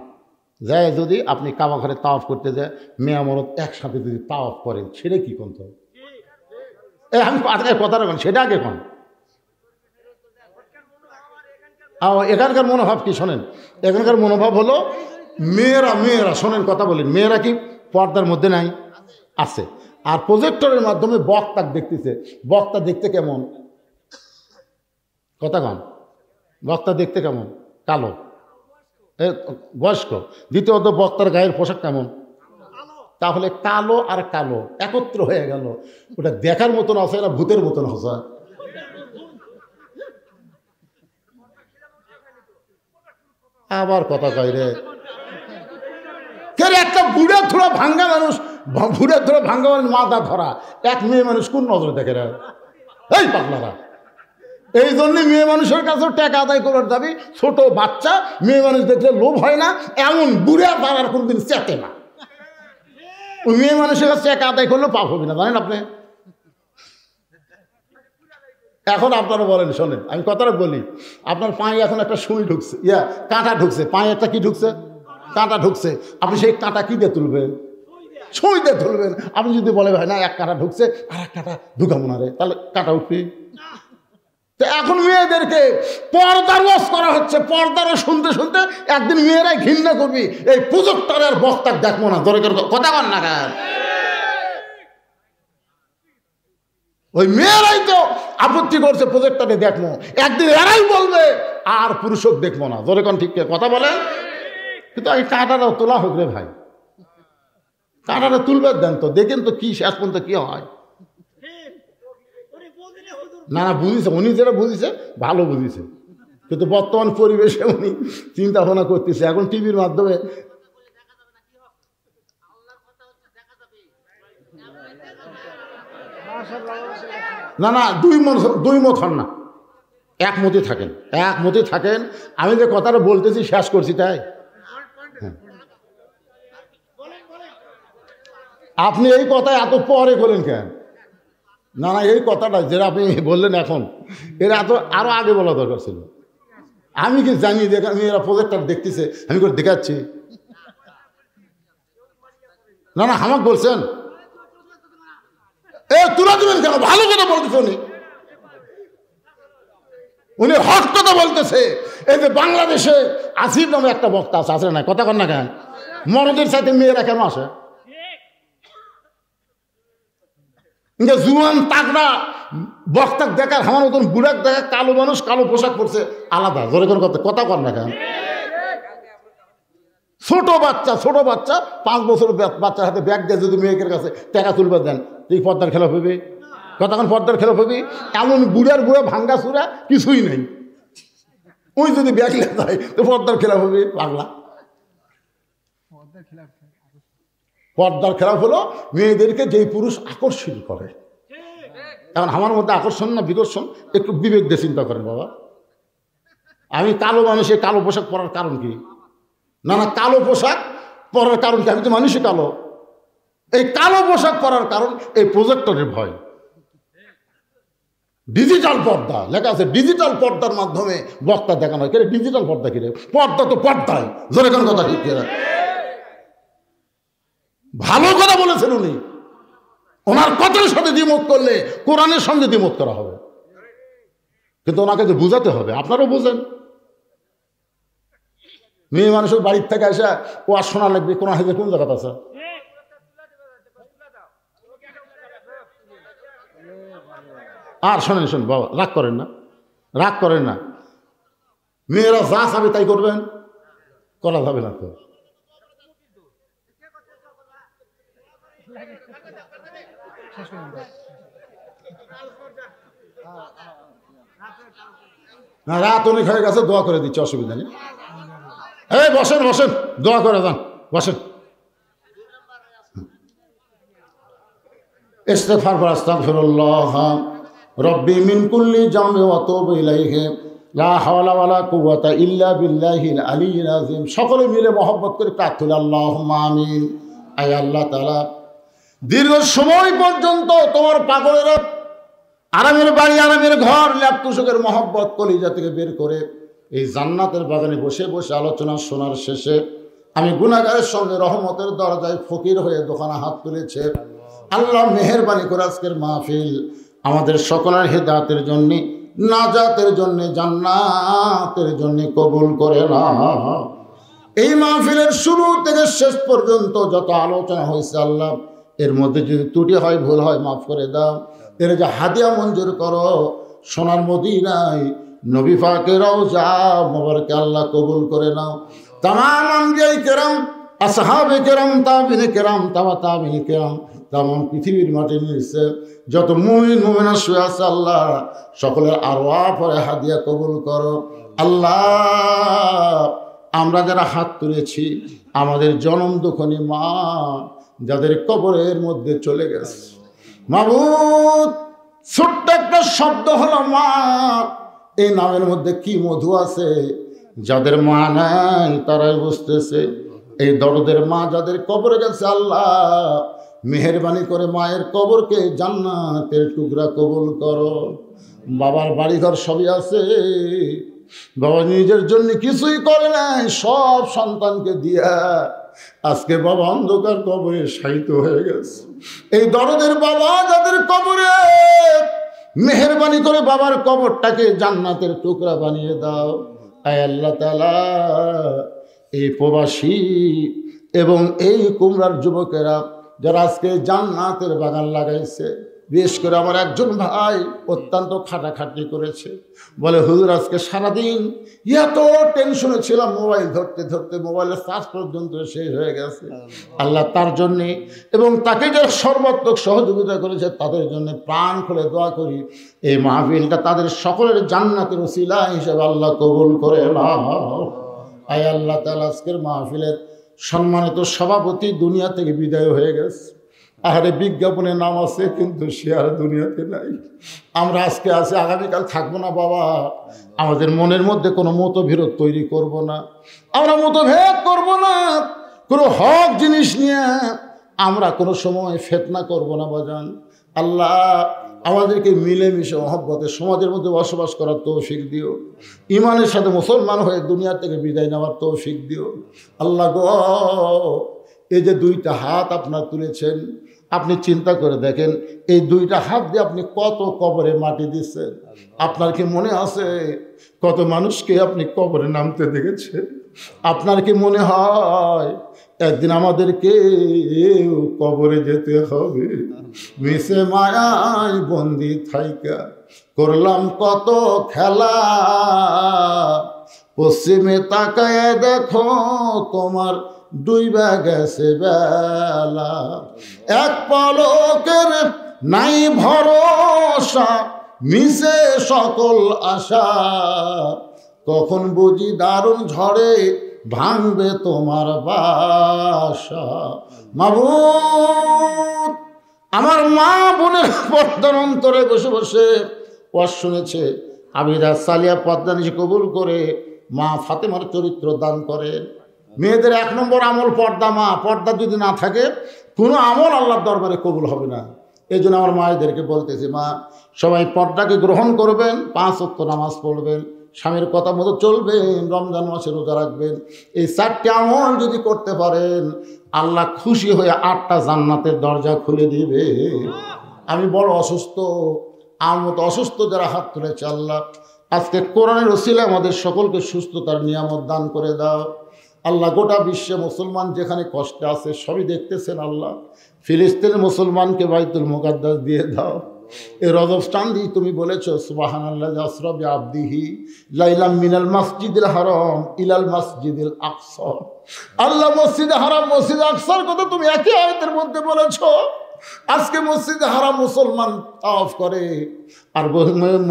যায় যদি আপনি কাবা ঘরে তাওয়াফ করতে যায়, মেয়া মরদ একসাথে যদি তাওয়াফ করেন, সেটা কি কোন? তো আমি কথা রাখুন, সেটা আগে কোন? এখানকার মনোভাব কি শোনেন? এখানকার মনোভাব হলো, মেয়েরা শোনেন কথা বলেন, মেয়েরা কি পর্দার মধ্যে নাই? আছে। আর প্রজেক্টরের মাধ্যমে বক্তা দেখতেছে। বক্তা দেখতে কেমন? কথা কন, বক্তা দেখতে কেমন? কালো, বয়স্ক। দ্বিতীয়ত বক্তার গায়ের পোশাক কেমন? তাহলে কালো আর কালো একত্র হয়ে গেল, ওটা দেখার মতন আছে না ভূতের মতন আছে? আবার কথা কয় রে, একটা বুড়া থোড়া ভাঙ্গা মানুষ, মাথা ধরা এক মেয়ে মানুষ কোন নজরে দেখে রে? এই পাগলারা, এই জন্য মেয়ে মানুষের কাছে টাকা আদায় করার দাবি। ছোট বাচ্চা মেয়ে মানুষ দেখলে লোভ হয় না, এমন বুড়া তার আর কোনদিন চেতে না। ওই মেয়ে মানুষের কাছে টাকা আদায় করলেও পাপ হবে না, জানেন আপনি? এখন আপনারা বলেন, শোনেন আমি কথাটা বলি, আপনার পায়ে এখন একটা সুই ঢুকছে, কাঁটা ঢুকছে, পায়ে একটা কি ঢুকছে? কাঁটা ঢুকছে। আপনি সেই কাঁটা কি দিয়ে তুলবেন? সুই দিয়ে তুলবেন। আপনি যদি বলে ভাই না এক কাঁটা ঢুকছে, আর এক কাঁটা ঢুকাবো না রে, তাহলে কাঁটা উঠবে। তো এখন মেয়েদেরকে পর্দার ওয়াজ করা হচ্ছে, পর্দারও শুনতে শুনতে একদিন মেয়েরাই ঘৃণা করবি, এই প্রজেক্টরের বক্তার দেখবো না। দরকার কথা বল না কেন? ওই মেয়েরাই তো আপত্তি করছে প্রজেক্টরে দেখবো, একদিন এরাই বলবে আর পুরুষক দেখবো না। জোরে কোন ঠিক কথা বলেন? কিন্তু এই কাঁটাটা তোলা হোক রে ভাই, কাঁটাটা তুলবে দেন তো, দেখেন তো কি শেষ পর্যন্ত কি হয়। না বুঝিছে, উনি যেটা বুঝিছে ভালো বুঝিছে, কিন্তু বর্তমান পরিবেশে উনি চিন্তা ভাবনা করতেছে। এখন টিভির মাধ্যমে না দুই মত হন না, একমতে থাকেন। আমি যে কথাটা বলতেছি শেষ করছি তাই। আপনি এই কথা এত পরে বলেন কেন? না এই কথাটা যেটা আপনি বললেন এখন, এরা আরো আগে বলা দরকার ছিল। আমি কি জানি যে আমি এরা প্রজেক্টর দেখতেছে, আমি করে দেখাচ্ছি। না না হামাক বলছেন, এ তুলা দিবেন কেন? ভালো কথা বলতেছে উনি, উনি হক কথা বলতেছে। এই যে বাংলাদেশে আসিফ নামে একটা বক্তা আছে, আসে না? কথা কন না কেন? মরদের সাথে মেয়েরা কেন আসে? জুয়ান তাগড়া বক্তা দেখার আমার মতন বুড়াক দেখা কালো মানুষ কালো পোশাক পরছে আলাদা। জোরে করে কথা কন না কেন? ছোট বাচ্চা 5 বছর বাচ্চার হাতে ব্যাগ দিয়ে যদি মেয়েকের কাছে টাকা তুলবে দেন, তুই পর্দার খেলাফ হবি? কতক্ষণ পর্দার খেলাফ হবি? এমন বুড়া ভাঙ্গা চূড়া কিছুই নেই, ওই যদি ব্যাগ লেগে যায় তো পর্দার খেলাফ হবি। পাগলা পর্দার খেলাফ হলো মেয়েদেরকে যেই পুরুষ আকর্ষণ করে। এখন আমার মধ্যে আকর্ষণ না বিকর্ষণ, একটু বিবেক দিয়ে চিন্তা করেন বাবা। আমি কালো মানুষের কালো পোশাক পরার কারণ কি? না না, কালো পোশাক পরার কারণ কি? আমি তো মানুষই কালো। এই কালো পোশাক পরার কারণ এই প্রজেক্টরের ভয়। ডিজিটাল পর্দা লেখা আছে, ডিজিটাল পর্দার মাধ্যমে বক্তা দেখানো হয়। ডিজিটাল পর্দা কিরে? পর্দা তো পর্দায়। জোরে কোন কথা ঠিক কিনা? ভালো কথা বলেছেন উনি। ওনার কথার সাথে দ্বিমত করলে কোরআনের সঙ্গে দ্বিমত করা হবে, কিন্তু ওনাকে যে বুঝাতে হবে। আপনারাও বুঝেন, মেয়ে মানুষের বাড়ির থেকে আসা ও আর শোনা লাগবে কোন হাতে কোন জায়গাতে আছে। আর শোনেন বাবা, রাগ করেন না। মেয়েরা যা চাবে তাই করবেন, করা যাবে না তো। না, রাত অনেক হয়ে গেছে, দোয়া করে দিচ্ছে, অসুবিধা নেই। এই বসেন, দোয়া করে যান, বসেন। ইস্তিগফার করে আস্তাগফিরুল্লাহ রব্বি মিন কুল্লি জামবি ওয়া আতুবু ইলাইহি লা হাওলা ওয়ালা কুওয়াতা ইল্লা বিল্লাহিল আলিয়্যিল আযীম। সকলে মিলে মহব্বত করে প্রার্থনা, আল্লাহুম্মা আমিন। আয় আল্লাহ তাআলা, দীর্ঘ সময় পর্যন্ত তোমার পাগলেরা আরামের বাড়ি, আরামের ঘর, ল্যাপটুসকের মহব্বত কলিজা থেকে বের করে এই জান্নাতের বাগানে বসে বসে আলোচনা শোনার শেষে আমি গুনাহগারের সঙ্গে রহমতের দরজায় ফকির হয়ে দোকানে হাত তুলেছে। আল্লাহ মেহেরবানি করে আজকের মাহফিল আমাদের সকলের হেদায়েতের জন্য, নাজাতের জন্য, জান্নাতের জন্য কবুল করে নাও। এই মাহফিলের শুরু থেকে শেষ পর্যন্ত যত আলোচনা হয়েছে আল্লাহ, এর মধ্যে যদি ত্রুটি হয়, ভুল হয়, মাফ করে দাও। এর যে হাদিয়া মঞ্জুর করো সোনার মদিনায় নবী পাকের রওজা মোবারকে আল্লাহ কবুল করে নাও। তামাম আম্বিয়ায়ে কেরাম, আসহাবে কেরাম, তাবিঈনে কেরাম, তাবিঈনে কেরাম, তামাম পৃথিবীর মাটির নিচে যত মুমিন মুমিনা শুয়ে আছে আল্লাহ, সকলের আরওয়াহ পরে হাদিয়া কবুল করো আল্লাহ। আমরা যারা হাত তুলেছি, আমাদের জনম দুঃখনী মা যাদের কবরের মধ্যে চলে গেছে, মাবুদ ছোট্ট একটা শব্দ হলো মা, এই নামের মধ্যে কি মধু আছে। যাদের মা নাই তারাই বুঝতেছে। এই দরদের মা যাদের কবরে গেছে আল্লাহ, মেহেরবানি করে মায়ের কবরকে জান্নাতের টুকরা কবুল করো। বাবার বাড়িঘর সবই আছে, বাবা নিজের জন্য কিছুই করে নাই, সব সন্তানকে দিয়া আজকে বাবা অন্ধকার কবরে শায়িত হয়ে গেছে। এই দরদের বাবা যাদের কবরে, মেহেরবানি করে বাবার কবরটাকে জান্নাতের টুকরা বানিয়ে দাও। আয় আল্লাহ তাআলা, এই প্রবাসী এবং এই কুমড়ার যুবকেরা যারা আজকে জান্নাতের বাগান লাগাইছে, বিশেষ করে আমার একজন ভাই অত্যন্ত খাটাখাটি করেছে, বলে হুজুর আজকে সারাদিন এত টেনশনে ছিলাম, মোবাইল ধরতে ধরতে মোবাইলের চার্জ পর্যন্ত শেষ হয়ে গেছে। আল্লাহ তার জন্যে এবং তাকে যারা সর্বাত্মক সহযোগিতা করেছে তাদের জন্য প্রাণ খুলে দোয়া করি, এই মাহফিলটা তাদের সকলের জান্নাতের ওসিলা হিসেবে আল্লাহ কবুল করে নাও। আয় আল্লাহ তাআলা, আজকের মাহফিলের সম্মানিত সভাপতি দুনিয়া থেকে বিদায় হয়ে গেছে। আহারে বিজ্ঞাপনে নাম আছে কিন্তু সে আর দুনিয়াতে নাই। আমরা আজকে আছি, আগামীকাল থাকবো না বাবা। আমাদের মনের মধ্যে কোনো মতবিরোধ তৈরি করব না, আমরা মতভেদ করব না, কোনো হক জিনিস নিয়ে আমরা কোনো সময় ফিতনা করব না বাজান। আল্লাহ আমাদেরকে মিলেমিশে মহব্বতে সমাজের মধ্যে বসবাস করার তৌফিক দিও, ইমানের সাথে মুসলমান হয়ে দুনিয়া থেকে বিদায় নেওয়ার তৌফিক দিও। আল্লাহ গো, এই যে দুইটা হাত আপনার তুলেছেন, আপনি চিন্তা করে দেখেন এই দুইটা হাত দিয়ে আপনি কত কবরে মাটি দিচ্ছেন। আপনার কি মনে আছে কত মানুষকে আপনি কবরে নামতে দেখেছেন? আপনার কি মনে হয় একদিন আমাদেরকে কবরে যেতে হবে? মিশে মায়ায় বন্দি থাইকা করলাম কত খেলা, পশ্চিমে তাকায় দেখো তোমার ডুইবা গেছে বেলা, এক পলকের নাই ভরসা, মিশে সকল আশা, কখন বুঝি দারুণ ঝড়ে ভাঙবে তোমার বাসা। মাবুদ, আমার মা বোনের পর্দার অন্তরে বসে বসে ওয়াজ শুনেছে, আবিদা সালিয়া পর্দা নিশে কবুল করে মা ফাতেমার চরিত্র দান করেন। মেয়েদের 1 নম্বর আমল পর্দা। মা পর্দা যদি না থাকে কোনো আমল আল্লাহর দরবারে কবুল হবে না। এই জন্য আমার মায়েদেরকে বলতেছি, মা সবাই পর্দাকে গ্রহণ করবেন, 5 ওয়াক্ত নামাজ পড়বেন, স্বামীর কথা মতো চলবেন, রমজান মাসে রোজা রাখবেন। এই 4টি আমল যদি করতে পারেন আল্লাহ খুশি হয়ে 8টা জান্নাতের দরজা খুলে দিবে। আমি বড় অসুস্থ, আমার মতো অসুস্থ যারা হাত তুলেছে আল্লাহ আজকে কোরআনের ওসিলায় আমাদের সকলকে সুস্থতার নিয়ামত দান করে দাও। আল্লাহ গোটা বিশ্বে মুসলমান যেখানে কষ্টে আছে সবই দেখতেছেন আল্লাহ। ফিলিস্তিনের মুসলমানকে বাইতুল মুকাদ্দাস দিয়ে দাও। এই রজব চাঁদি তুমি বলেছো সুবহানাল্লাহি আসরা বিআবদিহি লাইলাম মিনাল মসজিদিল হারাম ইলাল মসজিদিল আকসা। আল্লাহ মসজিদে হারাম মসজিদ আকসার কথা তুমি একই আয়াতের মধ্যে বলেছো। আজকে মসজিদে হারাম মুসলমান তাওয়াফ করে, আর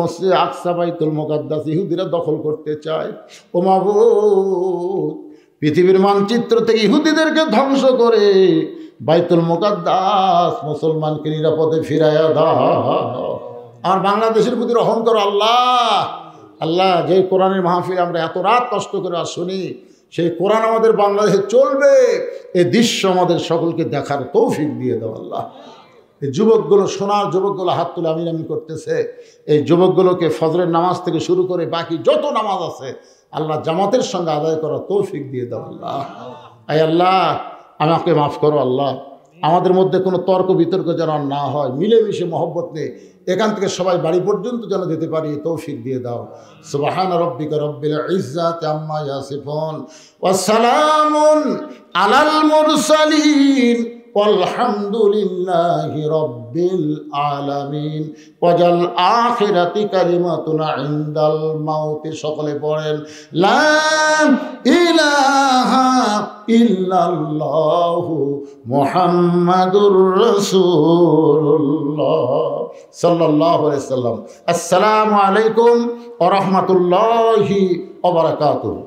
মসজিদে আকসা বাইতুল মুকাদ্দাস ইহুদিরা দখল করতে চায়। ও মাবুদ, পৃথিবীর মানচিত্র থেকে ইহুদিদেরকে ধ্বংস করে বাইতুল মুকাদ্দাস মুসলমানকে নিরাপদে ফিরাইয়া দাও। আর বাংলাদেশের প্রতি রহম করো আল্লাহ। আল্লাহ, যে কোরআনের মাহফিল আমরা এত রাত কষ্ট করে আর শুনি, সেই কোরআন আমাদের বাংলাদেশে চলবে, এই দৃশ্য আমাদের সকলকে দেখার তৌফিক দিয়ে দাও আল্লাহ। এই যুবকগুলো, সোনার যুবকগুলো হাত তুলে আমিন আমিন করতেছে, এই যুবকগুলোকে ফজরের নামাজ থেকে শুরু করে বাকি যত নামাজ আছে আল্লাহ জামাতের সঙ্গে আদায় করার তৌফিক দিয়ে দাও আল্লাহ। আয় আল্লাহ, আমাকে মাফ করো আল্লাহ। আমাদের মধ্যে কোনো তর্ক বিতর্ক যেন না হয়, মিলেমিশে মহব্বত নিয়ে এখান থেকে সবাই বাড়ি পর্যন্ত যেন যেতে পারি তৌফিক দিয়ে দাও। সুবহান রাব্বিকা রব্বিল ইজ্জাতি আম্মা ইয়াসিফুন ওয়া সালামুন আলাল মুরসালিন walhamdulillahi rabbil alamin wajal akhirati kalimatuna indal mauti। সকলে পড়েন লা ইলাহা ইল্লাল্লাহু মুহাম্মাদুর রাসূলুল্লাহ সাল্লাল্লাহু আলাইহি সাল্লাম। আসসালামু আলাইকুম ওয়া রাহমাতুল্লাহি ওয়া বারাকাতুহু।